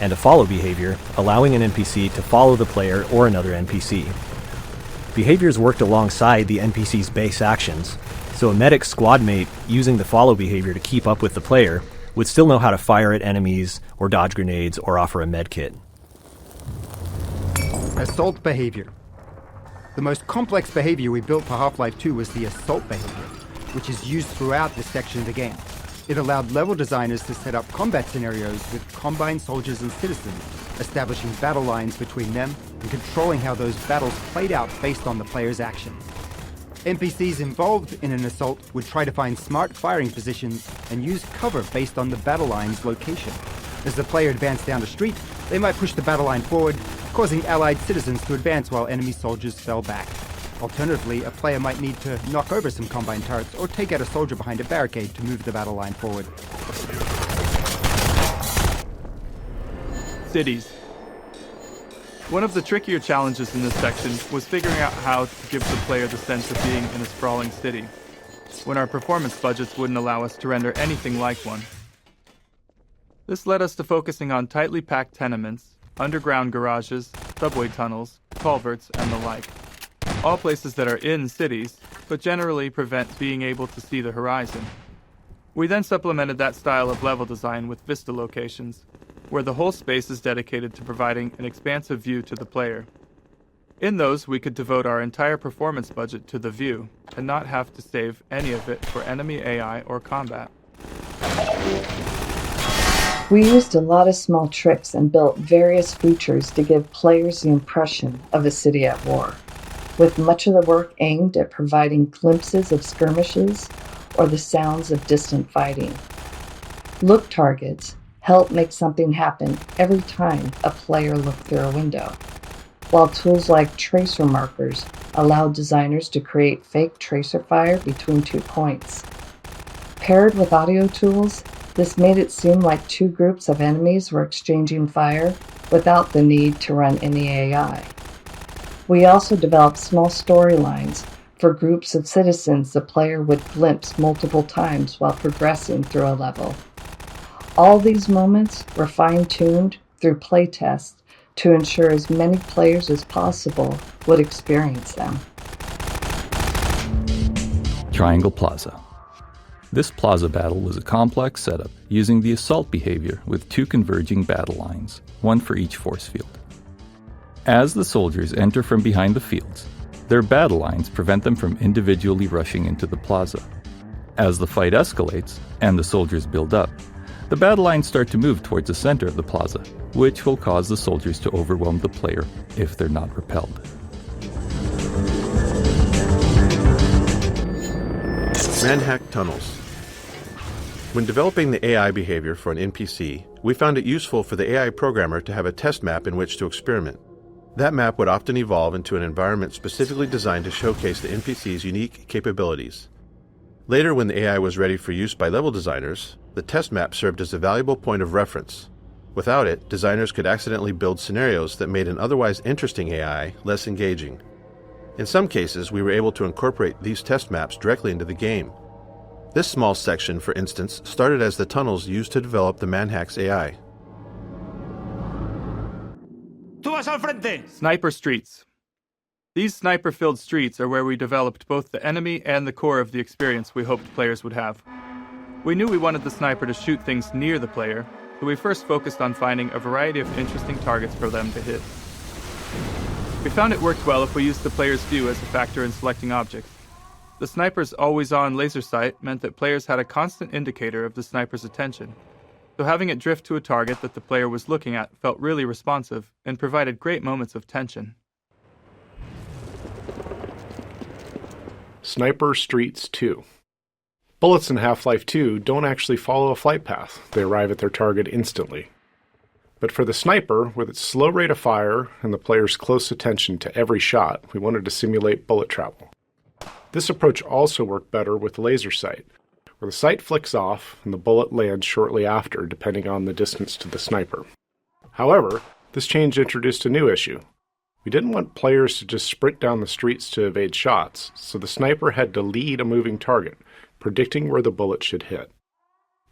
and a follow behavior allowing an NPC to follow the player or another NPC. Behaviors worked alongside the NPC's base actions, so a medic squad mate using the follow behavior to keep up with the player would still know how to fire at enemies or dodge grenades or offer a medkit. Assault behavior. The most complex behavior we built for Half-Life 2 was the assault behavior, which is used throughout this section of the game. It allowed level designers to set up combat scenarios with combined soldiers and citizens, establishing battle lines between them and controlling how those battles played out based on the player's actions. NPCs involved in an assault would try to find smart firing positions and use cover based on the battle line's location. As the player advanced down the street, they might push the battle line forward, causing allied citizens to advance while enemy soldiers fell back. Alternatively, a player might need to knock over some combine turrets or take out a soldier behind a barricade to move the battle line forward. Cities. One of the trickier challenges in this section was figuring out how to give the player the sense of being in a sprawling city, when our performance budgets wouldn't allow us to render anything like one. This led us to focusing on tightly packed tenements, underground garages, subway tunnels, culverts, and the like. All places that are in cities, but generally prevent being able to see the horizon. We then supplemented that style of level design with vista locations, where the whole space is dedicated to providing an expansive view to the player. In those, we could devote our entire performance budget to the view, and not have to save any of it for enemy AI or combat. We used a lot of small tricks and built various features to give players the impression of a city at war, with much of the work aimed at providing glimpses of skirmishes or the sounds of distant fighting. Look targets help make something happen every time a player looked through a window, while tools like tracer markers allow designers to create fake tracer fire between 2 points. Paired with audio tools, this made it seem like 2 groups of enemies were exchanging fire without the need to run any AI. We also developed small storylines for groups of citizens the player would glimpse multiple times while progressing through a level. All these moments were fine-tuned through playtests to ensure as many players as possible would experience them. Triangle Plaza. This plaza battle was a complex setup using the assault behavior with 2 converging battle lines, 1 for each force field. As the soldiers enter from behind the fields, their battle lines prevent them from individually rushing into the plaza. As the fight escalates and the soldiers build up, the battle lines start to move towards the center of the plaza, which will cause the soldiers to overwhelm the player if they're not repelled. Manhack tunnels. When developing the AI behavior for an NPC, we found it useful for the AI programmer to have a test map in which to experiment. That map would often evolve into an environment specifically designed to showcase the NPC's unique capabilities. Later, when the AI was ready for use by level designers, the test map served as a valuable point of reference. Without it, designers could accidentally build scenarios that made an otherwise interesting AI less engaging. In some cases, we were able to incorporate these test maps directly into the game. This small section, for instance, started as the tunnels used to develop the Manhack's AI. Sniper streets. These sniper-filled streets are where we developed both the enemy and the core of the experience we hoped players would have. We knew we wanted the sniper to shoot things near the player, so we first focused on finding a variety of interesting targets for them to hit. We found it worked well if we used the player's view as a factor in selecting objects. The sniper's always-on laser sight meant that players had a constant indicator of the sniper's attention, so having it drift to a target that the player was looking at felt really responsive and provided great moments of tension. Sniper Streets 2. Bullets in Half-Life 2 don't actually follow a flight path. They arrive at their target instantly. But for the sniper, with its slow rate of fire and the player's close attention to every shot, we wanted to simulate bullet travel. This approach also worked better with laser sight, where the sight flicks off and the bullet lands shortly after, depending on the distance to the sniper. However, this change introduced a new issue. We didn't want players to just sprint down the streets to evade shots, so the sniper had to lead a moving target, predicting where the bullet should hit.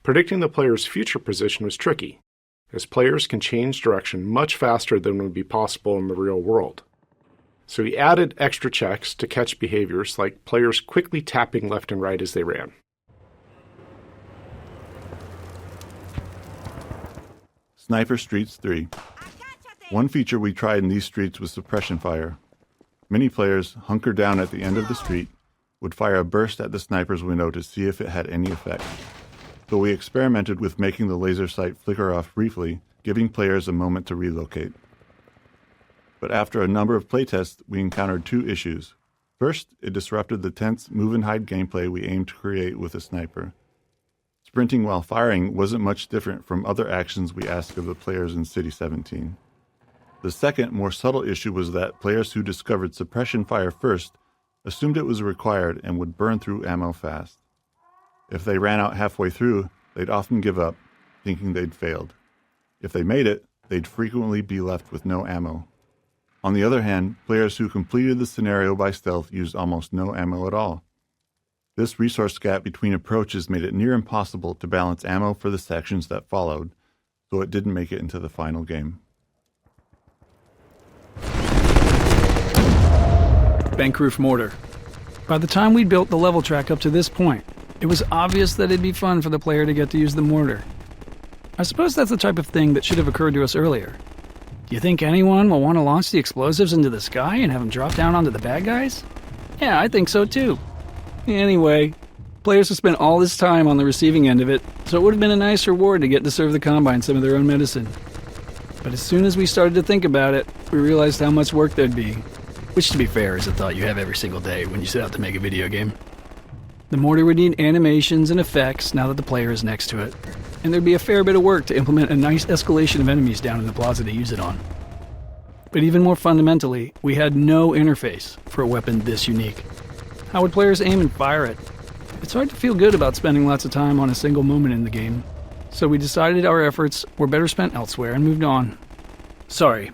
Predicting the player's future position was tricky, as players can change direction much faster than would be possible in the real world. So we added extra checks to catch behaviors like players quickly tapping left and right as they ran. Sniper Streets 3. One feature we tried in these streets was suppression fire. Many players hunkered down at the end of the street, would fire a burst at the sniper's window to see if it had any effect. So we experimented with making the laser sight flicker off briefly, giving players a moment to relocate. But after a number of playtests, we encountered 2 issues. First, it disrupted the tense move-and-hide gameplay we aimed to create with a sniper. Sprinting while firing wasn't much different from other actions we asked of the players in City 17. The second, more subtle issue was that players who discovered suppression fire first assumed it was required and would burn through ammo fast. If they ran out halfway through, they'd often give up, thinking they'd failed. If they made it, they'd frequently be left with no ammo. On the other hand, players who completed the scenario by stealth used almost no ammo at all. This resource gap between approaches made it near impossible to balance ammo for the sections that followed, so it didn't make it into the final game. Bank roof mortar. By the time we'd built the level track up to this point, it was obvious that it'd be fun for the player to get to use the mortar. I suppose that's the type of thing that should have occurred to us earlier. Do you think anyone will want to launch the explosives into the sky and have them drop down onto the bad guys? Yeah, I think so too. Anyway, players have spent all this time on the receiving end of it, so it would have been a nice reward to get to serve the Combine some of their own medicine. But as soon as we started to think about it, we realized how much work there'd be. Which, to be fair, is a thought you have every single day when you set out to make a video game. The mortar would need animations and effects now that the player is next to it, and there'd be a fair bit of work to implement a nice escalation of enemies down in the plaza to use it on. But even more fundamentally, we had no interface for a weapon this unique. How would players aim and fire it? It's hard to feel good about spending lots of time on a single moment in the game, so we decided our efforts were better spent elsewhere and moved on. Sorry.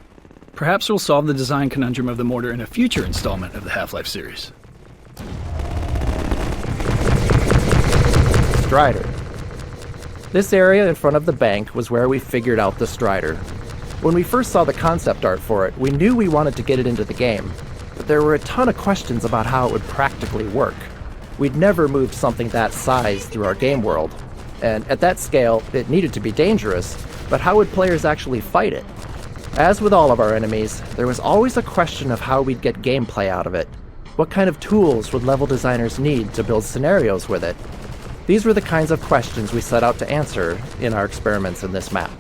Perhaps we'll solve the design conundrum of the mortar in a future installment of the Half-Life series. Strider. This area in front of the bank was where we figured out the Strider. When we first saw the concept art for it, we knew we wanted to get it into the game, but there were a ton of questions about how it would practically work. We'd never moved something that size through our game world, and at that scale, it needed to be dangerous, but how would players actually fight it? As with all of our enemies, there was always a question of how we'd get gameplay out of it. What kind of tools would level designers need to build scenarios with it? These were the kinds of questions we set out to answer in our experiments in this map.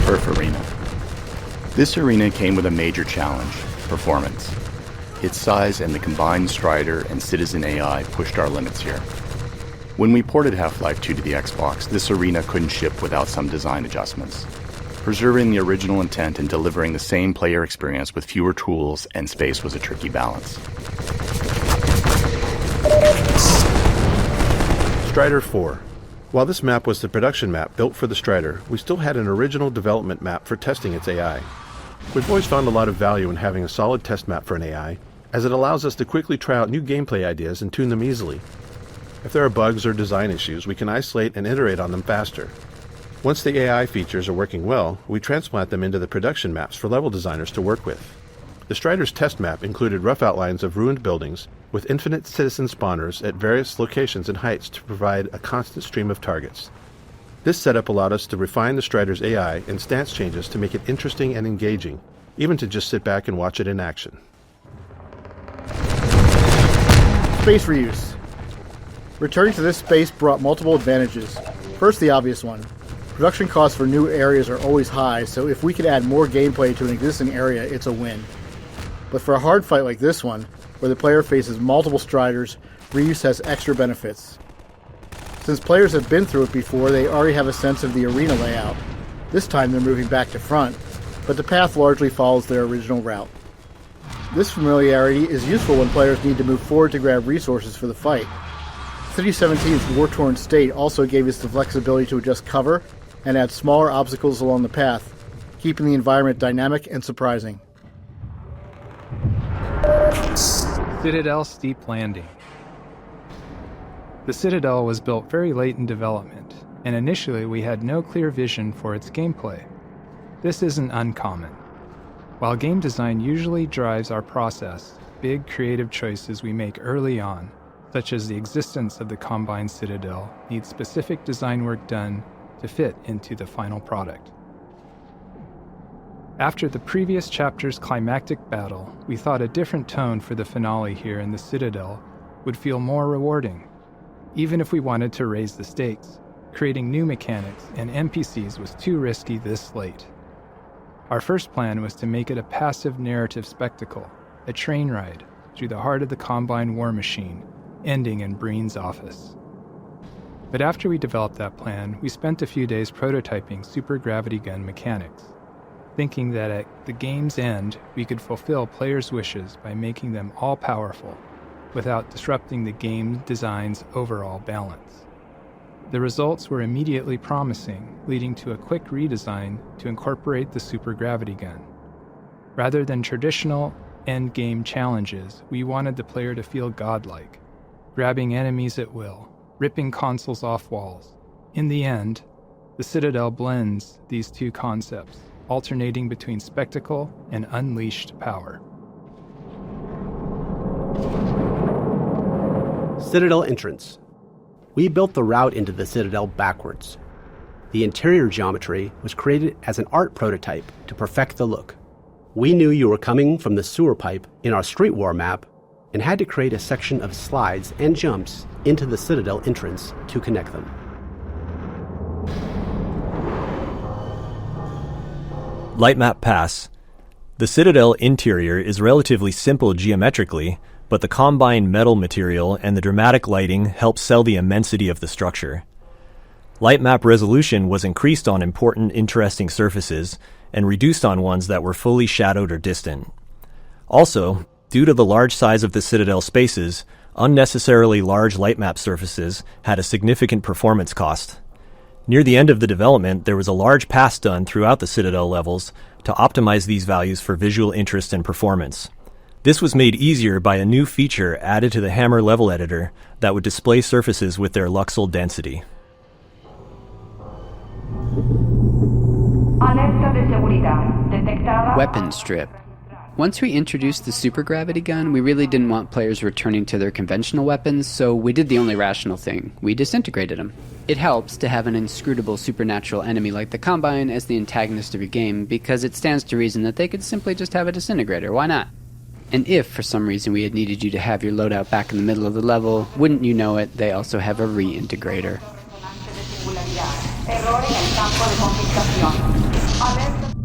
Perf Arena. This arena came with a major challenge: performance. Its size and the combined Strider and Citizen AI pushed our limits here. When we ported Half-Life 2 to the Xbox, this arena couldn't ship without some design adjustments. Preserving the original intent and delivering the same player experience with fewer tools and space was a tricky balance. Strider 4. While this map was the production map built for the Strider, we still had an original development map for testing its AI. We've always found a lot of value in having a solid test map for an AI, as it allows us to quickly try out new gameplay ideas and tune them easily. If there are bugs or design issues, we can isolate and iterate on them faster. Once the AI features are working well, we transplant them into the production maps for level designers to work with. The Strider's test map included rough outlines of ruined buildings with infinite citizen spawners at various locations and heights to provide a constant stream of targets. This setup allowed us to refine the Strider's AI and stance changes to make it interesting and engaging, even to just sit back and watch it in action. Space reuse. Returning to this space brought multiple advantages. First, the obvious one. Production costs for new areas are always high, so if we could add more gameplay to an existing area, it's a win. But for a hard fight like this one, where the player faces multiple Striders, reuse has extra benefits. Since players have been through it before, they already have a sense of the arena layout. This time they're moving back to front, but the path largely follows their original route. This familiarity is useful when players need to move forward to grab resources for the fight. City 17's war-torn state also gave us the flexibility to adjust cover and add smaller obstacles along the path, keeping the environment dynamic and surprising. Citadel Steep Landing. The Citadel was built very late in development, and initially we had no clear vision for its gameplay. This isn't uncommon. While game design usually drives our process, big creative choices we make early on, such as the existence of the Combine Citadel, need specific design work done to fit into the final product. After the previous chapter's climactic battle, we thought a different tone for the finale here in the Citadel would feel more rewarding. Even if we wanted to raise the stakes, creating new mechanics and NPCs was too risky this late. Our first plan was to make it a passive narrative spectacle, a train ride through the heart of the Combine war machine, ending in Breen's office. But after we developed that plan, we spent a few days prototyping super gravity gun mechanics. thinking that at the game's end, we could fulfill players' wishes by making them all-powerful without disrupting the game design's overall balance. The results were immediately promising, leading to a quick redesign to incorporate the supergravity gun. Rather than traditional endgame challenges, we wanted the player to feel godlike, grabbing enemies at will, ripping consoles off walls. In the end, the Citadel blends these two concepts, alternating between spectacle and unleashed power. Citadel entrance. We built the route into the Citadel backwards. The interior geometry was created as an art prototype to perfect the look. We knew you were coming from the sewer pipe in our Street War map and had to create a section of slides and jumps into the Citadel entrance to connect them. Lightmap Pass. The Citadel interior is relatively simple geometrically, but the combined metal material and the dramatic lighting help sell the immensity of the structure. Lightmap resolution was increased on important, interesting surfaces and reduced on ones that were fully shadowed or distant. Also, due to the large size of the Citadel spaces, unnecessarily large lightmap surfaces had a significant performance cost. Near the end of the development, there was a large pass done throughout the Citadel levels to optimize these values for visual interest and performance. This was made easier by a new feature added to the Hammer level editor that would display surfaces with their luxel density. Weapon strip. Once we introduced the supergravity gun, we really didn't want players returning to their conventional weapons, so we did the only rational thing. We disintegrated them. It helps to have an inscrutable supernatural enemy like the Combine as the antagonist of your game, because it stands to reason that they could simply just have a disintegrator. Why not? And if, for some reason, we had needed you to have your loadout back in the middle of the level, wouldn't you know it, they also have a reintegrator.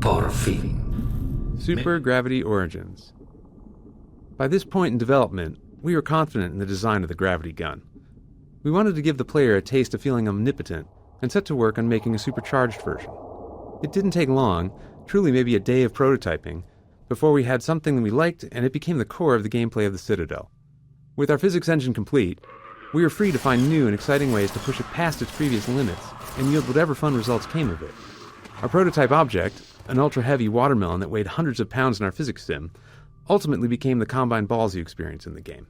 Por fin. Supergravity origins. By this point in development, we were confident in the design of the gravity gun. We wanted to give the player a taste of feeling omnipotent and set to work on making a supercharged version. It didn't take long, truly maybe a day of prototyping, before we had something that we liked and it became the core of the gameplay of the Citadel. With our physics engine complete, we were free to find new and exciting ways to push it past its previous limits and yield whatever fun results came of it. Our prototype object, an ultra-heavy watermelon that weighed hundreds of pounds in our physics sim, ultimately became the Combine balls you experience in the game.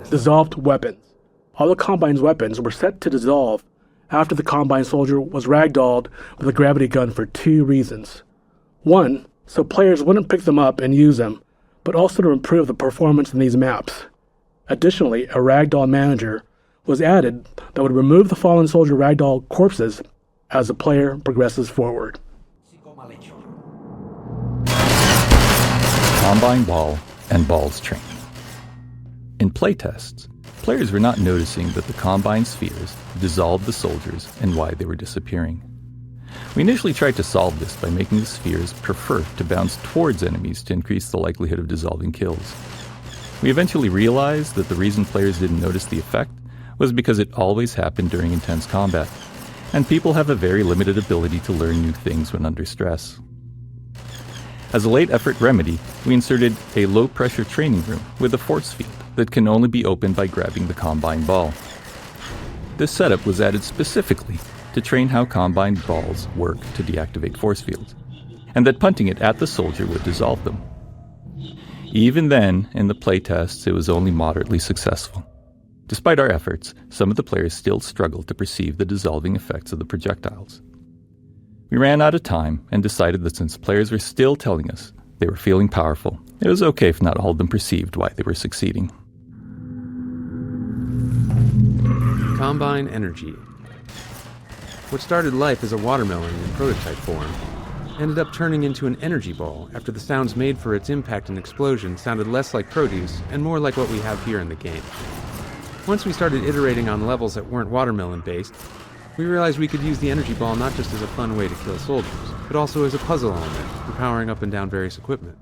Dissolved weapons. All the Combine's weapons were set to dissolve after the Combine soldier was ragdolled with a gravity gun for two reasons. One, so players wouldn't pick them up and use them, but also to improve the performance in these maps. Additionally, a ragdoll manager was added that would remove the fallen soldier ragdoll corpses as the player progresses forward. Combine ball and balls training. In playtests, players were not noticing that the Combine spheres dissolved the soldiers and why they were disappearing. We initially tried to solve this by making the spheres prefer to bounce towards enemies to increase the likelihood of dissolving kills. We eventually realized that the reason players didn't notice the effect was because it always happened during intense combat, and people have a very limited ability to learn new things when under stress. As a late-effort remedy, we inserted a low-pressure training room with a force field that can only be opened by grabbing the Combine ball. This setup was added specifically to train how Combine balls work to deactivate force fields, and that punting it at the soldier would dissolve them. Even then, in the playtests, it was only moderately successful. Despite our efforts, some of the players still struggled to perceive the dissolving effects of the projectiles. We ran out of time and decided that since players were still telling us they were feeling powerful, it was okay if not all of them perceived why they were succeeding. Combine energy. What started life as a watermelon in prototype form ended up turning into an energy ball after the sounds made for its impact and explosion sounded less like produce and more like what we have here in the game. Once we started iterating on levels that weren't watermelon-based, we realized we could use the energy ball not just as a fun way to kill soldiers, but also as a puzzle element for powering up and down various equipment.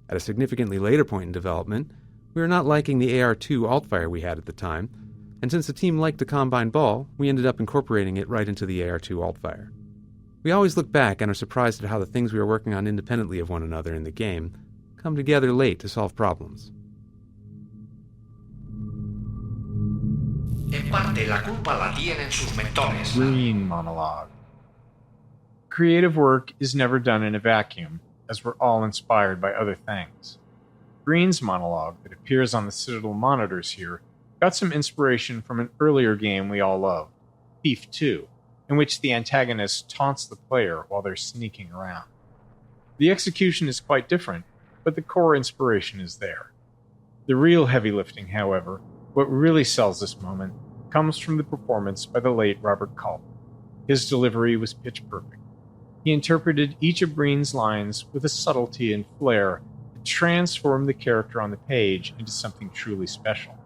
At a significantly later point in development, we were not liking the AR-2 altfire we had at the time, and since the team liked the Combine ball, we ended up incorporating it right into the AR2 Altfire. We always look back and are surprised at how the things we are working on independently of one another in the game come together late to solve problems. En parte la culpa la tienen sus mentores. Green monologue. Creative work is never done in a vacuum, as we're all inspired by other things. Green's monologue that appears on the Citadel monitors here got some inspiration from an earlier game we all loved, Thief 2, in which the antagonist taunts the player while they're sneaking around. The execution is quite different, but the core inspiration is there. The real heavy lifting, however, what really sells this moment, comes from the performance by the late Robert Culp. His delivery was pitch perfect. He interpreted each of Breen's lines with a subtlety and flair that transformed the character on the page into something truly special.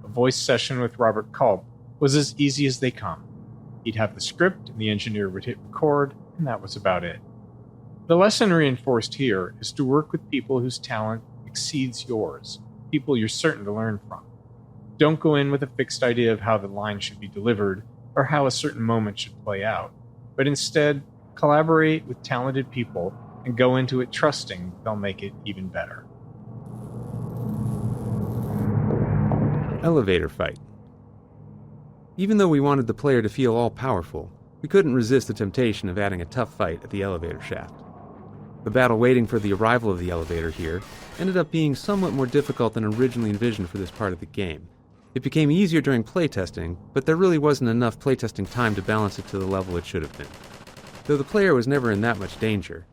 A voice session with Robert Culp was as easy as they come. He'd have the script, and the engineer would hit record, and that was about it. The lesson reinforced here is to work with people whose talent exceeds yours, people you're certain to learn from. Don't go in with a fixed idea of how the line should be delivered or how a certain moment should play out, but instead collaborate with talented people and go into it trusting they'll make it even better. Elevator fight. Even though we wanted the player to feel all-powerful, we couldn't resist the temptation of adding a tough fight at the elevator shaft. The battle waiting for the arrival of the elevator here ended up being somewhat more difficult than originally envisioned for this part of the game. It became easier during playtesting, but there really wasn't enough playtesting time to balance it to the level it should have been. Though the player was never in that much danger,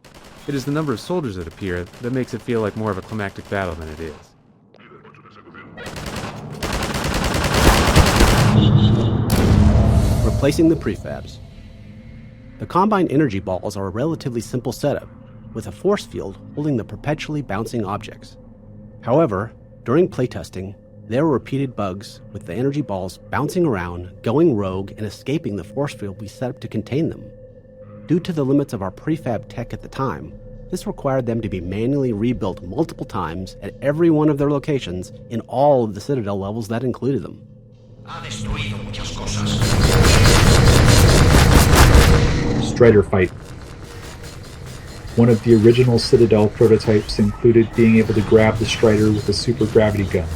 it is the number of soldiers that appear that makes it feel like more of a climactic battle than it is. Replacing the prefabs. The Combine energy balls are a relatively simple setup, with a force field holding the perpetually bouncing objects. However, during playtesting, there were repeated bugs with the energy balls bouncing around, going rogue, and escaping the force field we set up to contain them. Due to the limits of our prefab tech at the time, this required them to be manually rebuilt multiple times at every one of their locations in all of the Citadel levels that included them. Strider fight. One of the original Citadel prototypes included being able to grab the Strider with a super gravity gun.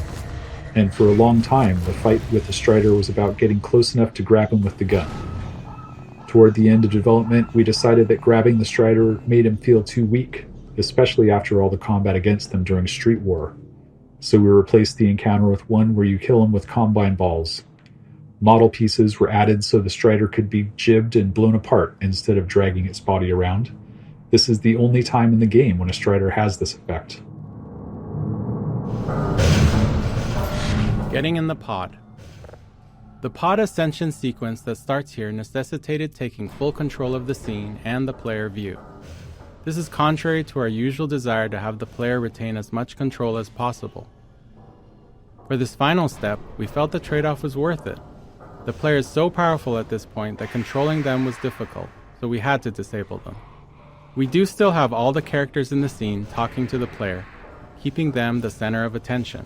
And for a long time, the fight with the Strider was about getting close enough to grab him with the gun. Toward the end of development, we decided that grabbing the Strider made him feel too weak, especially after all the combat against them during Street War. So we replaced the encounter with one where you kill him with Combine balls. Model pieces were added so the Strider could be jibbed and blown apart instead of dragging its body around. This is the only time in the game when a Strider has this effect. Getting in the pod. The pod ascension sequence that starts here necessitated taking full control of the scene and the player view. This is contrary to our usual desire to have the player retain as much control as possible. For this final step, we felt the trade-off was worth it. The player is so powerful at this point that controlling them was difficult, so we had to disable them. We do still have all the characters in the scene talking to the player, keeping them the center of attention.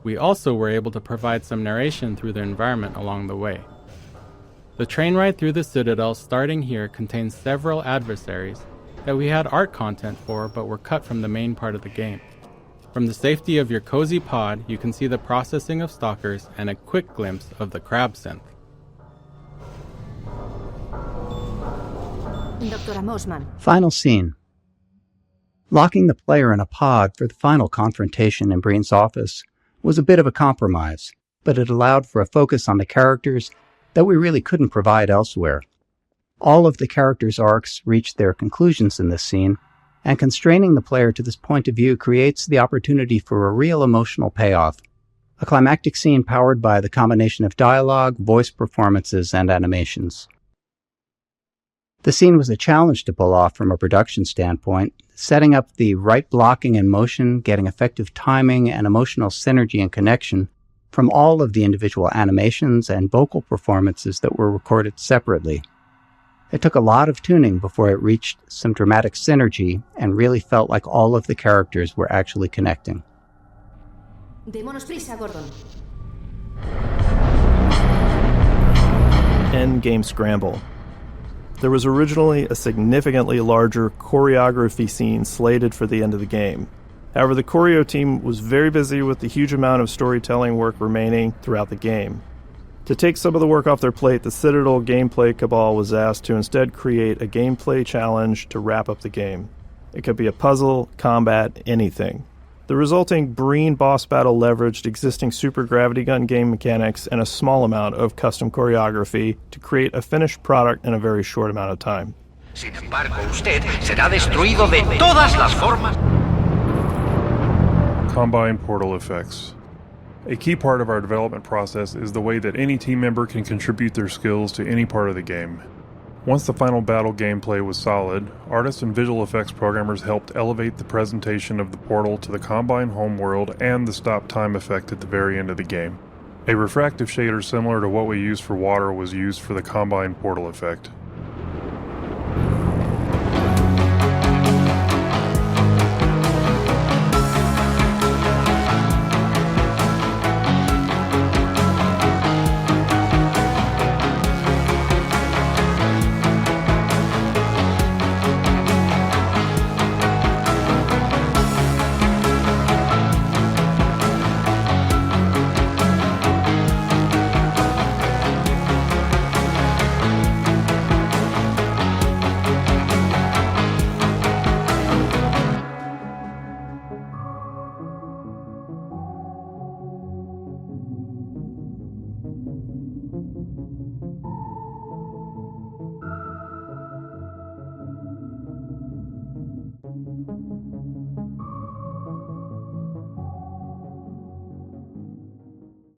We also were able to provide some narration through their environment along the way. The train ride through the Citadel starting here contains several adversaries that we had art content for but were cut from the main part of the game. From the safety of your cozy pod, you can see the processing of stalkers and a quick glimpse of the crab synth. Final scene. Locking the player in a pod for the final confrontation in Breen's office was a bit of a compromise, but it allowed for a focus on the characters that we really couldn't provide elsewhere. All of the characters' arcs reach their conclusions in this scene, and constraining the player to this point of view creates the opportunity for a real emotional payoff, a climactic scene powered by the combination of dialogue, voice performances, and animations. The scene was a challenge to pull off from a production standpoint, setting up the right blocking and motion, getting effective timing and emotional synergy and connection from all of the individual animations and vocal performances that were recorded separately. It took a lot of tuning before it reached some dramatic synergy and really felt like all of the characters were actually connecting. endgame scramble. There was originally a significantly larger choreography scene slated for the end of the game. However, the choreo team was very busy with the huge amount of storytelling work remaining throughout the game. To take some of the work off their plate, the Citadel Gameplay Cabal was asked to instead create a gameplay challenge to wrap up the game. It could be a puzzle, combat, anything. The resulting Breen boss battle leveraged existing super gravity gun game mechanics and a small amount of custom choreography to create a finished product in a very short amount of time. Sin embargo, usted será destruido de todas las formas. Combine portal effects. A key part of our development process is the way that any team member can contribute their skills to any part of the game. Once the final battle gameplay was solid, artists and visual effects programmers helped elevate the presentation of the portal to the Combine homeworld and the stop time effect at the very end of the game. A refractive shader similar to what we use for water was used for the Combine portal effect.